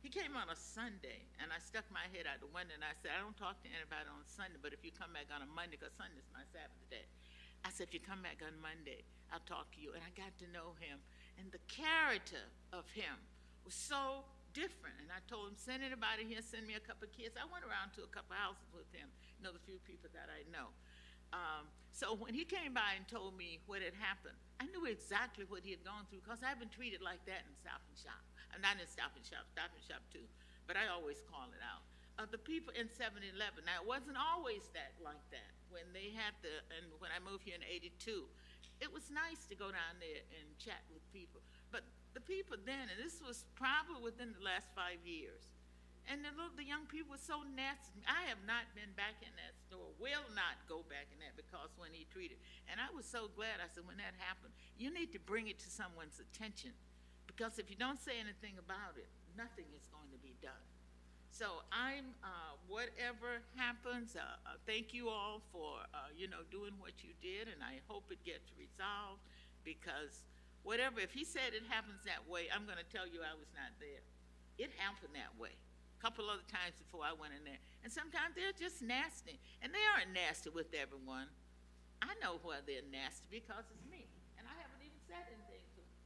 he came on a Sunday, and I stuck my head out the window, and I said, I don't talk to anybody on Sunday, but if you come back on a Monday, because Sunday's my Sabbath day, I said, if you come back on Monday, I'll talk to you. And I got to know him, and the character of him was so different. And I told him, send anybody here, send me a couple of kids. I went around to a couple of houses with him, the few people that I know. So when he came by and told me what had happened, I knew exactly what he had gone through because I've been treated like that in Stop and Shop. I'm not in Stop and Shop too, but I always call it out. The people in 7-Eleven, now it wasn't always like that. When they had and when I moved here in '82, it was nice to go down there and chat with people. But the people then, and this was probably within the last 5 years, and the young people were so nasty. I have not been back in that store, will not go back in that because when he treated. And I was so glad, I said, when that happened, you need to bring it to someone's attention because if you don't say anything about it, nothing is going to be done. So I'm, whatever happens, thank you all for, doing what you did, and I hope it gets resolved because whatever, if he said it happens that way, I'm gonna tell you I was not there. It happened that way. A couple other times before I went in there. And sometimes they're just nasty. And they aren't nasty with everyone. I know why they're nasty because it's me. And I haven't even said anything to them.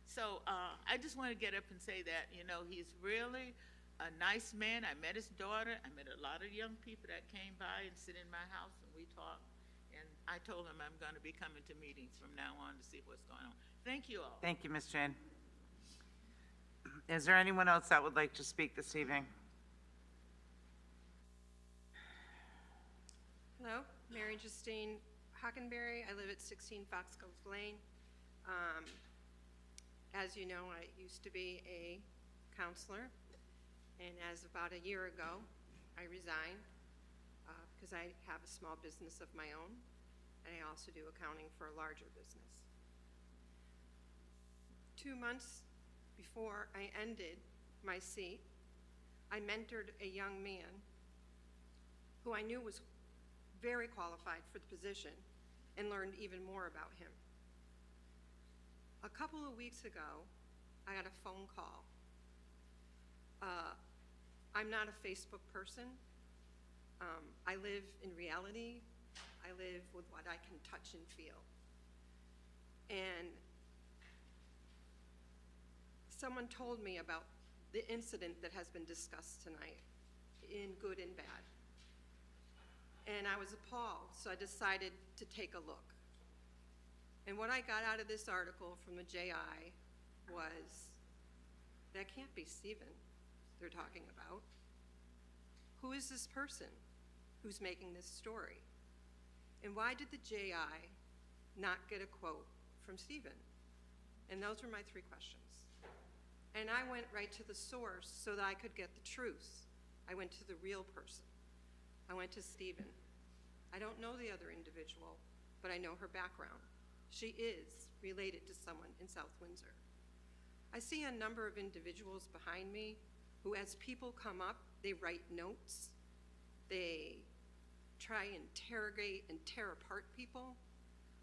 So I just want to get up and say that, he's really a nice man. I met his daughter. I met a lot of young people that came by and sit in my house and we talked. And I told him I'm going to be coming to meetings from now on to see what's going on. Thank you all. Thank you, Ms. Jane. Is there anyone else that would like to speak this evening? Hello, Mary Justine Hockenberry. I live at 16 Foxglove Lane. As you know, I used to be a counselor, and as about a year ago, I resigned because I have a small business of my own, and I also do accounting for a larger business. 2 months before I ended my seat, I mentored a young man who I knew was very qualified for the position and learned even more about him. A couple of weeks ago, I got a phone call. I'm not a Facebook person. I live in reality. I live with what I can touch and feel. And someone told me about the incident that has been discussed tonight, in good and bad. And I was appalled, so I decided to take a look. And what I got out of this article from the JI was, that can't be Stephen they're talking about. Who is this person who's making this story? And why did the JI not get a quote from Stephen? And those were my 3 questions. And I went right to the source so that I could get the truth. I went to the real person. I went to Stephen. I don't know the other individual, but I know her background. She is related to someone in South Windsor. I see a number of individuals behind me who, as people come up, they write notes. They try and interrogate and tear apart people.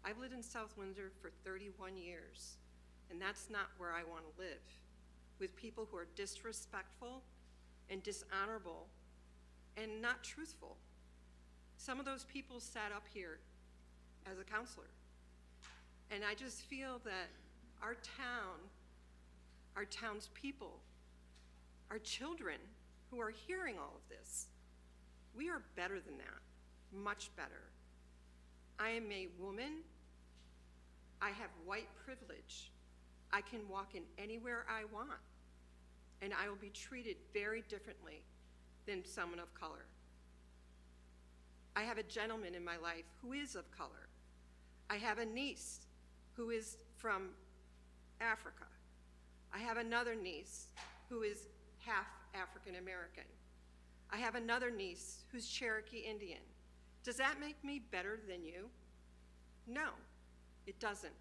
I've lived in South Windsor for 31 years, and that's not where I want to live, with people who are disrespectful and dishonorable and not truthful. Some of those people sat up here as a counselor. And I just feel that our town, our townspeople, our children who are hearing all of this, we are better than that, much better. I am a woman. I have white privilege. I can walk in anywhere I want, and I will be treated very differently than someone of color. I have a gentleman in my life who is of color. I have a niece who is from Africa. I have another niece who is half African American. I have another niece who's Cherokee Indian. Does that make me better than you? No, it doesn't.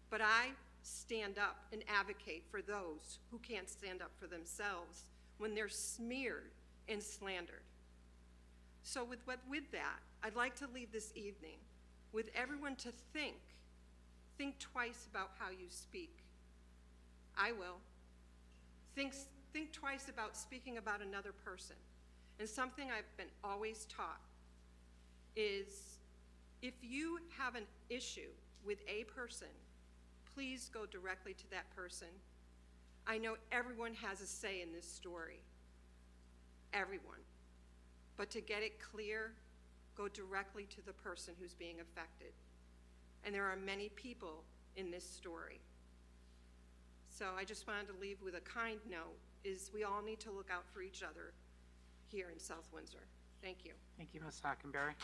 But I stand up and advocate for those who can't stand up for themselves when they're smeared and slandered. So with that, I'd like to leave this evening with everyone to think twice about how you speak. I will. Think twice about speaking about another person. And something I've been always taught is, if you have an issue with a person, please go directly to that person. I know everyone has a say in this story. Everyone. But to get it clear, go directly to the person who's being affected. And there are many people in this story. So I just wanted to leave with a kind note, is we all need to look out for each other here in South Windsor. Thank you. Thank you, Ms. Hockenberry.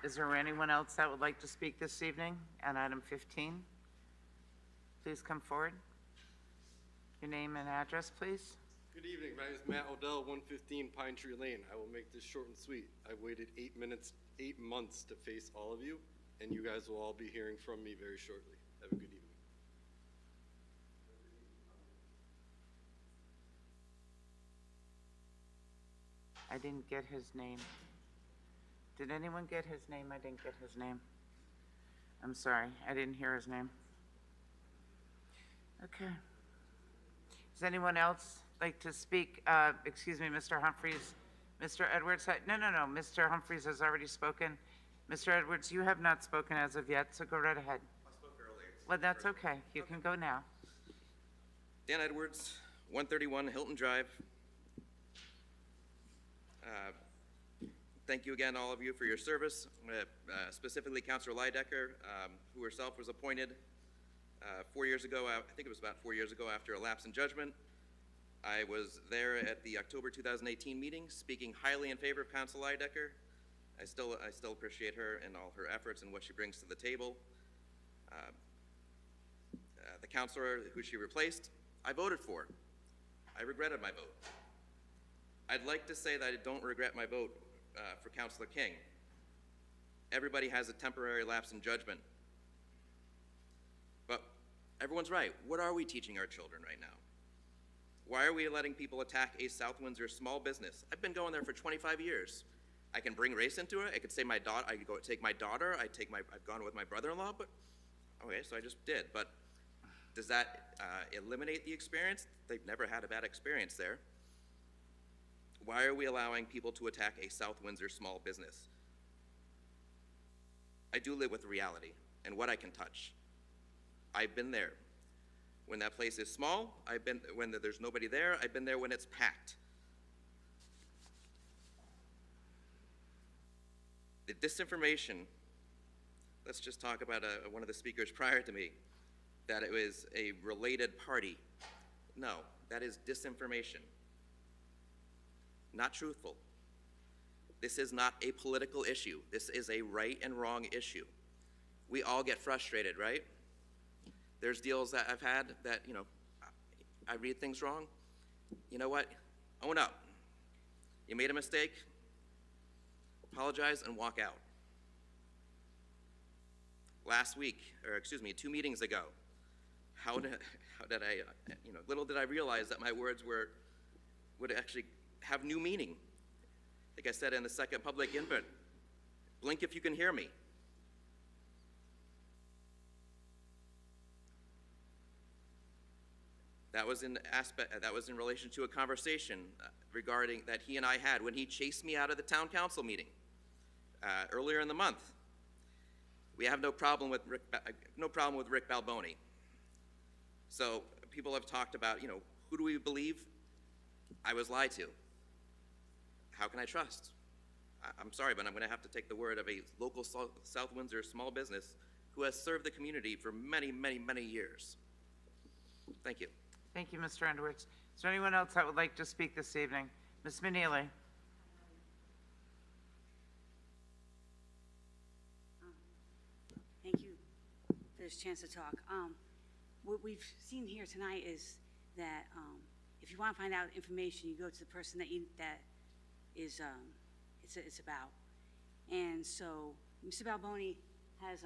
Is there anyone else that would like to speak this evening on item 15? Please come forward. Your name and address, please. Good evening. My name is Matt Odell, 115 Pine Tree Lane. I will make this short and sweet. I waited 8 months to face all of you, and you guys will all be hearing from me very shortly. Have a good evening. I didn't get his name. Did anyone get his name? I didn't get his name. I'm sorry, I didn't hear his name. Okay. Does anyone else like to speak? Excuse me, Mr. Humphreys. Mr. Edwards, no, Mr. Humphreys has already spoken. Mr. Edwards, you have not spoken as of yet, so go right ahead. I spoke earlier. Well, that's okay. You can go now. Dan Edwards, 131 Hilton Drive. Thank you again, all of you, for your service, specifically Councilor Lydecker, who herself was appointed 4 years ago. I think it was about 4 years ago after a lapse in judgment. I was there at the October 2018 meeting, speaking highly in favor of Councilor Lydecker. I still appreciate her and all her efforts and what she brings to the table. The councilor who she replaced, I voted for. I regretted my vote. I'd like to say that I don't regret my vote for Councilor King. Everybody has a temporary lapse in judgment. But everyone's right. What are we teaching our children right now? Why are we letting people attack a South Windsor small business? I've been going there for 25 years. I can bring race into it. I could say my daughter. I could go take my daughter. I've gone with my brother-in-law. But okay, so I just did. But does that eliminate the experience? They've never had a bad experience there. Why are we allowing people to attack a South Windsor small business? I do live with reality and what I can touch. I've been there. When that place is small, when there's nobody there. I've been there when it's packed. The disinformation, let's just talk about one of the speakers prior to me, that it was a related party. No, that is disinformation. Not truthful. This is not a political issue. This is a right and wrong issue. We all get frustrated, right? There's deals that I've had that, I read things wrong. You know what? Own up. You made a mistake, apologize, and walk out. Last week, or excuse me, 2 meetings ago, how did I, little did I realize that my words would actually have new meaning. Like I said in the second public input, blink if you can hear me. That was in relation to a conversation regarding that he and I had when he chased me out of the town council meeting earlier in the month. We have no problem with Rick Balboni. So people have talked about, who do we believe? I was lied to. How can I trust? I'm sorry, but I'm going to have to take the word of a local South Windsor small business who has served the community for many, many, many years. Thank you. Thank you, Mr. Edwards. Is there anyone else that would like to speak this evening? Ms. Meneely. Thank you for this chance to talk. What we've seen here tonight is that if you want to find out information, you go to the person that it's about. And so Mr. Balboni has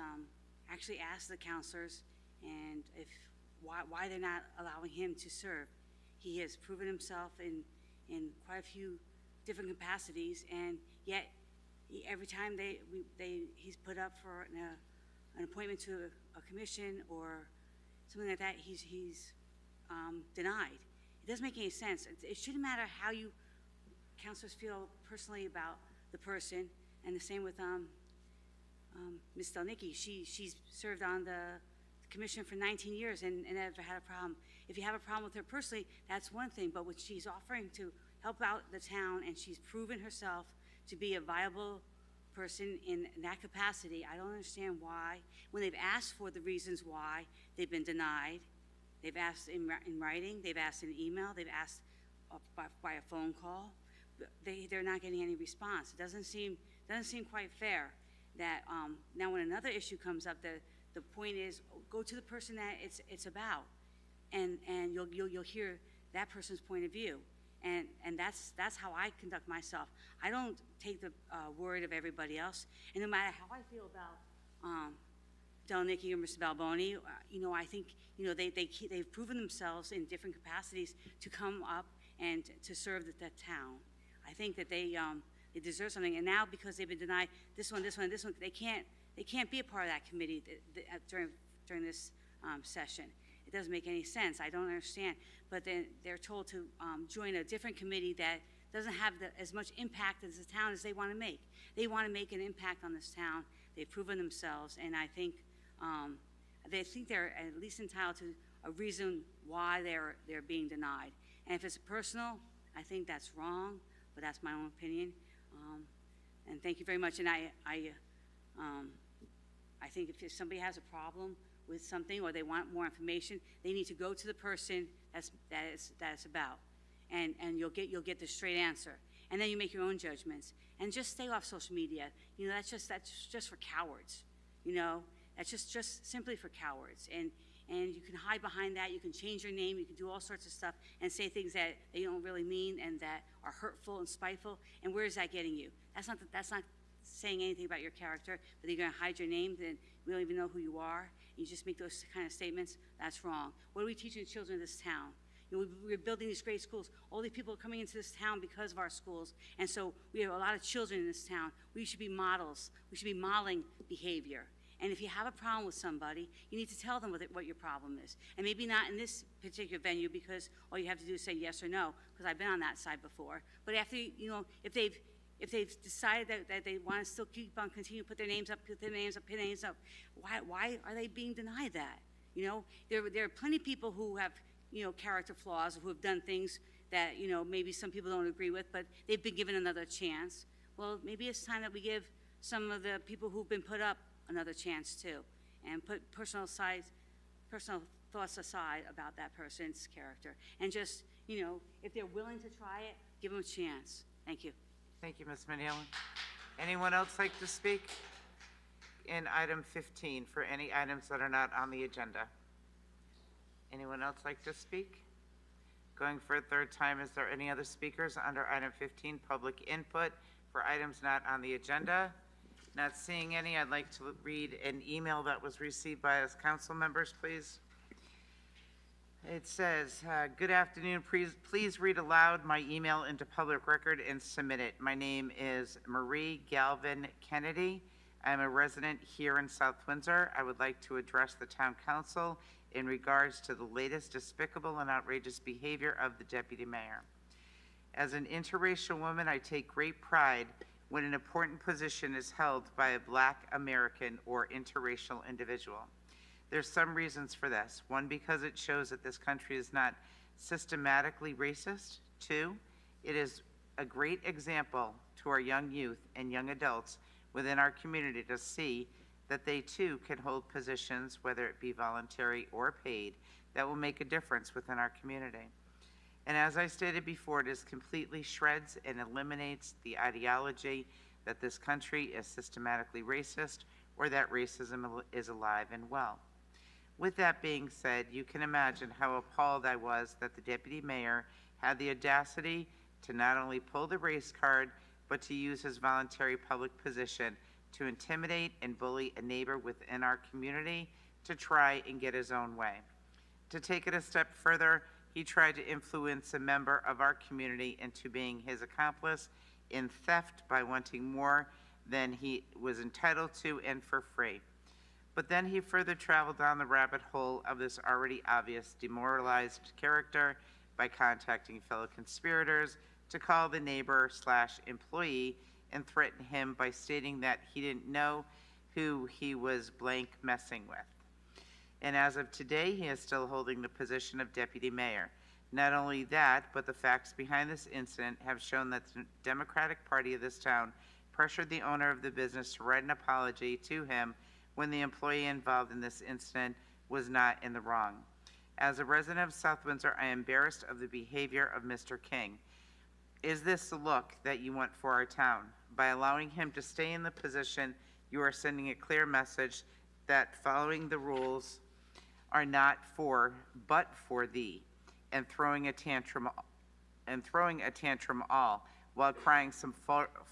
actually asked the counselors and why they're not allowing him to serve. He has proven himself in quite a few different capacities, and yet every time he's put up for an appointment to a commission or something like that, he's denied. It doesn't make any sense. It shouldn't matter how you counselors feel personally about the person, and the same with Ms. Stelnicki. She's served on the commission for 19 years and never had a problem. If you have a problem with her personally, that's one thing, but when she's offering to help out the town and she's proven herself to be a viable person in that capacity, I don't understand why, when they've asked for the reasons why, they've been denied. They've asked in writing, they've asked in email, they've asked by a phone call. They're not getting any response. It doesn't seem quite fair that now when another issue comes up, the point is go to the person that it's about, and you'll hear that person's point of view, and that's how I conduct myself. I don't take the word of everybody else, and no matter how I feel about Del Nicky or Mr. Balboni, I think they've proven themselves in different capacities to come up and to serve that town. I think that they deserve something, and now because they've been denied this one, they can't be a part of that committee during this session. It doesn't make any sense. I don't understand. But then they're told to join a different committee that doesn't have as much impact as the town as they want to make. They want to make an impact on this town. They've proven themselves, and I think they're at least entitled to a reason why they're being denied. And if it's personal, I think that's wrong, but that's my own opinion. And thank you very much. And I think if somebody has a problem with something or they want more information, they need to go to the person that it's about, and you'll get the straight answer. And then you make your own judgments. And just stay off social media. That's just for cowards. That's just simply for cowards. And you can hide behind that. You can change your name. You can do all sorts of stuff and say things that they don't really mean and that are hurtful and spiteful. And where is that getting you? That's not saying anything about your character. But you're going to hide your name, then we don't even know who you are. You just make those kind of statements. That's wrong. What are we teaching the children of this town? We're building these great schools. All these people are coming into this town because of our schools. And so we have a lot of children in this town. We should be models. We should be modeling behavior. And if you have a problem with somebody, you need to tell them what your problem is. And maybe not in this particular venue, because all you have to do is say yes or no, because I've been on that side before. But after, if they've decided that they want to still keep on continuing to put their names up, why are they being denied that? There are plenty of people who have, character flaws, who have done things that, maybe some people don't agree with, but they've been given another chance. Well, maybe it's time that we give some of the people who've been put up another chance too, and put personal thoughts aside about that person's character. And just, if they're willing to try it, give them a chance. Thank you. Thank you, Ms. Manillan. Anyone else like to speak in item 15 for any items that are not on the agenda? Anyone else like to speak? Going for a third time, is there any other speakers under item 15, public input for items not on the agenda? Not seeing any, I'd like to read an email that was received by us council members, please. It says, good afternoon, please read aloud my email into public record and submit it. My name is Marie Galvin Kennedy. I'm a resident here in South Windsor. I would like to address the town council in regards to the latest despicable and outrageous behavior of the deputy mayor. As an interracial woman, I take great pride when an important position is held by a Black American or interracial individual. There's some reasons for this. One, because it shows that this country is not systematically racist. Two, it is a great example to our young youth and young adults within our community to see that they too can hold positions, whether it be voluntary or paid, that will make a difference within our community. And as I stated before, it is completely shreds and eliminates the ideology that this country is systematically racist or that racism is alive and well. With that being said, you can imagine how appalled I was that the deputy mayor had the audacity to not only pull the race card, but to use his voluntary public position to intimidate and bully a neighbor within our community to try and get his own way. To take it a step further, he tried to influence a member of our community into being his accomplice in theft by wanting more than he was entitled to and for free. But then he further traveled down the rabbit hole of this already obvious demoralized character by contacting fellow conspirators to call the neighbor/employee and threaten him by stating that he didn't know who he was blank messing with. and as of today, he is still holding the position of deputy mayor. Not only that, but the facts behind this incident have shown that the Democratic Party of this town pressured the owner of the business to write an apology to him when the employee involved in this incident was not in the wrong. As a resident of South Windsor, I am embarrassed of the behavior of Mr. King. Is this the look that you want for our town? By allowing him to stay in the position, you are sending a clear message that following the rules are not for, but for thee, and throwing a tantrum all, while crying some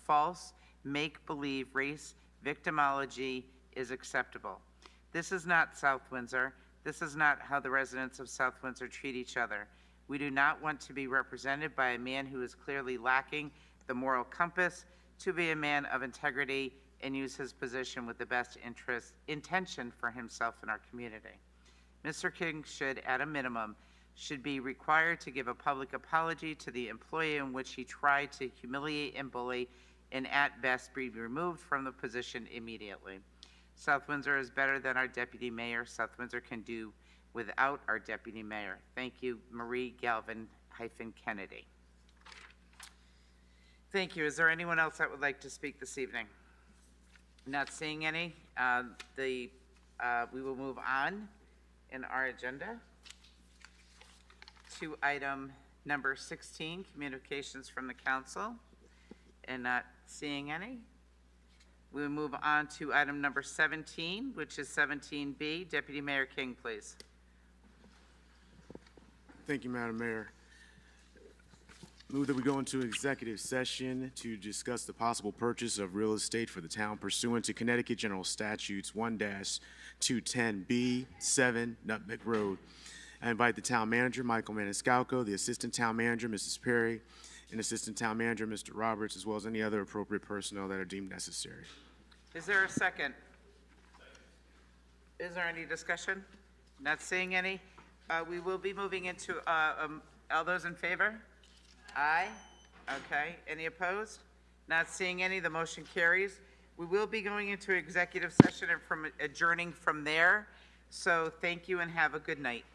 false make-believe race victimology is acceptable. This is not South Windsor. This is not how the residents of South Windsor treat each other. We do not want to be represented by a man who is clearly lacking the moral compass to be a man of integrity and use his position with the best intention for himself and our community. Mr. King should, at a minimum, should be required to give a public apology to the employee in which he tried to humiliate and bully, and at best be removed from the position immediately. South Windsor is better than our deputy mayor. South Windsor can do without our deputy mayor. Thank you, Marie Galvin-Kennedy. Thank you. Is there anyone else that would like to speak this evening? Not seeing any. We will move on in our agenda to item number 16, communications from the council, and not seeing any. We will move on to item number 17, which is 17B. Deputy Mayor King, please. Thank you, Madam Mayor. Move that we go into executive session to discuss the possible purchase of real estate for the town pursuant to Connecticut General Statutes 1-210B 7 Nutmeg Road. I invite the town manager, Michael Maniscalco, the assistant town manager, Mrs. Perry, and assistant town manager, Mr. Roberts, as well as any other appropriate personnel that are deemed necessary. Is there a second? Is there any discussion? Not seeing any. We will be moving into, all those in favor? Aye. Okay. Any opposed? Not seeing any. The motion carries. We will be going into executive session and adjourning from there. So thank you and have a good night.